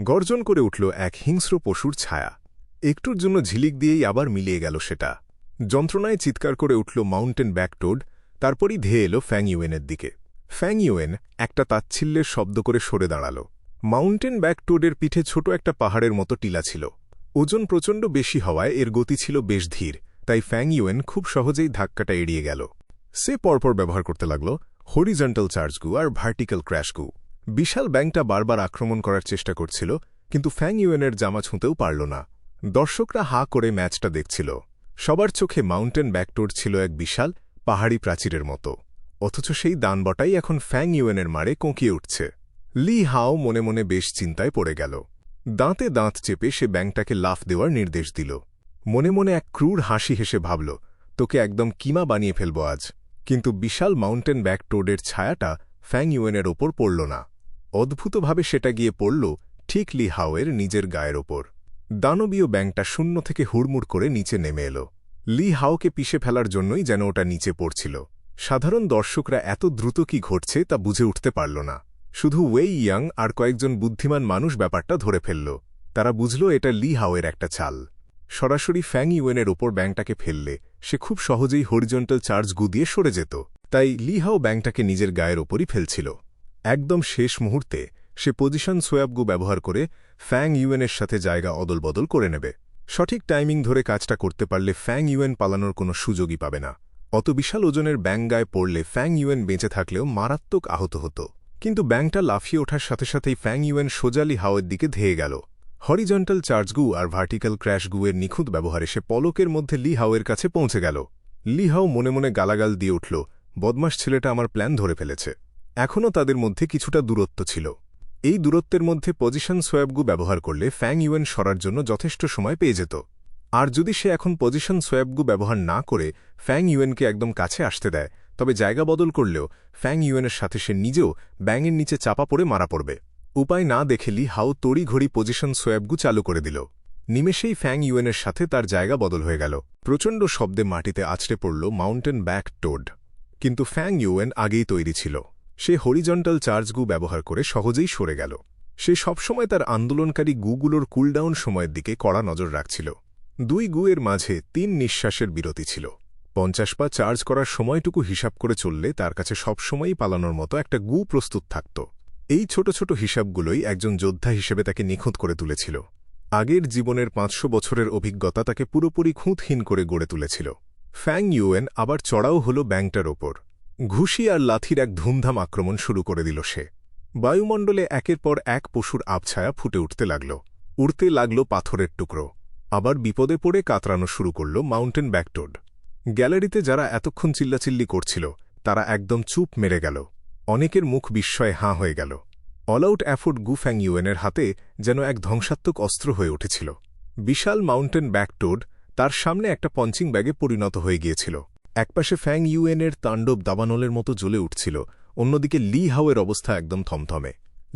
গর্জন করে উঠল এক হিংস্র পশুর ছায়া। একটুর জন্য ঝিলিক দিয়েই আবার মিলিয়ে গেল সেটা। যন্ত্রণায় চিৎকার করে উঠল মাউন্টেন ব্যাকটোড, তারপরই ধেয়ে এলো ফ্যাং ইউয়েনের দিকে। ফ্যাং ইউয়েন একটা তাচ্ছিল্যের শব্দ করে সরে দাঁড়াল। মাউন্টেন ব্যাকটোডের পিঠে ছোট একটা পাহাড়ের মতো টিলা ছিল। ওজন প্রচণ্ড বেশি হওয়ায় এর গতি ছিল বেশ ধীর, তাই ফ্যাং ইউয়েন খুব সহজেই ধাক্কাটা এড়িয়ে গেল। সে পরপর ব্যবহার করতে লাগল হরিজন্টাল চার্জ গু আর ভার্টিক্যাল ক্র্যাশ গু। বিশাল ব্যাংকটা বারবার আক্রমণ করার চেষ্টা করছিল, কিন্তু ফ্যাং ইউয়েনের জামা ছুঁতেও পারল না। দর্শকরা হাঁ করে ম্যাচটা দেখছিল। সবার চোখে মাউন্টেন ব্যাকটোড ছিল এক বিশাল পাহাড়ি প্রাচীরের মতো, অথচ সেই দানবটাই এখন ফ্যাং ইউয়েনের মারে কোঁকিয়ে উঠছে। লি হাও মনে মনে বেশ চিন্তায় পড়ে গেল। দাঁতে দাঁত চেপে সে ব্যাংকটাকে লাফ দেওয়ার নির্দেশ দিল। মনে মনে এক ক্রূর হাসি হেসে ভাবল, তোকে একদম কিমা বানিয়ে ফেলব আজ। কিন্তু বিশাল মাউন্টেন ব্যাকটোডের ছায়াটা ফ্যাং ইউয়েনের ওপর পড়ল না। অদ্ভুতভাবে সেটা গিয়ে পড়ল ঠিক লি হাওয়ের নিজের গায়ের ওপর। দানবীয় ব্যাংকটা শূন্য থেকে হুড়মুড় করে নিচে নেমে এলো। লি হাওকে পিষে ফেলার জন্যই যেন ওটা নিচে পড়ছিল। সাধারণ দর্শকরা এত দ্রুত কি ঘটছে তা বুঝে উঠতে পারল না। শুধু ওয়েই ইয়াং আর কয়েকজন বুদ্ধিমান মানুষ ব্যাপারটা ধরে ফেলল। তারা বুঝল এটা লি হাওয়ের একটা চাল। সরাসরি ফ্যাং ইউয়েনের ওপর ব্যাংকটাকে ফেললে সে খুব সহজেই হরিজন্টাল চার্জ গু দিয়ে সরে যেত, তাই লি হাও ব্যাংকটাকে নিজের গায়ের ওপরই ফেলছিল। একদম শেষ মুহূর্তে সে পজিশন সোয়াব গু ব্যবহার করে ফ্যাং ইউয়েনের সাথে জায়গা অদলবদল করে নেবে। সঠিক টাইমিং ধরে কাজটা করতে পারলে ফ্যাং ইউয়েন পালানোর কোনো সুযোগই পাবে না। অত বিশাল ওজনের ব্যাং গায়ে পড়লে ফ্যাং ইউয়েন বেঁচে থাকলেও মারাত্মক আহত হতো। কিন্তু ব্যাংটা লাফিয়ে ওঠার সাথে সাথেই ফ্যাং ইউয়েন সোজা লি হাওয়ের দিকে ধেয়ে গেল। হরিজন্টাল চার্জ গু আর ভার্টিক্যাল ক্র্যাশ গুয়ের নিখুঁত ব্যবহারে সে পলকের মধ্যে লি হাওয়ের কাছে পৌঁছে গেল। লি হাও মনে মনে গালাগাল দিয়ে উঠল, বদমাস ছেলেটা আমার প্ল্যান ধরে ফেলেছে। এখনও তাদের মধ্যে কিছুটা দূরত্ব ছিল। এই দূরত্বের মধ্যে পজিশন সোয়াব গু ব্যবহার করলে ফ্যাং ইউয়েন সরার জন্য যথেষ্ট সময় পেয়ে যেত। আর যদি সে এখন পজিশন সোয়াব গু ব্যবহার না করে ফ্যাং ইউয়েনকে একদম কাছে আসতে দেয়, তবে জায়গা বদল করলেও ফ্যাং ইউয়েনের সাথে সে নিজেও ব্যাঙের নিচে চাপা পড়ে মারা পড়বে। উপায় না দেখে লি হাও তড়িঘড়ি পজিশন সোয়াব গু চালু করে দিল। নিমেষেই ফ্যাং ইউয়েনের সাথে তার জায়গা বদল হয়ে গেল। প্রচণ্ড শব্দে মাটিতে আছড়ে পড়ল মাউন্টেন ব্যাকটোড। কিন্তু ফ্যাং ইউয়েন আগেই তৈরি ছিল। সে হরিজন্টাল চার্জ গু ব্যবহার করে সহজেই সরে গেল। সে সবসময় তার আন্দোলনকারী গুগুলোর কুলডাউন সময়ের দিকে কড়া নজর রাখছিল। দুই গুয়ের মাঝে ৩ নিঃশ্বাসের বিরতি ছিল। ৫০ পা চার্জ করার সময়টুকু হিসাব করে চললে তার কাছে সবসময়ই পালানোর মতো একটা গু প্রস্তুত থাকত। এই ছোট ছোট হিসাবগুলোই একজন যোদ্ধা হিসেবে তাকে নিখুঁত করে তুলেছিল। আগের জীবনের ৫০০ বছরের অভিজ্ঞতা তাকে পুরোপুরি খুঁতহীন করে গড়ে তুলেছিল। ফ্যাং ইউয়েন আবার চড়াও হল ব্যাংকটার ওপর। ঘুষি আর লাথির এক ধুমধাম আক্রমণ শুরু করে দিল সে। বায়ুমণ্ডলে একের পর এক পশুর আবছায়া ফুটে উঠতে লাগল। উড়তে লাগল পাথরের টুকরো। আবার বিপদে পড়ে কাতরানো শুরু করল মাউন্টেন ব্যাকটোড। গ্যালারিতে যারা এতক্ষণ চিল্লাচিল্লি করছিল তারা একদম চুপ মেরে গেল। অনেকের মুখ বিস্ময়ে হাঁ হয়ে গেল। অল আউট অ্যাফোর্ড গু ফ্যাং ইউয়েনের হাতে যেন এক ধ্বংসাত্মক অস্ত্র হয়ে উঠেছিল। বিশাল মাউন্টেন ব্যাকটোড তার সামনে একটা পঞ্চিং ব্যাগে পরিণত হয়ে গিয়েছিল। একপাশে ফ্যাং ইউয়েনের তাণ্ডব দাবানলের মতো জ্বলে উঠছিল, অন্যদিকে লি হাওয়ের অবস্থা একদম থমথমে।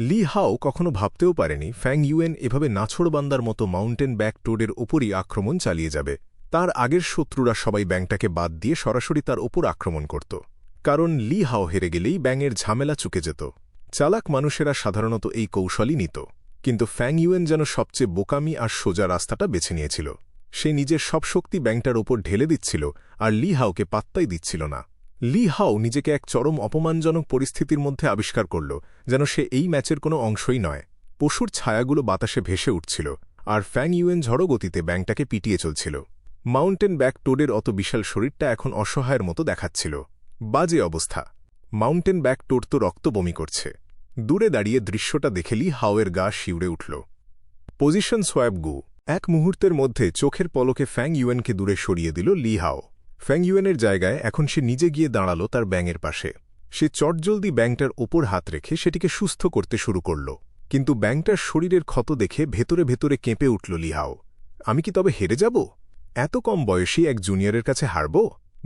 লি হাও কখনো ভাবতেও পারেনি ফ্যাং ইউয়েন এভাবে নাছোড়বান্দার মতো মাউন্টেন ব্যাকটোডের ওপরই আক্রমণ চালিয়ে যাবে। তার আগের শত্রুরা সবাই ব্যাংটাকে বাদ দিয়ে সরাসরি তার ওপর আক্রমণ করত, কারণ লি হাও হেরে গেলেই ব্যাঙের ঝামেলা চুকে যেত। চালাক মানুষেরা সাধারণত এই কৌশলই নিত, কিন্তু ফ্যাং ইউয়েন যেন সবচেয়ে বোকামি আর সোজা রাস্তাটা বেছে নিয়েছিল। সে নিজের সব শক্তি ব্যাংটার ওপর ঢেলে দিচ্ছিল আর লি হাওকে পাত্তাই দিচ্ছিল না। লি হাও নিজেকে এক চরম অপমানজনক পরিস্থিতির মধ্যে আবিষ্কার করল, যেন সে এই ম্যাচের কোনো অংশই নয়। পশুর ছায়াগুলো বাতাসে ভেসে উঠছিল, আর ফ্যাং ইউয়েন ঝড়ো গতিতে ব্যাংটাকে পিটিয়ে চলছিল। মাউন্টেন ব্যাকটোডের অত বিশাল শরীরটা এখন অসহায়ের মতো দেখাচ্ছিল। বাজে অবস্থা। মাউন্টেন ব্যাকটোড তো রক্ত বমি করছে। দূরে দাঁড়িয়ে দৃশ্যটা দেখে লি হাওয়ের গা শিউরে উঠল। পজিশন সোয়াব গু। এক মুহূর্তের মধ্যে চোখের পলকে ফ্যাং ইউয়েনকে দূরে সরিয়ে দিল লি হাও। ফ্যাং ইউয়েনের জায়গায় এখন সে নিজে গিয়ে দাঁড়াল তার ব্যাঙের পাশে। সে চটজলদি ব্যাংটার ওপর হাত রেখে সেটিকে সুস্থ করতে শুরু করল। কিন্তু ব্যাংটার শরীরের ক্ষত দেখে ভেতরে ভেতরে কেঁপে উঠল লি হাও। আমি কি তবে হেরে যাব? এত কম বয়সী এক জুনিয়রের কাছে হারব?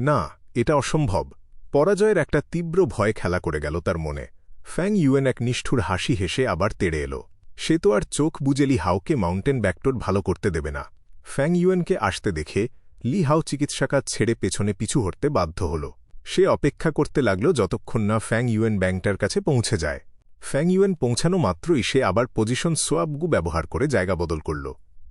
না, এটা অসম্ভব। পরাজয়ের একটা তীব্র ভয় খেলা করে গেল তার মনে। ফ্যাং ইউয়েন এক নিষ্ঠুর হাসি হেসে আবার তেড়ে এল। সে তো আর চোখ বুজে লি হাওকে মাউন্টেন ব্যাকটোড ভালো করতে দেবে না। ফ্যাং ইউয়েনকে আসতে দেখে লি হাও চিকিৎসাকাজ ছেড়ে পেছনে পিছু হটতে বাধ্য হল। সে অপেক্ষা করতে লাগল যতক্ষণ না ফ্যাং ইউয়েন ব্যাংটার কাছে পৌঁছে যায়। ফ্যাং ইউয়েন পৌঁছানো মাত্রই সে আবার পজিশন সোয়াবগু ব্যবহার করে জায়গা বদল করল।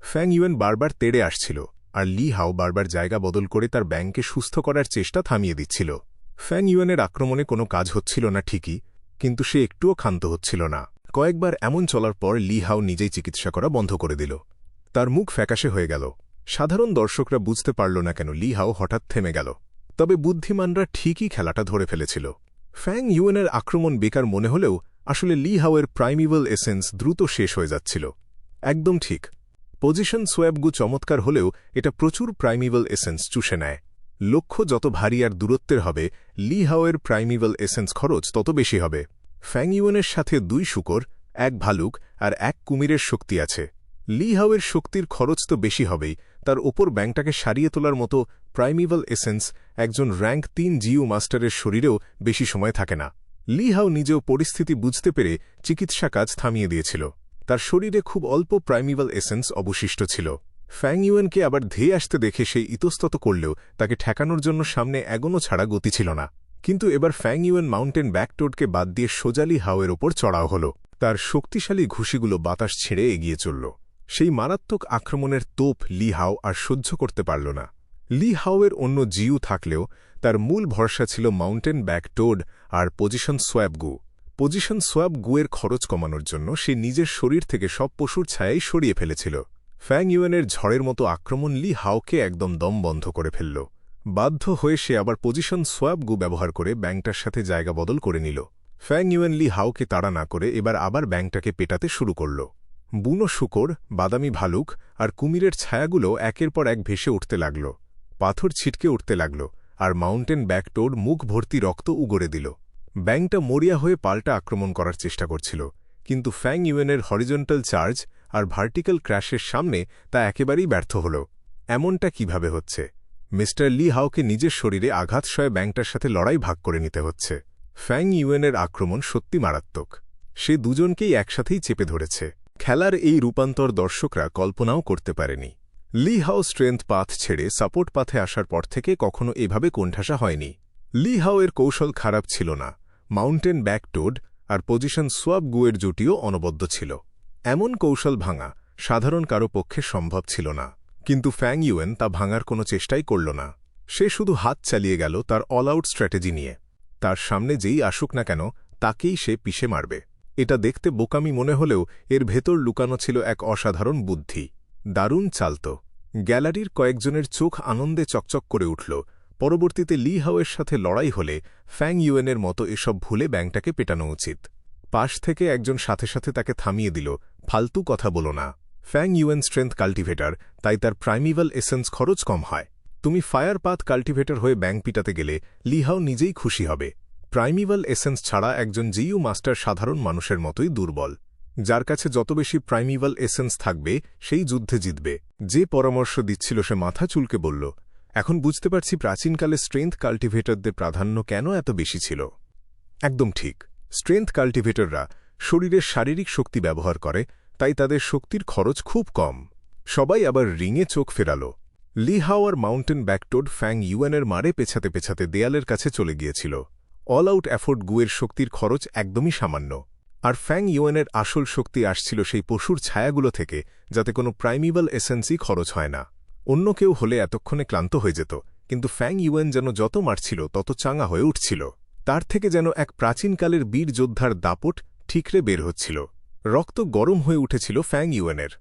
ফ্যাং ইউয়েন বারবার তেড়ে আসছিল, আর লি হাও বারবার জায়গা বদল করে তার ব্যাংকে সুস্থ করার চেষ্টা থামিয়ে দিচ্ছিল। ফ্যাং ইউয়েনের আক্রমণে কোনো কাজ হচ্ছিল না ঠিকই, কিন্তু সে একটুও ক্ষান্ত হচ্ছিল না। কয়েকবার এমন চলার পর লি হাও নিজেই চিকিৎসা করা বন্ধ করে দিল। তার মুখ ফ্যাকাশে হয়ে গেল। সাধারণ দর্শকরা বুঝতে পারল না কেন লি হাও হঠাৎ থেমে গেল, তবে বুদ্ধিমানরা ঠিকই খেলাটা ধরে ফেলেছিল। ফ্যাং ইউয়েনের আক্রমণ বেকার মনে হলেও আসলে লি হাওয়ের প্রাইমিভাল এসেন্স দ্রুত শেষ হয়ে যাচ্ছিল। একদম ঠিক, পজিশন সোয়াবগু চমৎকার হলেও এটা প্রচুর প্রাইমিভাল এসেন্স চুষে নেয়। লক্ষ্য যত ভারী আর দূরত্বের হবে, লি হাওয়ের প্রাইমিভাল এসেন্স খরচ তত বেশি হবে। ফ্যাং ইউয়েনের সাথে 2 শূকর, 1 ভালুক আর 1 কুমিরের শক্তি আছে। লি হাওয়ের শক্তির খরচ তো বেশি হবেই, তার ওপর ব্যাংকটাকে সারিয়ে তোলার মতো প্রাইমিভাল এসেন্স একজন র্যাঙ্ক 3 জিইউ মাস্টারের শরীরেও বেশি সময় থাকে না। লি হাও নিজেও পরিস্থিতি বুঝতে পেরে চিকিৎসা কাজ থামিয়ে দিয়েছিল। তার শরীরে খুব অল্প প্রাইমিভাল এসেন্স অবশিষ্ট ছিল। ফ্যাং ইউয়েনকে আবার ধেয়ে আসতে দেখে সেই ইতস্তত করলেও তাকে ঠেকানোর জন্য সামনে এগোনো ছাড়া গতি ছিল না। কিন্তু এবার ফ্যাং ইউয়েন মাউন্টেন ব্যাকটোডকে বাদ দিয়ে সোজা লি হাওয়ের ওপর চড়াও হল। তার শক্তিশালী ঘুষিগুলো বাতাস ছেড়ে এগিয়ে চলল। সেই মারাত্মক আক্রমণের তোপ লি হাও আর সহ্য করতে পারল না। লি হাওয়ের অন্য জিইউ থাকলেও তার মূল ভরসা ছিল মাউন্টেন ব্যাকটোড আর পজিশন সোয়াবগু। পজিশন সোয়াবগুয়ের খরচ কমানোর জন্য সে নিজের শরীর থেকে সব পশুর ছায়াই সরিয়ে ফেলেছিল। ফ্যাং ইউয়েনের ঝড়ের মতো আক্রমণ লি হাওকে একদম দম বন্ধ করে ফেলল। বাধ্য হয়ে সে আবার পজিশন সোয়াবগু ব্যবহার করে ব্যাংকটার সাথে জায়গা বদল করে নিল। ফ্যাং ইউয়েন লি হাওকে তাড়া না করে এবার আবার ব্যাংকটাকে পেটাতে শুরু করল। বুনো শূকর, বাদামি ভালুক আর কুমিরের ছায়াগুলো একের পর এক ভেসে উঠতে লাগল। পাথর ছিটকে উঠতে লাগল, আর মাউন্টেন ব্যাকটোড মুখ ভর্তি রক্ত উগরে দিল। ব্যাংকটা মরিয়া হয়ে পাল্টা আক্রমণ করার চেষ্টা করছিল, কিন্তু ফ্যাং ইউয়েনের হরিজন্টাল চার্জ আর ভার্টিক্যাল ক্র্যাশের সামনে তা একেবারেই ব্যর্থ হল। এমনটা কিভাবে হচ্ছে? মিস্টার লি হাওকে নিজের শরীরে আঘাতসয়ে ব্যাংকটার সাথে লড়াই ভাগ করে নিতে হচ্ছে। ফ্যাং ইউয়েনের আক্রমণ সত্যি মারাত্মক। সে দুজনকেই একসাথেই চেপে ধরেছে। খেলার এই রূপান্তর দর্শকরা কল্পনাও করতে পারেনি। লি হাও স্ট্রেংথ পাথ ছেড়ে সাপোর্ট পাথে আসার পর থেকে কখনো এভাবে কোণঠাসা হয়নি। লি হাওয়ের কৌশল খারাপ ছিল না, মাউন্টেন ব্যাকটোড আর পজিশন সোয়াবগুয়ের জুটিও অনবদ্য ছিল। এমন কৌশল ভাঙা সাধারণ কারো পক্ষে সম্ভব ছিল না, কিন্তু ফ্যাং ইউয়েন তা ভাঙার কোনো চেষ্টাই করল না। সে শুধু হাত চালিয়ে গেল তার অল আউট স্ট্র্যাটেজি নিয়ে। তার সামনে যেই আসুক না কেন তাকেই সে পিষে মারবে। এটা দেখতে বোকামি মনে হলেও এর ভেতর লুকানো ছিল এক অসাধারণ বুদ্ধি। দারুণ চালত। গ্যালারির কয়েকজনের চোখ আনন্দে চকচক করে উঠল। পরবর্তীতে লি হাওয়ের সাথে লড়াই হলে ফ্যাং ইউয়েনের মতো এসব ভুলে ব্যাংকটাকে পেটানো উচিত। পাশ থেকে একজন সাথে সাথে তাকে থামিয়ে দিল, ফালতু কথা বলো না। ফ্যাং ইউয়েন স্ট্রেংথ কাল্টিভেটর, তাই তার প্রাইমিভাল এসেন্স খরচ কম হয়। তুমি ফায়ার পাথ কাল্টিভেটর হয়ে ব্যাংক পিটাতে গেলে লি হাও নিজেই খুশি হবে। প্রাইমিভাল এসেন্স ছাড়া একজন জিইউ মাস্টার সাধারণ মানুষের মতোই দুর্বল। যার কাছে যত বেশি প্রাইমিভাল এসেন্স থাকবে সেই যুদ্ধে জিতবে। যে পরামর্শ দিচ্ছিল সে মাথা চুলকে বলল, এখন বুঝতে পারছি প্রাচীনকালে স্ট্রেংথ কাল্টিভেটরদের প্রাধান্য কেন এত বেশি ছিল। একদম ঠিক, স্ট্রেংথ কাল্টিভেটররা শরীরের শারীরিক শক্তি ব্যবহার করে, তাই তাদের শক্তির খরচ খুব কম। সবাই আবার রিংয়ে চোখ ফেরাল। লি হাও আর মাউন্টেন ব্যাকটোড ফ্যাং ইউয়েনের মারে পেছাতে পেছাতে দেয়ালের কাছে চলে গিয়েছিল। অল আউট এফোর্ট গুয়ের শক্তির খরচ একদমই সামান্য, আর ফ্যাং ইউয়েনের আসল শক্তি আসছিল সেই পশুর ছায়াগুলো থেকে, যাতে কোনো প্রাইমিভাল এসেন্সই খরচ হয় না। অন্য কেউ হলে এতক্ষণে ক্লান্ত হয়ে যেত, কিন্তু ফ্যাং ইউয়েন যেন যত মারছিল তত চাঙা হয়ে উঠছিল। তার থেকে যেন এক প্রাচীনকালের বীর যোদ্ধার দাপট ঠিকরে বের হচ্ছিল। রক্ত গরম হয়ে উঠেছিল ফ্যাং ইউয়েনের।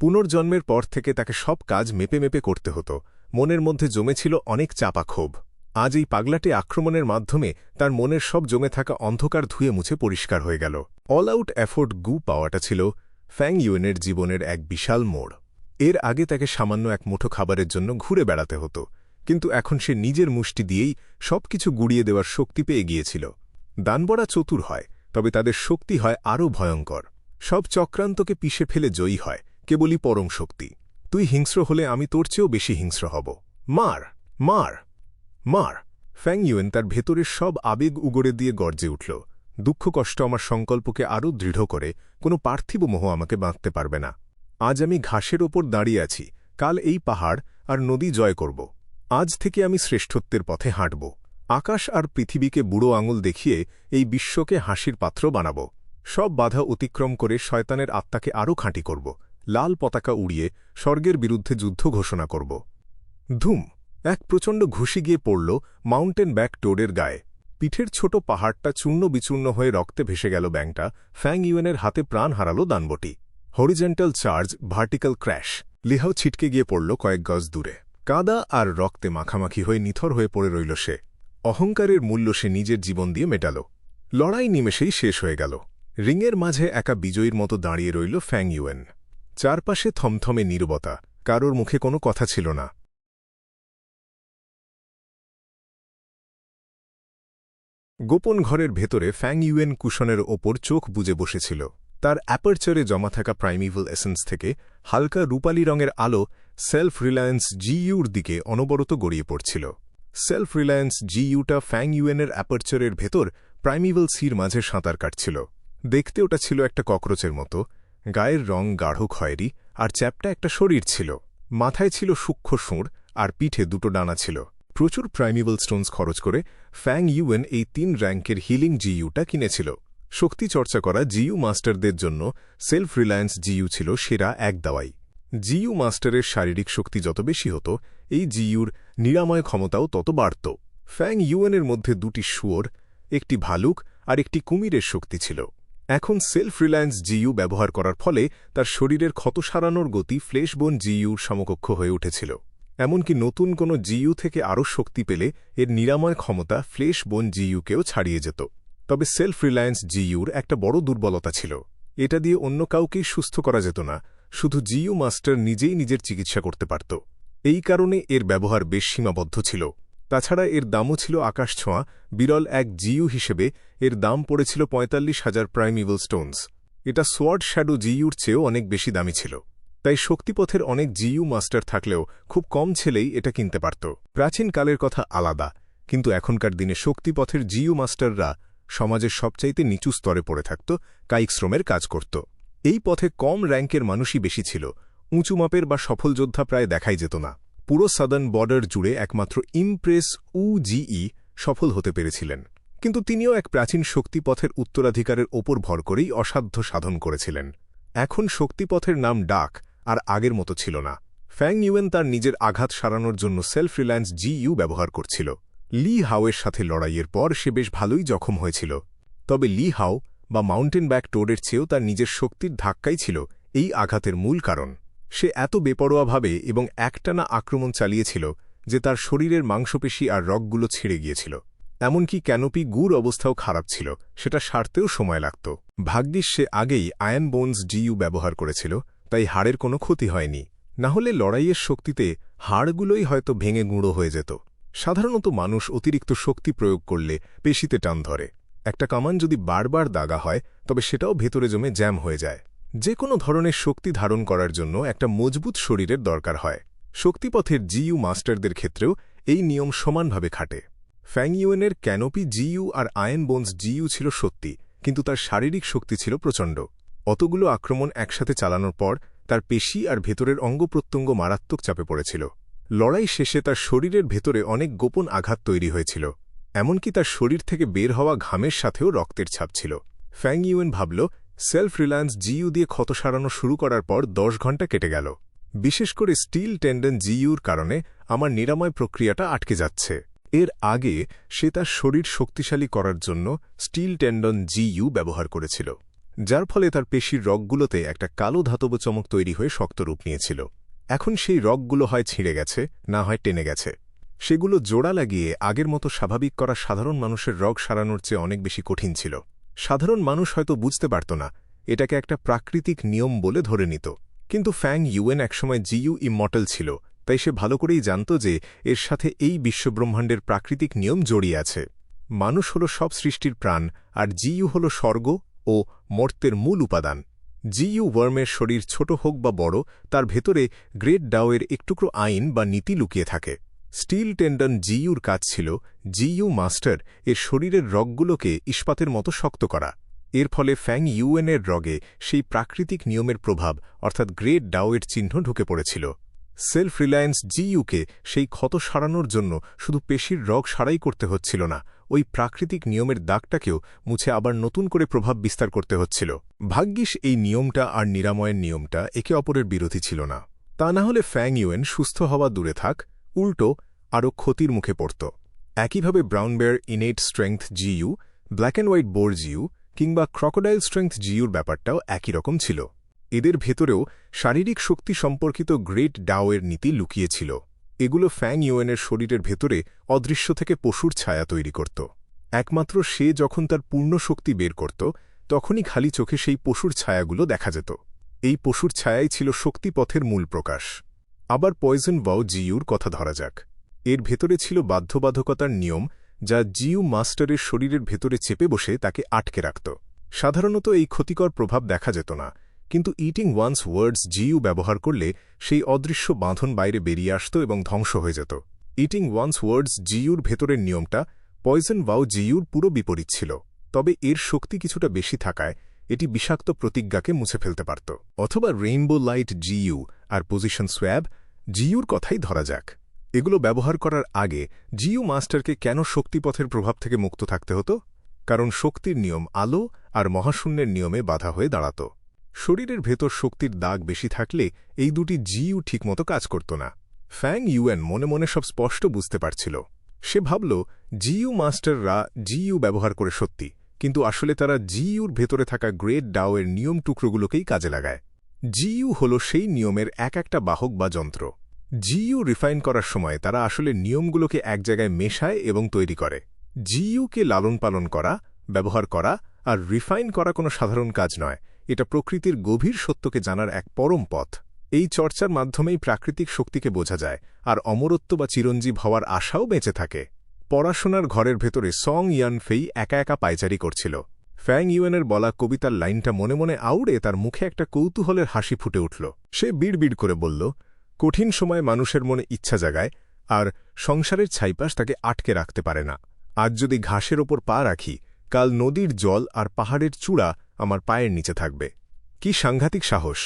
পুনর্জন্মের পর থেকে তাকে সব কাজ মেপে মেপে করতে হতো। মনের মধ্যে জমেছিল অনেক চাপা ক্ষোভ। আজ এই পাগলাটে আক্রমণের মাধ্যমে তার মনের সব জমে থাকা অন্ধকার ধুয়ে মুছে পরিষ্কার হয়ে গেল। অল আউট এফোর্ট গু পাওয়াটা ছিল ফ্যাং ইউয়েনের জীবনের এক বিশাল মোড়। এর আগে তাকে সামান্য এক মুঠো খাবারের জন্য ঘুরে বেড়াতে হতো, কিন্তু এখন সে নিজের মুষ্টি দিয়েই সবকিছু গুড়িয়ে দেওয়ার শক্তি পেয়ে গিয়েছিল। দানবরা চতুর হয়, তবে তাদের শক্তি হয় আরও ভয়ঙ্কর। সব চক্রান্তকে পিষে ফেলে জয়ী হয় কেবলই পরম শক্তি। তুই হিংস্র হলে আমি তোর চেয়েও বেশি হিংস্র হব। মার, মার, মার। ফ্যাং ইউয়েন তার ভেতরের সব আবেগ উগড়ে দিয়ে গর্জে উঠল। দুঃখ কষ্ট আমার সংকল্পকে আরও দৃঢ় করে, কোনো পার্থিব মোহ আমাকে বাঁধতে পারবে না। আজ আমি ঘাসের ওপর দাঁড়িয়ে আছি, কাল এই পাহাড় আর নদী জয় করব। আজ থেকে আমি শ্রেষ্ঠত্বের পথে হাঁটব। আকাশ আর পৃথিবীকে বুড়ো আঙুল দেখিয়ে এই বিশ্বকে হাসির পাত্র বানাব। সব বাধা অতিক্রম করে শয়তানের আত্মাকে আরও খাঁটি করব, লাল পতাকা উড়িয়ে স্বর্গের বিরুদ্ধে যুদ্ধ ঘোষণা করব। ধুম! এক প্রচণ্ড ঘুষি গিয়ে পড়ল মাউন্টেন ব্যাক টোডের গায়ে। পিঠের ছোট পাহাড়টা চূর্ণ বিচূর্ণ হয়ে রক্তে ভেসে গেল ব্যাংকটা। ফ্যাং ইউয়েনের হাতে প্রাণ হারাল দানবটি। Horizontal charge, vertical crash. Lihao ছিটকে গিয়ে পড়ল কয়েক গজ দূরে। কাদা আর রক্তে মাখামাখি হয়ে নিথর হয়ে পড়ে রইল সে। অহংকারের মূল্য সে নিজের জীবন দিয়ে মেটাল। লড়াই নিমেষেই শেষ হয়ে গেল। রিংয়ের মাঝে একা বিজয়ীর মতো দাঁড়িয়ে রইল ফ্যাং ইউয়েন। চারপাশে থমথমে নীরবতা, কারোর মুখে কোনো কথা ছিল না। গোপন ঘরের ভেতরে ফ্যাং ইউয়েন কুশনের ওপর চোখ বুজে বসেছিল। তার অ্যাপারচারে জমা থাকা প্রাইমিভাল এসেন্স থেকে হালকা রূপালী রঙের আলো সেলফ রিলায়েন্স জিইউর দিকে অনবরত গড়িয়ে পড়ছিল। সেলফ রিলায়েন্স জিইউটা ফ্যাং ইউয়েনের অ্যাপারচারের ভেতর প্রাইমিভাল সির মাঝে সাঁতার কাটছিল। দেখতে ওটা ছিল একটা ককরোচের মতো। গায়ের রং গাঢ় খয়েরি, আর চ্যাপ্টা একটা শরীর ছিল। মাথায় ছিল সূক্ষ্ম সুঁড়, আর পিঠে দুটো ডানা ছিল। প্রচুর প্রাইমিভাল স্টোনস খরচ করে ফ্যাং ইউয়েন এই 3 র্যাঙ্কের হিলিং জিইউটা কিনেছিল। শক্তি চর্চা করা জিইউ মাস্টারদের জন্য সেলফ রিলায়েন্স জিইউ ছিল সেরা এক দাওয়াই। জিইউ মাস্টারের শারীরিক শক্তি যত বেশি হতো, এই জিইউর নিরাময় ক্ষমতাও তত বাড়ত। ফ্যাং ইউয়েনের মধ্যে 2টি শুয়োর, একটি ভালুক আর একটি কুমিরের শক্তি ছিল। এখন সেলফ রিলায়েন্স জিইউ ব্যবহার করার ফলে তার শরীরের ক্ষত সারানোর গতি ফ্লেশবোন জিইউর সমকক্ষ হয়ে উঠেছিল। এমনকি নতুন কোনো জিইউ থেকে আরও শক্তি পেলে এর নিরাময় ক্ষমতা ফ্লেশবোন জিইউকেও ছাড়িয়ে যেত। তবে সেলফ রিলায়েন্স জিইউর একটা বড় দুর্বলতা ছিল। এটা দিয়ে অন্য কাউকেই সুস্থ করা যেত না, শুধু জিইউ মাস্টার নিজেই নিজের চিকিৎসা করতে পারত। এই কারণে এর ব্যবহার বেশ সীমাবদ্ধ ছিল। তাছাড়া এর দামও ছিল আকাশছোঁয়া। বিরল এক জিইউ হিসেবে এর দাম পড়েছিল ৪৫,০০০ প্রাইমিভাল স্টোনস। এটা সোয়ার্ড শ্যাডো জিইউর চেয়েও অনেক বেশি দামি ছিল। তাই শক্তিপথের অনেক জিইউ মাস্টার থাকলেও খুব কম ছেলেই এটা কিনতে পারত। প্রাচীনকালের কথা আলাদা, কিন্তু এখনকার দিনে শক্তিপথের জিইউ মাস্টাররা সমাজের সবচাইতে নিচু স্তরে পড়ে থাকত, কায়িক শ্রমের কাজ করত। এই পথে কম র্যাঙ্কের মানুষই বেশি ছিল। উঁচু মাপের বা সফল যোদ্ধা প্রায় দেখাই যেত না। পুরো সাদার্ন বর্ডার জুড়ে একমাত্র ইমপ্রেস জিই সফল হতে পেরেছিলেন। কিন্তু তিনিও এক প্রাচীন শক্তিপথের উত্তরাধিকারের ওপর ভর করেই অসাধ্য সাধন করেছিলেন। এখন শক্তিপথের নাম ডাক আর আগের মতো ছিল না। ফ্যাং ইউয়েন তার নিজের আঘাত সারানোর জন্য সেলফ রিলায়েন্স জিইউ ব্যবহার করছিল। লি হাওয়ের সাথে লড়াইয়ের পর সে বেশ ভালোই জখম হয়েছিল। তবে লি হাও বা মাউন্টেন ব্যাক টোডের চেয়েও তার নিজের শক্তির ধাক্কাই ছিল এই আঘাতের মূল কারণ। সে এত বেপরোয়াভাবে এবং একটানা আক্রমণ চালিয়েছিল যে তার শরীরের মাংসপেশি আর রগগুলো ছিঁড়ে গিয়েছিল। এমনকি ক্যানোপি গুর অবস্থাও খারাপ ছিল, সেটা সারতেও সময় লাগত। ভাগ্যিস সে আগেই আয়ন বোনস জিইউ ব্যবহার করেছিল, তাই হাড়ের কোনো ক্ষতি হয়নি। না হলে লড়াইয়ের শক্তিতে হাড়গুলোই হয়তো ভেঙে গুঁড়ো হয়ে যেত। সাধারণত মানুষ অতিরিক্ত শক্তি প্রয়োগ করলে পেশিতে টান ধরে। একটা কামান যদি বারবার দাগা হয়, তবে সেটাও ভেতরে জমে জ্যাম হয়ে যায়। যে কোনো ধরনের শক্তি ধারণ করার জন্য একটা মজবুত শরীরের দরকার হয়। শক্তিপথের জিইউ মাস্টারদের ক্ষেত্রেও এই নিয়ম সমানভাবে খাটে। ফ্যাং ইউয়েনের ক্যানোপি জিইউ আর আয়ন বোনস জিইউ ছিল সত্যি, কিন্তু তার শারীরিক শক্তি ছিল প্রচণ্ড। অতগুলো আক্রমণ একসাথে চালানোর পর তার পেশি আর ভেতরের অঙ্গপ্রত্যঙ্গ মারাত্মক চাপে পড়েছিল। লড়াই শেষে তার শরীরের ভেতরে অনেক গোপন আঘাত তৈরি হয়েছিল। এমনকি তার শরীর থেকে বের হওয়া ঘামের সাথেও রক্তের ছাপ ছিল। ফ্যাং ইউয়েন ভাবল, সেলফ রিলায়েন্স জিইউ দিয়ে ক্ষত সারানো শুরু করার পর 10 ঘণ্টা কেটে গেল। বিশেষ করে স্টিল টেন্ডন জিইউর কারণে আমার নিরাময় প্রক্রিয়াটা আটকে যাচ্ছে। এর আগে সে তার শরীর শক্তিশালী করার জন্য স্টিল টেন্ডন জিইউ ব্যবহার করেছিল, যার ফলে তার পেশির রগগুলোতে একটা কালো ধাতব চমক তৈরি হয়ে শক্ত রূপ নিয়েছিল। এখন সেই রগগুলো হয় ছিঁড়ে গেছে, না হয় টেনে গেছে। সেগুলো জোড়া লাগিয়ে আগের মতো স্বাভাবিক করা সাধারণ মানুষের রগ সারানোর চেয়ে অনেক বেশি কঠিন ছিল। সাধারণ মানুষ হয়তো বুঝতে পারত না, এটাকে একটা প্রাকৃতিক নিয়ম বলে ধরে নিত। কিন্তু ফ্যাং ইউয়েন একসময় জিইউ ইমমর্টাল ছিল, তাই সে ভালো করেই জানত যে এর সাথে এই বিশ্বব্রহ্মাণ্ডের প্রাকৃতিক নিয়ম জড়িয়ে আছে। মানুষ হল সব সৃষ্টির প্রাণ, আর জিইউ হল স্বর্গ ও মর্ত্যের মূল উপাদান। জিইউ ওয়ার্মের শরীর ছোট হোক বা বড়, তার ভেতরে গ্রেট ডাওয়ের একটুকরো আইন বা নীতি লুকিয়ে থাকে। স্টিল টেন্ডন জিইউর কাজ ছিল জিইউ মাস্টার এর শরীরের রগগুলোকে ইস্পাতের মতো শক্ত করা। এর ফলে ফ্যাং ইউয়েনের রগে সেই প্রাকৃতিক নিয়মের প্রভাব অর্থাৎ গ্রেট ডাওয়ের চিহ্ন ঢুকে পড়েছিল। সেলফ রিলায়েন্স জিইউকে সেই ক্ষত সারানোর জন্য শুধু পেশির রগ সারাই করতে হচ্ছিল না, ওই প্রাকৃতিক নিয়মের দাগটাকেও মুছে আবার নতুন করে প্রভাব বিস্তার করতে হচ্ছিল। ভাগ্যিস এই নিয়মটা আর নিরাময়ের নিয়মটা একে অপরের বিরোধী ছিল না। তা না হলে ফ্যাং ইউয়েন সুস্থ হওয়া দূরে থাক, উল্টো আরও ক্ষতির মুখে পড়ত। একইভাবে brown bear innate strength Gu, black and white boar Gu কিংবা ক্রকোডাইল স্ট্রেংথ জিইউর ব্যাপারটাও একই রকম ছিল। এদের ভেতরেও শারীরিক শক্তি সম্পর্কিত গ্রেট ডাওয়ের নীতি লুকিয়েছিল। এগুলো ফ্যাং ইউয়েনের শরীরের ভেতরে অদৃশ্য থেকে পশুর ছায়া তৈরি করত। একমাত্র সে যখন তার পূর্ণ শক্তি বের করত, তখনই খালি চোখে সেই পশুর ছায়াগুলো দেখা যেত। এই পশুর ছায়াই ছিল শক্তিপথের মূল প্রকাশ। আবার পয়জন ওয়াও জিইউর কথা ধরা যাক। এর ভেতরে ছিল বাধ্যবাধকতার নিয়ম, যা জিইউ মাস্টারের শরীরের ভেতরে চেপে বসে তাকে আটকে রাখত। সাধারণত এই ক্ষতিকর প্রভাব দেখা যেত না, কিন্তু ইটিং ওয়ান্স ওয়ার্ডস জিইউ ব্যবহার করলে সেই অদৃশ্য বাঁধন বাইরে বেরিয়ে আসত এবং ধ্বংস হয়ে যেত। ইটিং ওয়ান্স ওয়ার্ডস জিইউর ভেতরের নিয়মটা পয়জন ওয়াও জিইউর পুরো বিপরীত ছিল, তবে এর শক্তি কিছুটা বেশি থাকায় এটি বিষাক্ত প্রতিজ্ঞাকে মুছে ফেলতে পারত। অথবা রেইনবো লাইট জিইউ আর পজিশন সোয়াব জিইউর কথাই ধরা যাক। এগুলো ব্যবহার করার আগে জিইউ মাস্টারকে কেন শক্তিপথের প্রভাব থেকে মুক্ত থাকতে হতো? কারণ শক্তির নিয়ম আলো আর মহাশূন্যের নিয়মে বাধা হয়ে দাঁড়াত। শরীরের ভেতর শক্তির দাগ বেশি থাকলে এই দুটি জিইউ ঠিকমতো কাজ করত না। ফ্যাং ইউয়েন মনে মনে সব স্পষ্ট বুঝতে পারছিল। সে ভাবল জিইউ মাস্টাররা জিইউ ব্যবহার করে সত্যি, কিন্তু আসলে তারা জিইউর ভেতরে থাকা গ্রেট ডাওয়ের নিয়ম টুকরোগুলোকেই কাজে লাগায়। জিইউ হল সেই নিয়মের একটা বাহক বা যন্ত্র। জিইউ রিফাইন করার সময় তারা আসলে নিয়মগুলোকে এক জায়গায় মেশায় এবং তৈরি করে। জিইউকে লালন পালন করা, ব্যবহার করা আর রিফাইন করা কোনো সাধারণ কাজ নয়, এটা প্রকৃতির গভীর সত্যকে জানার এক পরম পথ। এই চর্চার মাধ্যমেই প্রাকৃতিক শক্তিকে বোঝা যায়, আর অমরত্ব বা চিরঞ্জীব হওয়ার আশাও বেঁচে থাকে। পড়াশোনার ঘরের ভেতরে সং ইয়ান ফেই একা একা পায়চারি করছিল। ফ্যাং ইউয়েনের বলা কবিতার লাইনটা মনে মনে আউড়ে তার মুখে একটা কৌতূহলের হাসি ফুটে উঠল। সে বিড়বিড় করে বলল, কঠিন সময়ে মানুষের মনে ইচ্ছা জাগায়, আর সংসারের ছাইপাশ তাকে আটকে রাখতে পারে না। আজ যদি ঘাসের ওপর পা রাখি, কাল নদীর জল আর পাহাড়ের চূড়া আমার পায়ের নিচে থাকবে। কি সাংঘাতিক সাহস!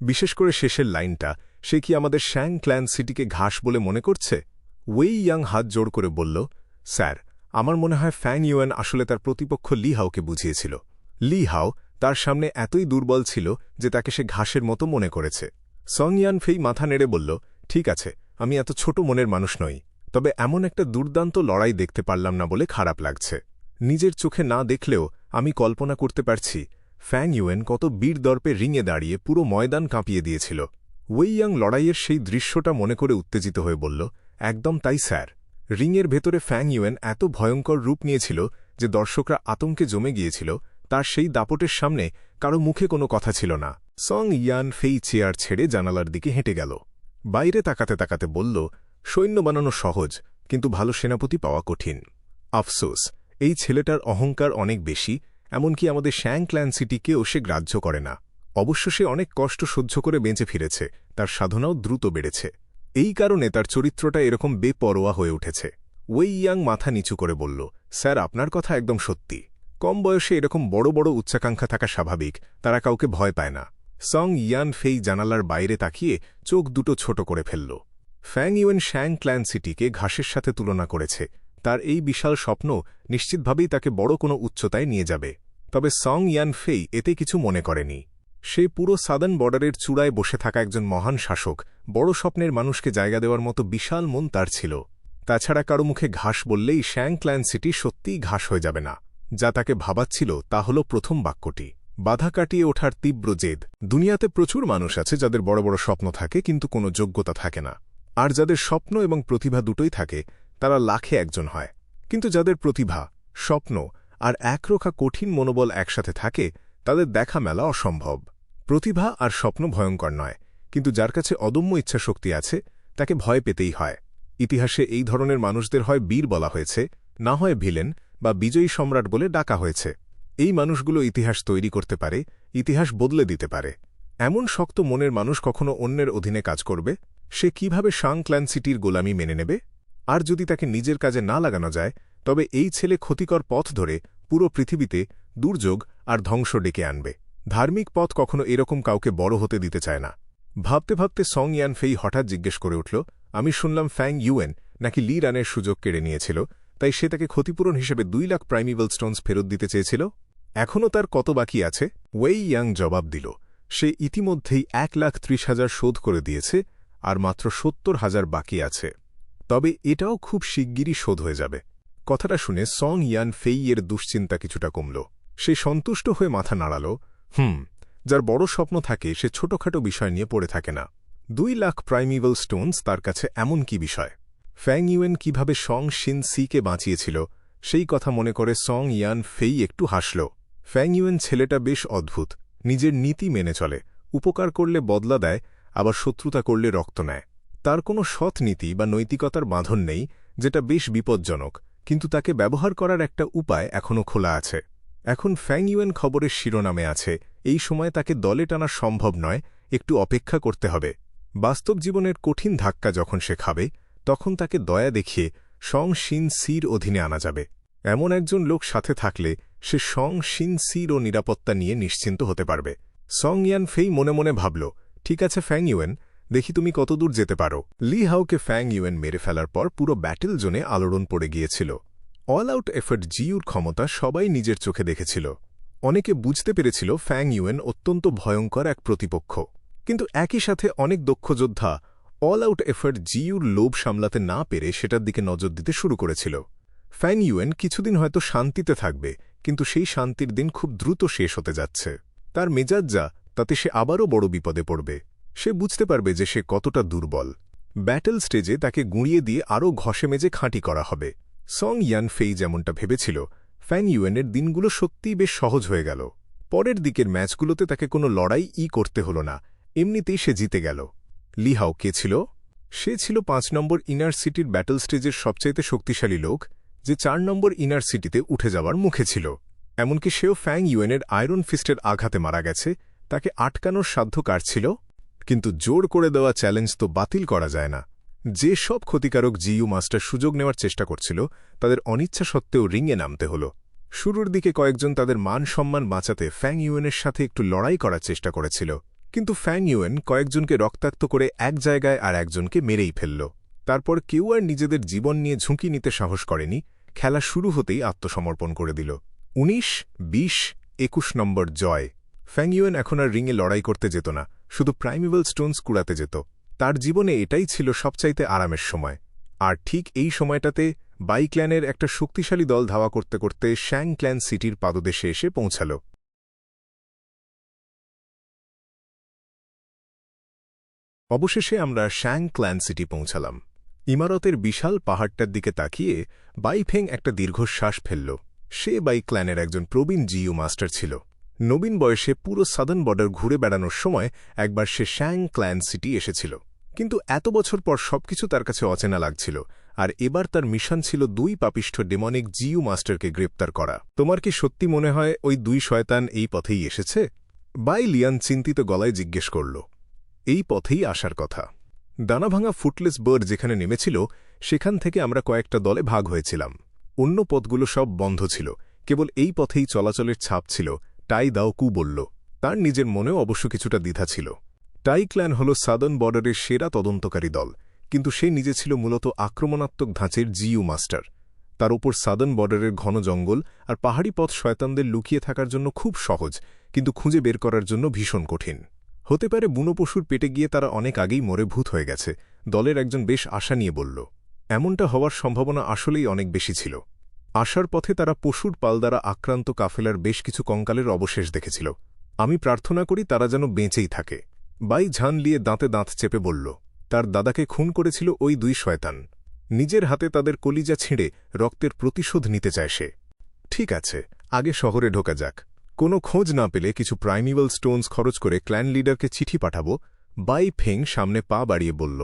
বিশেষ করে শেষের লাইনটা, সে কি আমাদের শ্যাং ক্ল্যান সিটিকে ঘাস বলে মনে করছে? ওয়েই ইয়াং হাত জোড় করে বলল, স্যার, আমার মনে হয় ফ্যাং ইউয়েন আসলে তার প্রতিপক্ষ লি হাওকে বুঝিয়েছিল। লি হাও তার সামনে এতই দুর্বল ছিল যে তাকে সে ঘাসের মতো মনে করেছে। সং ইয়ান ফেই মাথা নেড়ে বলল, ঠিক আছে, আমি এত ছোট মনের মানুষ নই, তবে এমন একটা দুর্দান্ত লড়াই দেখতে পারলাম না বলে খারাপ লাগছে। নিজের চোখে না দেখলেও আমি কল্পনা করতে পারছি ফ্যাং ইউয়েন কত বীর দর্পে রিংয়ে দাঁড়িয়ে পুরো ময়দান কাঁপিয়ে দিয়েছিল। ওয়েই ইয়াং লড়াইয়ের সেই দৃশ্যটা মনে করে উত্তেজিত হয়ে বলল, একদম তাই স্যার। রিংয়ের ভেতরে ফ্যাং ইউয়েন এত ভয়ঙ্কর রূপ নিয়েছিল যে দর্শকরা আতঙ্কে জমে গিয়েছিল। তার সেই দাপটের সামনে কারো মুখে কোনো কথা ছিল না। সং ইয়ান ফেই চেয়ার ছেড়ে জানালার দিকে হেঁটে গেল। বাইরে তাকাতে তাকাতে বলল, সৈন্য বানানো সহজ, কিন্তু ভালো সেনাপতি পাওয়া কঠিন। আফসোস, এই ছেলেটার অহংকার অনেক বেশি, এমনকি আমাদের শ্যাং ক্ল্যান সিটিকেও সে গ্রাহ্য করে না। অবশ্য সে অনেক কষ্ট সহ্য করে বেঁচে ফিরেছে, তার সাধনাও দ্রুত বেড়েছে। এই কারণে তার চরিত্রটা এরকম বেপরোয়া হয়ে উঠেছে। ওয়েই ইয়াং মাথা নিচু করে বলল, স্যার, আপনার কথা একদম সত্যি। কম বয়সে এরকম বড় বড় উচ্চাকাঙ্ক্ষা থাকা স্বাভাবিক, তারা কাউকে ভয় পায় না। সং ইয়ান ফেই জানালার বাইরে তাকিয়ে চোখ দুটো ছোট করে ফেলল। ফ্যাং ইউয়েন শ্যাং ক্ল্যান সিটিকে ঘাসের সাথে তুলনা করেছে। তার এই বিশাল স্বপ্ন নিশ্চিতভাবেই তাকে বড় কোনো উচ্চতায় নিয়ে যাবে। তবে সং ইয়ান ফেই এতে কিছু মনে করেনি। সে পুরো সাদার্ন বর্ডারের চূড়ায় বসে থাকা একজন মহান শাসক, বড় স্বপ্নের মানুষকে জায়গা দেওয়ার মতো বিশাল মন তার ছিল। তাছাড়া কারো মুখে ঘাস বললেই শ্যাং ক্ল্যান সিটি সত্যিই ঘাস হয়ে যাবে না। যা তাকে ভাবাচ্ছিল তা হল প্রথম বাক্যটি, বাধা কাটিয়ে ওঠার তীব্র জেদ। দুনিয়াতে প্রচুর মানুষ আছে যাদের বড় বড় স্বপ্ন থাকে কিন্তু কোনো যোগ্যতা থাকে না, আর যাদের স্বপ্ন এবং প্রতিভা দুটোই থাকে তারা লাখে একজন হয়। কিন্তু যাদের প্রতিভা, স্বপ্ন আর একরোখা কঠিন মনোবল একসাথে থাকে, তাদের দেখা মেলা অসম্ভব। প্রতিভা আর স্বপ্ন ভয়ঙ্কর নয়, কিন্তু যার কাছে অদম্য ইচ্ছাশক্তি আছে তাকে ভয় পেতেই হয়। ইতিহাসে এই ধরনের মানুষদের হয় বীর বলা হয়েছে, না হয় ভিলেন বা বিজয়ী সম্রাট বলে ডাকা হয়েছে। এই মানুষগুলো ইতিহাস তৈরি করতে পারে, ইতিহাস বদলে দিতে পারে। এমন শক্ত মনের মানুষ কখনো অন্যের অধীনে কাজ করবে? সে কিভাবে শ্যাং ক্ল্যান সিটির গোলামি মেনে নেবে? আর যদি তাকে নিজের কাজে না লাগানো যায়, তবে এই ছেলে ক্ষতিকর পথ ধরে পুরো পৃথিবীতে দুর্যোগ আর ধ্বংস ডেকে আনবে। ধার্মিক পথ কখনো এরকম কাউকে বড় হতে দিতে চায় না। ভাবতে ভাবতে সং ইয়ান ফেই হঠাৎ জিজ্ঞেস করে উঠল, আমি শুনলাম ফ্যাং ইউয়েন নাকি লি রানের সুযোগ কেড়ে নিয়েছিল, তাই সে তাকে ক্ষতিপূরণ হিসেবে 2 লাখ প্রাইমিভাল স্টোনস ফেরত দিতে চেয়েছিল। এখনও তার কত বাকি আছে? ওয়েই ইয়াং জবাব দিল, সে ইতিমধ্যেই 1,30,000 শোধ করে দিয়েছে, আর মাত্র 70,000 বাকি আছে। তবে এটাও খুব শিগগিরই শোধ হয়ে যাবে। কথাটা শুনে সং ইয়ান ফেইয়ের দুশ্চিন্তা কিছুটা কমল। সে সন্তুষ্ট হয়ে মাথা নাড়াল। যার বড় স্বপ্ন থাকে সে ছোটখাটো বিষয় নিয়ে পড়ে থাকে না। 2 লাখ প্রাইমিভাল স্টোনস তার কাছে এমন কি বিষয়? ফ্যাং ইউয়েন কিভাবে সং শিন সিকে বাঁচিয়েছিল সেই কথা মনে করে সং ইয়ান ফেই একটু হাসল। ফ্যাং ইউয়েন ছেলেটা বেশ অদ্ভুত, নিজের নীতি মেনে চলে, উপকার করলে বদলা দেয়, আবার শত্রুতা করলে রক্ত নেয়। তার কোনো সৎ নীতি বা নৈতিকতার বাঁধন নেই, যেটা বেশ বিপজ্জনক, কিন্তু তাকে ব্যবহার করার একটা উপায় এখনও খোলা আছে। এখন ফ্যাং ইউয়েন খবরের শিরোনামে আছে, এই সময় তাকে দলে টানা সম্ভব নয়, একটু অপেক্ষা করতে হবে। বাস্তব জীবনের কঠিন ধাক্কা যখন সে খাবে, তখন তাকে দয়া দেখিয়ে সং শিন সির অধীনে আনা যাবে। এমন একজন লোক সাথে থাকলে সে সং শিন সিরও নিরাপত্তা নিয়ে নিশ্চিন্ত হতে পারবে। সং ইয়ান ফেই মনে মনে ভাবল, ঠিক আছে ফ্যাং ইউয়েন, দেখি তুমি কতদূর যেতে পারো। লি হাওকে ফ্যাং ইউয়েন মেরে ফেলার পর পুরো ব্যাটেল জোনে আলোড়ন পড়ে গিয়েছিল। অল আউট এফার্ট জিইউর ক্ষমতা সবাই নিজের চোখে দেখেছিল। অনেকে বুঝতে পেরেছিল ফ্যাং ইউয়েন অত্যন্ত ভয়ঙ্কর এক প্রতিপক্ষ, কিন্তু একই সাথে অনেক দক্ষ যোদ্ধা অল আউট এফার্ট জিইউর লোভ সামলাতে না পেরে সেটার দিকে নজর দিতে শুরু করেছিল। ফ্যাং ইউয়েন কিছুদিন হয়তো শান্তিতে থাকবে, কিন্তু সেই শান্তির দিন খুব দ্রুত শেষ হতে যাচ্ছে। তার মেজাজ যা, তাতে সে আবারও বড় বিপদে পড়বে। সে বুঝতে পারবে যে সে কতটা দুর্বল। ব্যাটেল স্টেজে তাকে গুঁড়িয়ে দিয়ে আরও ঘষে মেজে খাঁটি করা হবে। সং ইয়ান ফেই যেমনটা ভেবেছিল, ফ্যাং ইউয়েনের দিনগুলো সত্যিই বেশ সহজ হয়ে গেল। পরের দিকের ম্যাচগুলোতে তাকে কোনো লড়াই করতে হল না, এমনিতেই সে জিতে গেল। লি হাও কে ছিল? সে ছিল 5 নম্বর ইনার সিটির ব্যাটল স্টেজের সবচাইতে শক্তিশালী লোক, যে 4 নম্বর ইনার সিটিতে উঠে যাওয়ার মুখে ছিল। এমনকি সেও ফ্যাং ইউয়েনের আয়রন ফিস্টের আঘাতে মারা গেছে, তাকে আটকানোর সাধ্য কার ছিল? কিন্তু জোর করে দেওয়া চ্যালেঞ্জ তো বাতিল করা যায় না। যে সব ক্ষতিকারক জিইউ মাস্টার সুযোগ নেওয়ার চেষ্টা করছিল, তাদের অনিচ্ছা সত্ত্বেও রিংয়ে নামতে হল। শুরুর দিকে কয়েকজন তাদের মান সম্মান বাঁচাতে ফ্যাং ইউয়েনের সাথে একটু লড়াই করার চেষ্টা করেছিল, কিন্তু ফ্যাং ইউয়েন কয়েকজনকে রক্তাক্ত করে এক জায়গায় আর একজনকে মেরেই ফেলল। তারপর কেউ আর নিজেদের জীবন নিয়ে ঝুঁকি নিতে সাহস করেনি, খেলা শুরু হতেই আত্মসমর্পণ করে দিল। 19, 20, 21 নম্বর জয়। ফ্যাং ইউয়েন এখন আর রিংয়ে লড়াই করতে যেত না, শুধু প্রাইমিভাল স্টোনস কুড়াতে যেত। তার জীবনে এটাই ছিল সবচাইতে আরামের সময়। আর ঠিক এই সময়টাতে বাই ক্ল্যানের একটা শক্তিশালী দল ধাওয়া করতে করতে শ্যাং ক্ল্যান সিটির পাদদেশে এসে পৌঁছাল। অবশেষে আমরা শ্যাং ক্ল্যান সিটি পৌঁছালাম। ইমারতের বিশাল পাহাড়টার দিকে তাকিয়ে বাইফেং একটা দীর্ঘশ্বাস ফেলল। সে বাই ক্ল্যানের একজন প্রবীণ জিইউ মাস্টার ছিল। নবীন বয়সে পুরো সাদার্ন বর্ডার ঘুরে বেড়ানোর সময় একবার সে শ্যাং ক্ল্যান সিটি এসেছিল, কিন্তু এত বছর পর সবকিছু তার কাছে অচেনা লাগছিল, আর এবার তার মিশন ছিল 2 পাপিষ্ঠ ডেমনিক জিইউ মাস্টারকে গ্রেপ্তার করা। তোমার কি সত্যি মনে হয় ওই 2 শয়তান এই পথেই এসেছে? বাই লিয়ান চিন্তিত গলায় জিজ্ঞেস করল। এই পথেই আসার কথা। দানাভাঙা ফুটলেস বার্ড যেখানে নেমেছিল, সেখান থেকে আমরা কয়েকটা দলে ভাগ হয়েছিলাম। অন্য পথগুলো সব বন্ধ ছিল, কেবল এই পথেই চলাচলের ছাপ ছিল, টাই দাও কু বলল। তার নিজের মনেও অবশ্য কিছুটা দ্বিধা ছিল। টাই ক্ল্যান হল সাদার্ন বর্ডারের সেরা তদন্তকারী দল, কিন্তু সে নিজে ছিল মূলত আক্রমণাত্মক ধাঁচের জিইউ মাস্টার। তার ওপর সাদার্ন বর্ডারের ঘন জঙ্গল আর পাহাড়ি পথ শয়তানদের লুকিয়ে থাকার জন্য খুব সহজ, কিন্তু খুঁজে বের করার জন্য ভীষণ কঠিন। হতে পারে বুনো পশুর পেটে গিয়ে তারা অনেক আগেই মরে ভূত হয়ে গেছে, দলের একজন বেশ আশা নিয়ে বলল। এমনটা হওয়ার সম্ভাবনা আসলেই অনেক বেশি ছিল। আসার পথে তারা পশুর পাল দ্বারা আক্রান্ত কাফেলার বেশ কিছু কঙ্কালের অবশেষ দেখেছিল। আমি প্রার্থনা করি তারা যেন বেঁচেই থাকে। বাই ঝান লিয়ে দাঁতে দাঁত চেপে বলল, তার দাদাকে খুন করেছিল ওই 2 শয়তান। নিজের হাতে তাদের কলিজা ছিঁড়ে রক্তের প্রতিশোধ নিতে চায় সে। ঠিক আছে, আগে শহরে ঢোকা যাক। কোনো খোঁজ না পেলে কিছু প্রাইমিভাল স্টোনস খরচ করে ক্ল্যান লিডারকে চিঠি পাঠাব। বাই ফেং সামনে পা বাড়িয়ে বলল।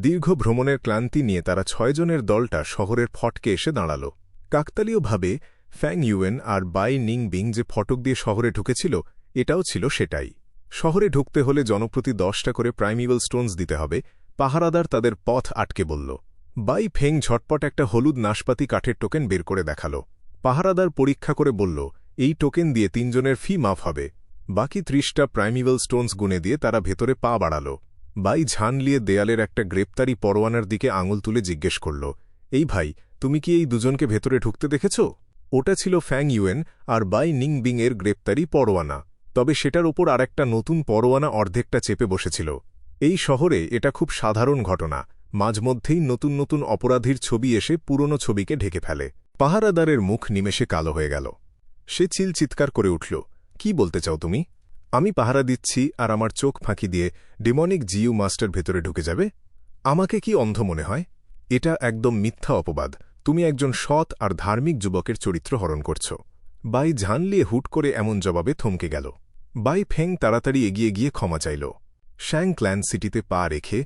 দীর্ঘ ভ্রমণের ক্লান্তি নিয়ে তারা 6 জনের দলটা শহরের ফটকে এসে দাঁড়াল। কাকতালীয়ভাবে ফ্যাং ইউয়েন আর বাই নিং বিং যে ফটক দিয়ে শহরে ঢুকেছিল, এটাও ছিল সেটাই। শহরে ঢুকতে হলে জনপ্রতি 10টা করে প্রাইমিভাল স্টোনস দিতে হবে। পাহারাদার তাদের পথ আটকে বলল। বাই ফেং ঝটপট একটা হলুদ নাশপাতি কাঠের টোকেন বের করে দেখাল। পাহারাদার পরীক্ষা করে বলল, এই টোকেন দিয়ে 3 জনের ফি মাফ হবে। বাকি 30টা প্রাইমিভাল স্টোনস গুনে দিয়ে তারা ভেতরে পা বাড়াল। বাই ঝান লিয়ে দেয়ালের একটা গ্রেপ্তারি পরোয়ানার দিকে আঙুল তুলে জিজ্ঞেস করল, এই ভাই, তুমি কি এই দুজনকে ভেতরে ঢুকতে দেখেছ? ওটা ছিল ফ্যাং ইউয়েন আর বাই নিংবিং এর গ্রেপ্তারি পরোয়ানা। তবে সেটার ওপর আরেকটা নতুন পরোয়ানা অর্ধেকটা চেপে বসেছিল। এই শহরে এটা খুব সাধারণ ঘটনা, মাঝমধ্যেই নতুন নতুন অপরাধীর ছবি এসে পুরনো ছবিকে ঢেকে ফেলে। পাহারাদারের মুখ নিমেষে কালো হয়ে গেল। সে চিৎকার করে উঠল, কি বলতে চাও তুমি? আমি পাহারা দিচ্ছি আর আমার চোখ ফাঁকি দিয়ে ডেমনিক জিইউ মাস্টার ভেতরে ঢুকে যাবে? আমাকে কি অন্ধ মনে হয়? এটা একদম মিথ্যা অপবাদ। তুমি একজন সৎ আর ধার্মিক যুবকের চরিত্র হরণ করছ। বাই ঝানলিয়ে হুট করে এমন জবাবে থমকে গেল। বাই ফেং তাড়াতাড়ি এগিয়ে গিয়ে ক্ষমা চাইল। শ্যাং ক্ল্যান সিটিতে পা রেখে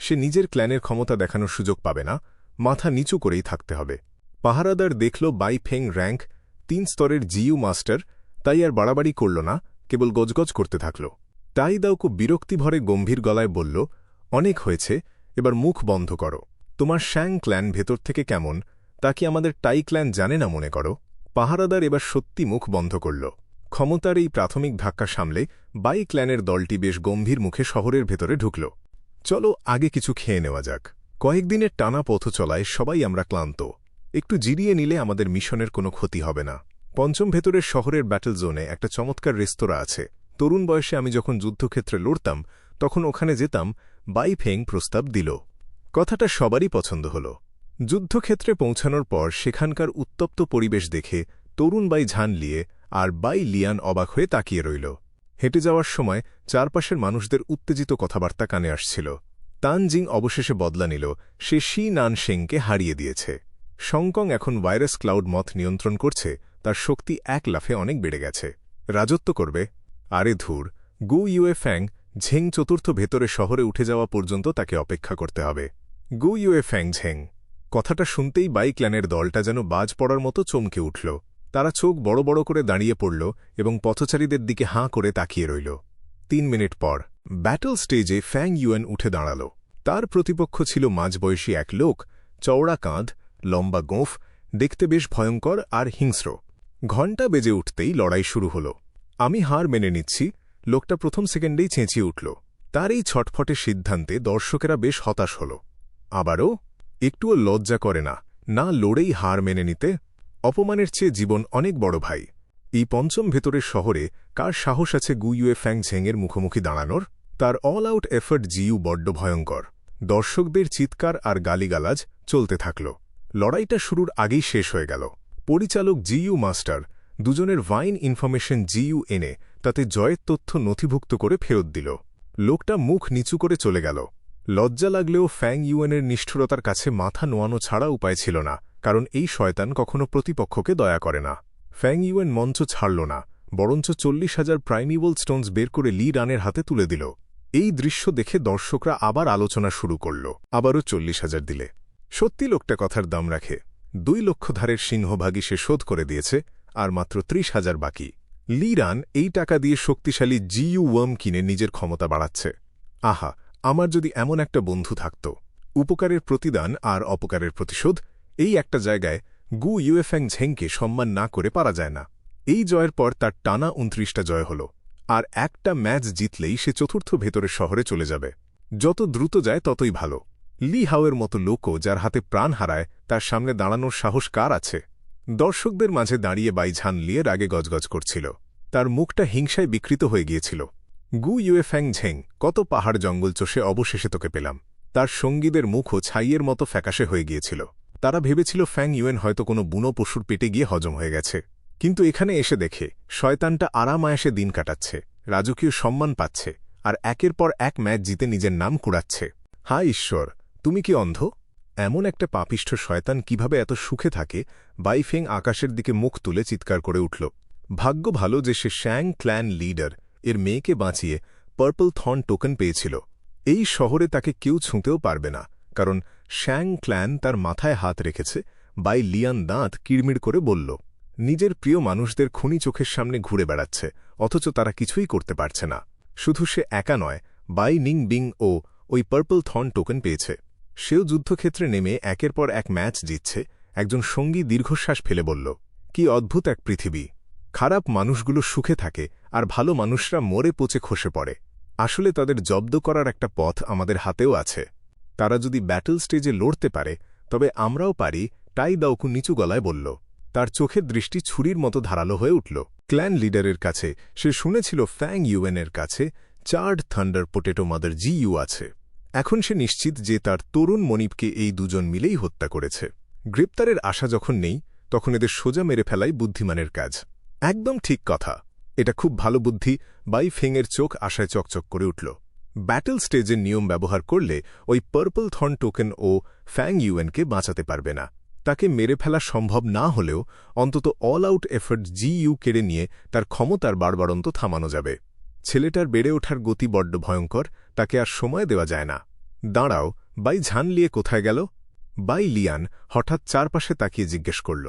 সে নিজের ক্ল্যানের ক্ষমতা দেখানোর সুযোগ পাবে না, মাথা নিচু করেই থাকতে হবে। পাহারাদার দেখল বাই ফেং র্যাঙ্ক 3 স্তরের জিইউ মাস্টার, তাই আর বাড়াবাড়ি করল না, কেবল গজগজ করতে থাকল। তাই দাউকো বিরক্তিভরে গম্ভীর গলায় বলল, অনেক হয়েছে, এবার মুখ বন্ধ করো। তোমার শ্যাং ক্ল্যান ভেতর থেকে কেমন তা কি আমাদের টাই ক্ল্যান জানে না মনে করো? পাহারাদার এবার সত্যি মুখ বন্ধ করল। ক্ষমতার এই প্রাথমিক ধাক্কা সামলে বাই ক্ল্যানের দলটি বেশ গম্ভীর মুখে শহরের ভেতরে ঢুকল। চলো আগে কিছু খেয়ে নেওয়া যাক। কয়েকদিনের টানা পথ চলায় সবাই আমরা ক্লান্ত। একটু জিরিয়ে নিলে আমাদের মিশনের কোনো ক্ষতি হবে না। পঞ্চম ভেতরের শহরের ব্যাটল জোনে একটা চমৎকার রেস্তোরাঁ আছে। তরুণ বয়সে আমি যখন যুদ্ধক্ষেত্রে লড়তাম তখন ওখানে যেতাম। বাই ফেং প্রস্তাব দিল। কথাটা সবারই পছন্দ হল। যুদ্ধক্ষেত্রে পৌঁছানোর পর সেখানকার উত্তপ্ত পরিবেশ দেখে তরুণ বাই ঝানলিয়ে আর বাই লিয়ান অবাক হয়ে তাকিয়ে রইল। হেঁটে যাওয়ার সময় চারপাশের মানুষদের উত্তেজিত কথাবার্তা কানে আসছিল। তানজিং অবশেষে বদলা নিল, সে শি নানশেংকে হারিয়ে দিয়েছে। সংকং এখন ভাইরাস ক্লাউড মথ নিয়ন্ত্রণ করছে, তার শক্তি এক লাফে অনেক বেড়ে গেছে। রাজত্ব করবে? আরে ধুর, গু ইউয়ে ফ্যাং ঝেং চতুর্থ ভেতরে শহরে উঠে যাওয়া পর্যন্ত তাকে অপেক্ষা করতে হবে। গু ইউয়ে ফ্যাং ঝেং কথাটা শুনতেই বাই ক্ল্যানের দলটা যেন বাজ পড়ার মতো চমকে উঠল। তারা চোখ বড় বড় করে দাঁড়িয়ে পড়ল এবং পথচারীদের দিকে হাঁ করে তাকিয়ে রইল। 3 মিনিট পর ব্যাটল স্টেজে ফ্যাং ইউয়েন উঠে দাঁড়াল। তার প্রতিপক্ষ ছিল মাঝবয়সী এক লোক, চওড়া কাঁধ, লম্বা গোঁফ, দেখতে বেশ ভয়ঙ্কর আর হিংস্র। ঘণ্টা বেজে উঠতেই লড়াই শুরু হল। আমি হার মেনে নিচ্ছি, লোকটা প্রথম সেকেন্ডেই চেঁচিয়ে উঠল। তার এই ছটফটে সিদ্ধান্তে দর্শকেরা বেশ হতাশ হল। আবারও একটুও লজ্জা করে না, না লড়েই হার মেনে নিতে? অপমানের চেয়ে জীবন অনেক বড় ভাই। এই পঞ্চম ভেতরের শহরে কার সাহস আছে গু ইউয়ে ফ্যাং ঝেংয়ের মুখোমুখি দাঁড়ানোর? তার অল আউট এফর্ট জিইউ বড্ড ভয়ঙ্কর। দর্শকদের চিৎকার আর গালিগালাজ চলতে থাকল। লড়াইটা শুরুর আগেই শেষ হয়ে গেল। পরিচালক জিইউ মাস্টার দুজনের ভাইন ইনফরমেশন জিইউ এনে তাতে জয়ের তথ্য নথিভুক্ত করে ফেরত দিল। লোকটা মুখ নিচু করে চলে গেল। লজ্জা লাগলেও ফ্যাং ইউয়েনের নিষ্ঠুরতার কাছে মাথা নোয়ানো ছাড়া উপায় ছিল না, কারণ এই শয়তান কখনো প্রতিপক্ষকে দয়া করে না। ফ্যাং ইউয়েন মঞ্চ ছাড়ল না, বরঞ্চ 40,000 প্রাইমিবল স্টোনস বের করে লি রানের হাতে তুলে দিল। এই দৃশ্য দেখে দর্শকরা আবার আলোচনা শুরু করল। আবারও 40,000 দিলে। সত্যি লোকটা কথার দাম রাখে। 2 লক্ষ ধারের সিংহভাগই সে শোধ করে দিয়েছে, আর মাত্র 30,000 বাকি। লি রান এই টাকা দিয়ে শক্তিশালী জিইউ ওয়ার্ম কিনে নিজের ক্ষমতা বাড়াচ্ছে। আহা, আমার যদি এমন একটা বন্ধু থাকত! উপকারের প্রতিদান আর অপকারের প্রতিশোধ, এই একটা জায়গায় গু ইউয়ে ফ্যাং ঝেংকে সম্মান না করে পারা যায় না। এই জয়ের পর তার টানা 29টা জয় হল, আর একটা ম্যাচ জিতলেই সে চতুর্থ ভেতরের শহরে চলে যাবে। যত দ্রুত যায় ততই ভালো। লি হাওয়ের মতো লোকও যার হাতে প্রাণ হারায়, তার সামনে দাঁড়ানোর সাহস কার আছে? দর্শকদের মাঝে দাঁড়িয়ে বাই ঝানলিয়ে রাগে গজগজ করছিল। তার মুখটা হিংসায় বিকৃত হয়ে গিয়েছিল। গু ইউয়ে ফ্যাং ঝেং, কত পাহাড় জঙ্গল চষে অবশেষে তোকে পেলাম। তার সঙ্গীদের মুখও ছাইয়ের মতো ফ্যাকাশে হয়ে গিয়েছিল। তারা ভেবেছিল ফ্যাং ইউয়েন হয়তো কোনো বুনো পশুর পেটে গিয়ে হজম হয়ে গেছে। কিন্তু এখানে এসে দেখে শয়তানটা আরামায়াসে দিন কাটাচ্ছে, রাজকীয় সম্মান পাচ্ছে, আর একের পর এক ম্যাচ জিতে নিজের নাম কুড়াচ্ছে। হায় ঈশ্বর, তুমি কি অন্ধ? এমন একটা পাপিষ্ঠ শয়তান কিভাবে এত সুখে থাকে? বাই ফেং আকাশের দিকে মুখ তুলে চিৎকার করে উঠল। ভাগ্য ভালো যে সে শ্যাং ক্ল্যান লিডার এর মেয়েকে বাঁচিয়ে পার্পল থর্ন টোকেন পেয়েছিল। এই শহরে তাকে কেউ ছুঁতেও পারবে না, কারণ শ্যাং ক্ল্যান তার মাথায় হাত রেখেছে। বাই লিয়ান দাঁত কিড়মিড় করে বলল, নিজের প্রিয় মানুষদের খুনি চোখের সামনে ঘুরে বেড়াচ্ছে, অথচ তারা কিছুই করতে পারছে না। শুধু সে একা নয়, বাই নিং বিং ও ওই পার্পল থর্ন টোকেন পেয়েছে। সেও যুদ্ধক্ষেত্রে নেমে একের পর এক ম্যাচ জিতছে। একজন সঙ্গী দীর্ঘশ্বাস ফেলে বলল, কি অদ্ভুত এক পৃথিবী! খারাপ মানুষগুলো সুখে থাকে আর ভালো মানুষরা মরে পচে খসে পড়ে। আসলে তাদের জব্দ করার একটা পথ আমাদের হাতেও আছে। তারা যদি ব্যাটল স্টেজে লড়তে পারে, তবে আমরাও পারি টাই দাওকু নিচু গলায় বলল। তার চোখের দৃষ্টি ছুরির মতো ধারালো হয়ে উঠল। ক্ল্যান লিডারের কাছে সে শুনেছিল ফ্যাং ইউয়েনের কাছে Chad thunder potato mother GU আছে। এখন সে নিশ্চিত যে তার তরুণ মনিবকে এই দুজন মিলেই হত্যা করেছে। গ্রেপ্তারের আশা যখন নেই তখন এদের সোজা মেরে ফেলাই বুদ্ধিমানের কাজ। একদম ঠিক কথা। এটা খুব ভালো বুদ্ধি। বাই ফেংয়ের চোখ আশায় চকচক করে উঠল। ব্যাটল স্টেজের নিয়ম ব্যবহার করলে ওই পার্পল থর্ন টোকেন ও ফ্যাং ইউয়েনকে বাঁচাতে পারবে না। তাকে মেরে ফেলা সম্ভব না হলেও অন্তত অল আউট এফর্ট জিইউ কেড়ে নিয়ে তার ক্ষমতার বাড়বাড়ন্ত থামানো যাবে। ছেলেটার বেড়ে ওঠার গতি বড্ড ভয়ঙ্কর, তাকে আর সময় দেওয়া যায় না। দাঁড়াও, বাই ঝানলিয়ে কোথায় গেল? বাই লিয়ান হঠাৎ চারপাশে তাকিয়ে জিজ্ঞেস করল।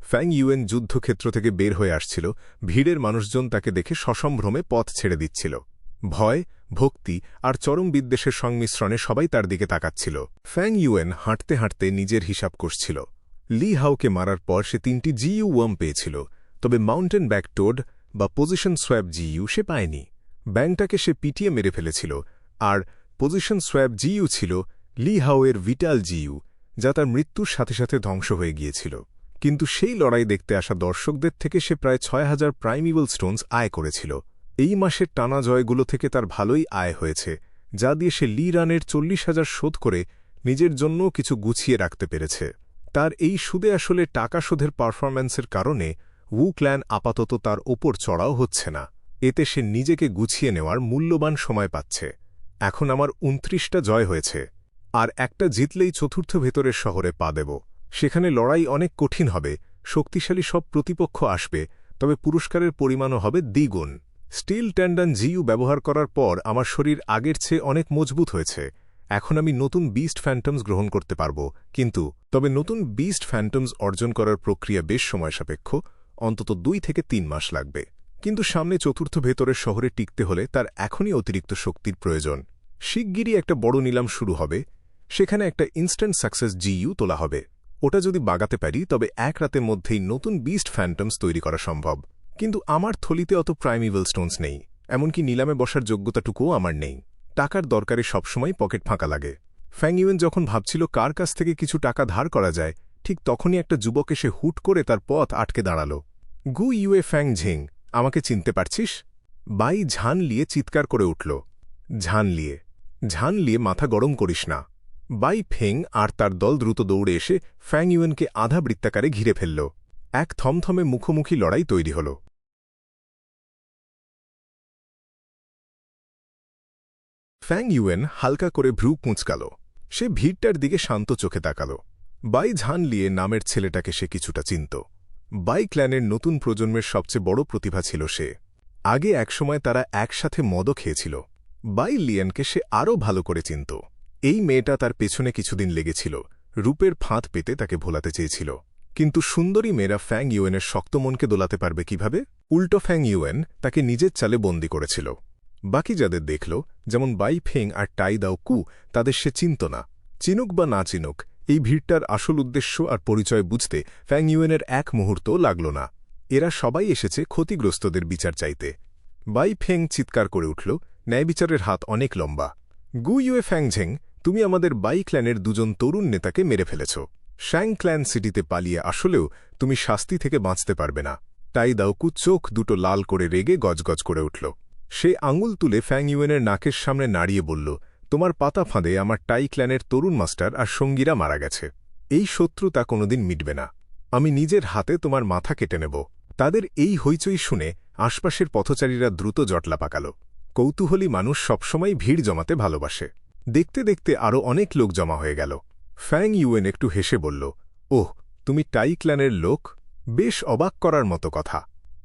ফ্যাং ইউয়েন যুদ্ধক্ষেত্র থেকে বের হয়ে আসছিল। ভিড়ের মানুষজন তাকে দেখে সসম্ভ্রমে পথ ছেড়ে দিচ্ছিল। ভয়, ভক্তি আর চরম বিদ্বেষের সংমিশ্রণে সবাই তার দিকে তাকাচ্ছিল। ফ্যাং ইউয়েন হাঁটতে হাঁটতে নিজের হিসাব করছিল। লি হাওকে মারার পর সে 3টি জিইউ ওয়ার্ম পেয়েছিল, তবে মাউন্টেন ব্যাক টোড বা পজিশন সোয়াব জিইউ সে পায়নি। ব্যাংটাকে সে পিটিয়ে মেরে ফেলেছিল, আর পজিশন সোয়াব জিইউ ছিল লি হাওয়ের ভিটাল জিইউ, যা তার মৃত্যুর সাথে সাথে ধ্বংস হয়ে গিয়েছিল। কিন্তু সেই লড়াই দেখতে আসা দর্শকদের থেকে সে প্রায় 6000 প্রাইমিবল স্টোনস আয় করেছিল। এই মাসের টানা জয়গুলো থেকে তার ভালোই আয় হয়েছে, যা দিয়ে সে লি রানের 40,000 শোধ করে নিজের জন্য কিছু গুছিয়ে রাখতে পেরেছে। তার এই সুদে আসলে টাকা শোধের পারফরম্যান্সের কারণে উ ক্ল্যান আপাতত তার ওপর চড়াও হচ্ছে না। এতে সে নিজেকে গুছিয়ে নেওয়ার মূল্যবান সময় পাচ্ছে। এখন আমার 29টা জয় হয়েছে, আর একটা জিতলেই চতুর্থ ভেতরের শহরে পা দেব। সেখানে লড়াই অনেক কঠিন হবে, শক্তিশালী সব প্রতিপক্ষ আসবে, তবে পুরস্কারের পরিমাণও হবে দ্বিগুণ। স্টিল ট্যান্ডন জিইউ ব্যবহার করার পর আমার শরীর আগের চেয়ে অনেক মজবুত হয়েছে। এখন আমি নতুন বিস্ট ফ্যান্টমস গ্রহণ করতে পারব, তবে নতুন বিস্ট ফ্যান্টমস অর্জন করার প্রক্রিয়া বেশ সময়সাপেক্ষ, অন্তত 2 থেকে 3 মাস লাগবে। কিন্তু সামনে চতুর্থ ভেতরের শহরে টিকতে হলে তার এখনই অতিরিক্ত শক্তির প্রয়োজন। শিগগিরই একটা বড় নিলাম শুরু হবে, সেখানে একটা ইনস্ট্যান্ট সাকসেস জিইউ তোলা হবে। ওটা যদি বাগাতে পারি তবে এক রাতের মধ্যেই নতুন বিস্ট ফ্যান্টমস তৈরি করা সম্ভব। কিন্তু আমার থলিতে অত প্রাইমিবল স্টোনস নেই, এমনকি নিলামে বসার যোগ্যতাটুকুও আমার নেই। টাকার দরকারে সবসময় পকেট ফাঁকা লাগে। ফ্যাং ইউয়েন যখন ভাবছিল কার কাছ থেকে কিছু টাকা ধার করা যায়, ঠিক তখনই একটা যুবক এসে হুট করে তার পথ আটকে দাঁড়াল। গু ইউয়ে ফ্যাং ঝিং, আমাকে চিনতে পারছিস? বাই ঝানলিয়ে চিৎকার করে উঠল। ঝানলিয়ে মাথা গরম করিস না। বাই ফেং আর তার দল দ্রুত দৌড়ে এসে ফ্যাং ইউয়েনকে আধা বৃত্তাকারে ঘিরে ফেলল। এক থমথমে মুখোমুখি লড়াই তৈরি হল। ফ্যাং ইউয়েন হালকা করে ভ্রু কুঁচকাল। সে ভিড়টার দিকে শান্ত চোখে তাকাল। বাই ঝানলিয়ে নামের ছেলেটাকে সে কিছুটা চিনত। বাই ক্ল্যানের নতুন প্রজন্মের সবচেয়ে বড় প্রতিভা ছিল সে। আগে একসময় তারা একসাথে মদও খেয়েছিল। বাই লিয়ানকে সে আরও ভালো করে চিনত। এই মেয়েটা তার পেছনে কিছুদিন লেগেছিল, রূপের ফাঁদ পেতে তাকে ভোলাতে চেয়েছিল। কিন্তু সুন্দরী মেয়েরা ফ্যাং ইউয়েনের শক্ত মনকে দোলাতে পারবে কিভাবে? উল্টো ফ্যাং ইউয়েন তাকে নিজের চালে বন্দী করেছিল। বাকি যাদের দেখল, যেমন বাই ফেং আর টাই দাও কু, তাদের সে চিনত না। চিনুক বা না চিনুক, এই ভিড়টার আসল উদ্দেশ্য আর পরিচয় বুঝতে ফ্যাং ইউয়েনের এক মুহূর্তও লাগল না। এরা সবাই এসেছে ক্ষতিগ্রস্তদের বিচার চাইতে। বাই ফেং চিৎকার করে উঠল, ন্যায়বিচারের হাত অনেক লম্বা। গু ইউয়ে ফ্যাং ঝেং, তুমি আমাদের বাই ক্ল্যানের দুজন তরুণ নেতাকে মেরে ফেলেছ। শ্যাং ক্ল্যান সিটিতে পালিয়ে আসলেও তুমি শাস্তি থেকে বাঁচতে পারবে না। টাই দাওকু চোখ দুটো লাল করে রেগে গজগজ করে উঠল। সে আঙুল তুলে ফ্যাং ইউয়েনের নাকের সামনে নাড়িয়ে বলল, তোমার পাতা ফাঁদে আমার টাই ক্ল্যানের তরুণ মাস্টার আর সঙ্গীরা মারা গেছে। এই শত্রুতা কোনোদিন মিটবে না। আমি নিজের হাতে তোমার মাথা কেটে নেব। তাদের এই হইচই শুনে আশপাশের পথচারীরা দ্রুত জটলা পাকাল। কৌতূহলী মানুষ সবসময় ভিড় জমাতে ভালোবাসে। দেখতে দেখতে আরও অনেক লোক জমা হয়ে গেল। ফ্যাং ইউয়েন একটু হেসে বলল, ওহ, তুমি টাই ক্ল্যানের লোক? বেশ অবাক করার মতো কথা।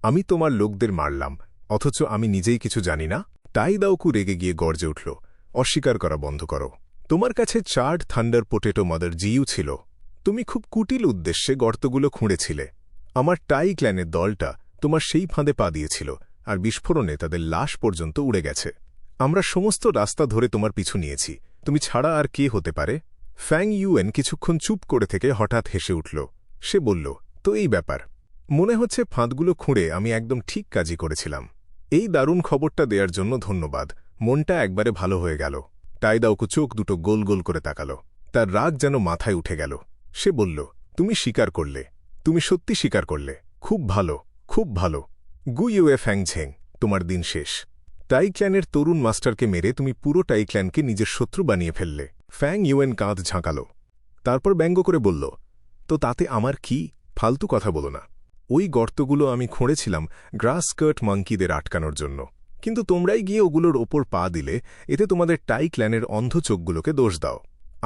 আমি তোমার লোকদের মারলাম, অথচ আমি নিজেই কিছু জানি না? টাই দাওকু রেগে গিয়ে গর্জে উঠল, অস্বীকার করা বন্ধ করো। তোমার কাছে Chad thunder potato mother GU ছিল। তুমি খুব কুটিল উদ্দেশ্যে গর্তগুলো খুঁড়েছিলে। আমার টাই ক্ল্যানের দলটা তোমার সেই ফাঁদে পা দিয়েছিল, আর বিস্ফোরণে তাদের লাশ পর্যন্ত উড়ে গেছে। আমরা সমস্ত রাস্তা ধরে তোমার পিছু নিয়েছি। তুমি ছাড়া আর কে হতে পারে? ফ্যাং ইউয়েন কিছুক্ষণ চুপ করে থেকে হঠাৎ হেসে উঠল। সে বলল, তো এই ব্যাপার। মনে হচ্ছে ফাঁদগুলো খুঁড়ে আমি একদম ঠিক কাজই করেছিলাম। এই দারুণ খবরটা দেওয়ার জন্য ধন্যবাদ। মনটা একবারে ভালো হয়ে গেল। টাই দাওকু চোখ দুটো গোল গোল করে তাকাল। তার রাগ যেন মাথায় উঠে গেল। সে বলল, তুমি স্বীকার করলে, তুমি সত্যি স্বীকার করলে। খুব ভালো, খুব ভালো। গু ইউএ ফ্যাংঝেং, তোমার দিন শেষ। টাই ক্ল্যানের তরুণ মাস্টারকে মেরে তুমি পুরো টাই ক্ল্যানকে নিজের শত্রু বানিয়ে ফেললে। ফ্যাং ইউএন কাঁধ ঝাঁকাল। তারপর ব্যঙ্গ করে বলল, তো তাতে আমার কি? ফালতু কথা বলো না। ওই গর্তগুলো আমি খুঁড়েছিলাম গ্রাস স্কার্ট মাঙ্কিদের আটকানোর জন্য, কিন্তু তোমরাই গিয়ে ওগুলোর ওপর পা দিলে। এতে তোমাদের টাই ক্ল্যানের অন্ধ চোখগুলোকে দোষ দাও।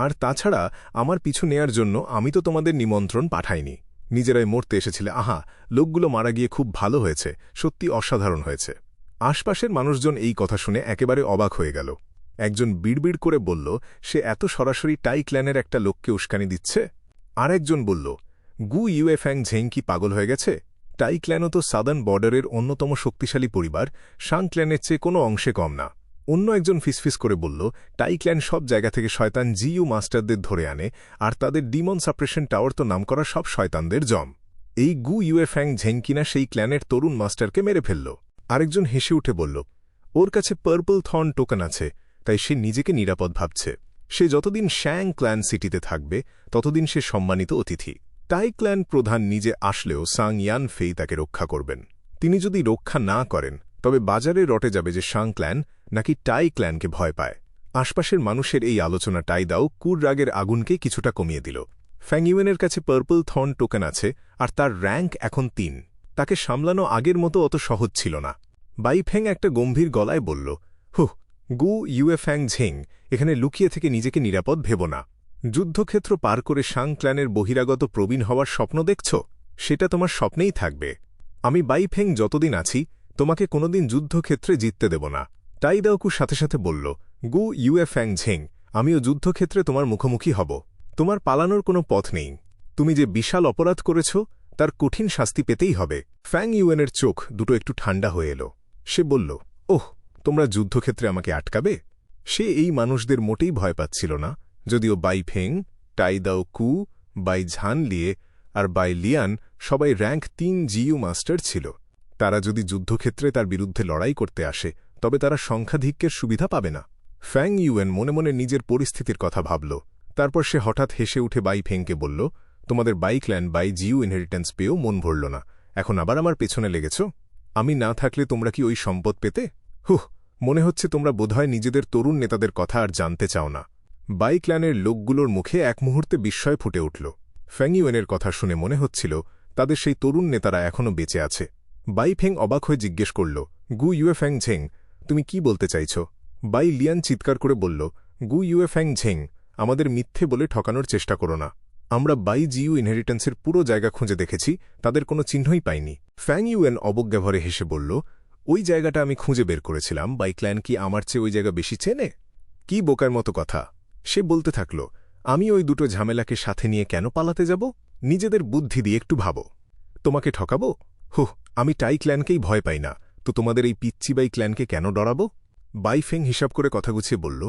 আর তাছাড়া আমার পিছু নেয়ার জন্য আমি তো তোমাদের নিমন্ত্রণ পাঠাইনি, নিজেরাই মরতে এসেছিলে। আহা, লোকগুলো মারা গিয়ে খুব ভালো হয়েছে, সত্যি অসাধারণ হয়েছে। আশপাশের মানুষজন এই কথা শুনে একেবারে অবাক হয়ে গেল। একজন বিড়বিড় করে বলল, সে এত সরাসরি টাই ক্ল্যানের একটা লোককে উস্কানি দিচ্ছে। আর একজন বলল, গু ইউএ ফ্যাংঝেং কি পাগল হয়ে গেছে? টাই ক্ল্যানও তো সাদার্ন বর্ডারের অন্যতম শক্তিশালী পরিবার, শাং ক্ল্যানের চেয়ে কোনো অংশে কম না। অন্য একজন ফিসফিস করে বলল, টাই ক্ল্যান সব জায়গা থেকে শয়তান জিইউ মাস্টারদের ধরে আনে, আর তাদের ডিমন সাপ্রেশন টাওয়ার তো নামকরা সব শয়তানদের জম। এই গু ইউএ ফ্যাংঝেং কিনা সেই ক্ল্যানের তরুণ মাস্টারকে মেরে ফেলল। আরেকজন হেসে উঠে বলল, ওর কাছে পার্পল থর্ন টোকেন আছে, তাই সে নিজেকে নিরাপদ ভাবছে। সে যতদিন শ্যাং ক্ল্যান সিটিতে থাকবে ততদিন সে সম্মানিত অতিথি। টাই ক্ল্যান প্রধান নিজে আসলেও সাং ইয়ান ফেই তাকে রক্ষা করবেন। তিনি যদি রক্ষা না করেন তবে বাজারে রটে যাবে যে শাং ক্ল্যান নাকি টাই ক্ল্যানকে ভয় পায়। আশপাশের মানুষের এই আলোচনা টাই দাও কুর রাগের আগুনকে কিছুটা কমিয়ে দিল। ফ্যাংইউয়েনের কাছে পার্পল থর্ন টোকেন আছে, আর তার র্যাঙ্ক এখন ৩। তাকে সামলানো আগের মতো অত সহজ ছিল না। বাইফেং একটা গম্ভীর গলায় বলল, হুহ, গু ইউএ ফ্যাংঝেং, এখানে লুকিয়ে থেকে নিজেকে নিরাপদ ভেব না। যুদ্ধক্ষেত্র পার করে শাং ক্ল্যানের বহিরাগত প্রবীণ হওয়ার স্বপ্ন দেখছ? সেটা তোমার স্বপ্নেই থাকবে। আমি বাইফেং যতদিন আছি তোমাকে কোনোদিন যুদ্ধক্ষেত্রে জিততে দেব না। টাই দাওকুর সাথে সাথে বলল, গু ইউএ ফ্যাংঝেং, আমিও যুদ্ধক্ষেত্রে তোমার মুখোমুখি হব। তোমার পালানোর কোনো পথ নেই। তুমি যে বিশাল অপরাধ করেছ তার কঠিন শাস্তি পেতেই হবে। ফ্যাং ইউএনের চোখ দুটো একটু ঠান্ডা হয়ে এলো। সে বলল, ওহ, তোমরা যুদ্ধক্ষেত্রে আমাকে আটকাবে? সে এই মানুষদের মোটেই ভয় পাচ্ছিল না, যদিও বাইফেং, টাই দাও কু, বাই ঝান লিয়ে আর বাই লিয়ান সবাই র্যাঙ্ক ৩ জিইউ মাস্টার ছিল। তারা যদি যুদ্ধক্ষেত্রে তার বিরুদ্ধে লড়াই করতে আসে তবে তারা সংখ্যাধিক্যের সুবিধা পাবে না। ফ্যাং ইউএন মনে মনে নিজের পরিস্থিতির কথা ভাবল। তারপর সে হঠাৎ হেসে উঠে বাইফেংকে বলল, তোমাদের Bai clan Bai Gu inheritance পেয়েও মন ভরল না, এখন আবার আমার পেছনে লেগেছ? আমি না থাকলে তোমরা কি ওই সম্পদ পেতে? হুহ, মনে হচ্ছে তোমরা বোধহয় নিজেদের তরুণ নেতাদের কথা আর জানতে চাও না। বাই ক্ল্যানের লোকগুলোর মুখে এক মুহূর্তে বিস্ময় ফুটে উঠল। ফ্যাংইউয়েনের কথা শুনে মনে হচ্ছিল তাদের সেই তরুণ নেতারা এখনও বেঁচে আছে। বাইফেং অবাক হয়ে জিজ্ঞেস করল, গু ইউএ ফ্যাংঝেং, তুমি কি বলতে চাইছ? বাই লিয়ান চিৎকার করে বলল, গু ইউএ ফ্যাংঝেং, আমাদের মিথ্যে বলে ঠকানোর চেষ্টা করো না। আমরা বাই জিইউ ইনহেরিটেন্সের পুরো জায়গা খুঁজে দেখেছি, তাদের কোনো চিহ্নই পাইনি। ফ্যাং ইউএন অবজ্ঞাভরে হেসে বলল, ওই জায়গাটা আমি খুঁজে বের করেছিলাম। বাই ক্ল্যান কি আমার চেয়ে ওই জায়গা বেশি চেনে? কি বোকার মতো কথা। সে বলতে থাকল, আমি ওই দুটো ঝামেলাকে সাথে নিয়ে কেন পালাতে যাব? নিজেদের বুদ্ধি দিয়ে একটু ভাবো। তোমাকে ঠকাবো? হুহ, আমি টাই ক্ল্যানকেই ভয় পাই না, তো তোমাদের এই পিচ্চি বাই ক্ল্যানকে কেন ডরাবো? বাইফেং হিসাব করে কথা গুছিয়ে বলল,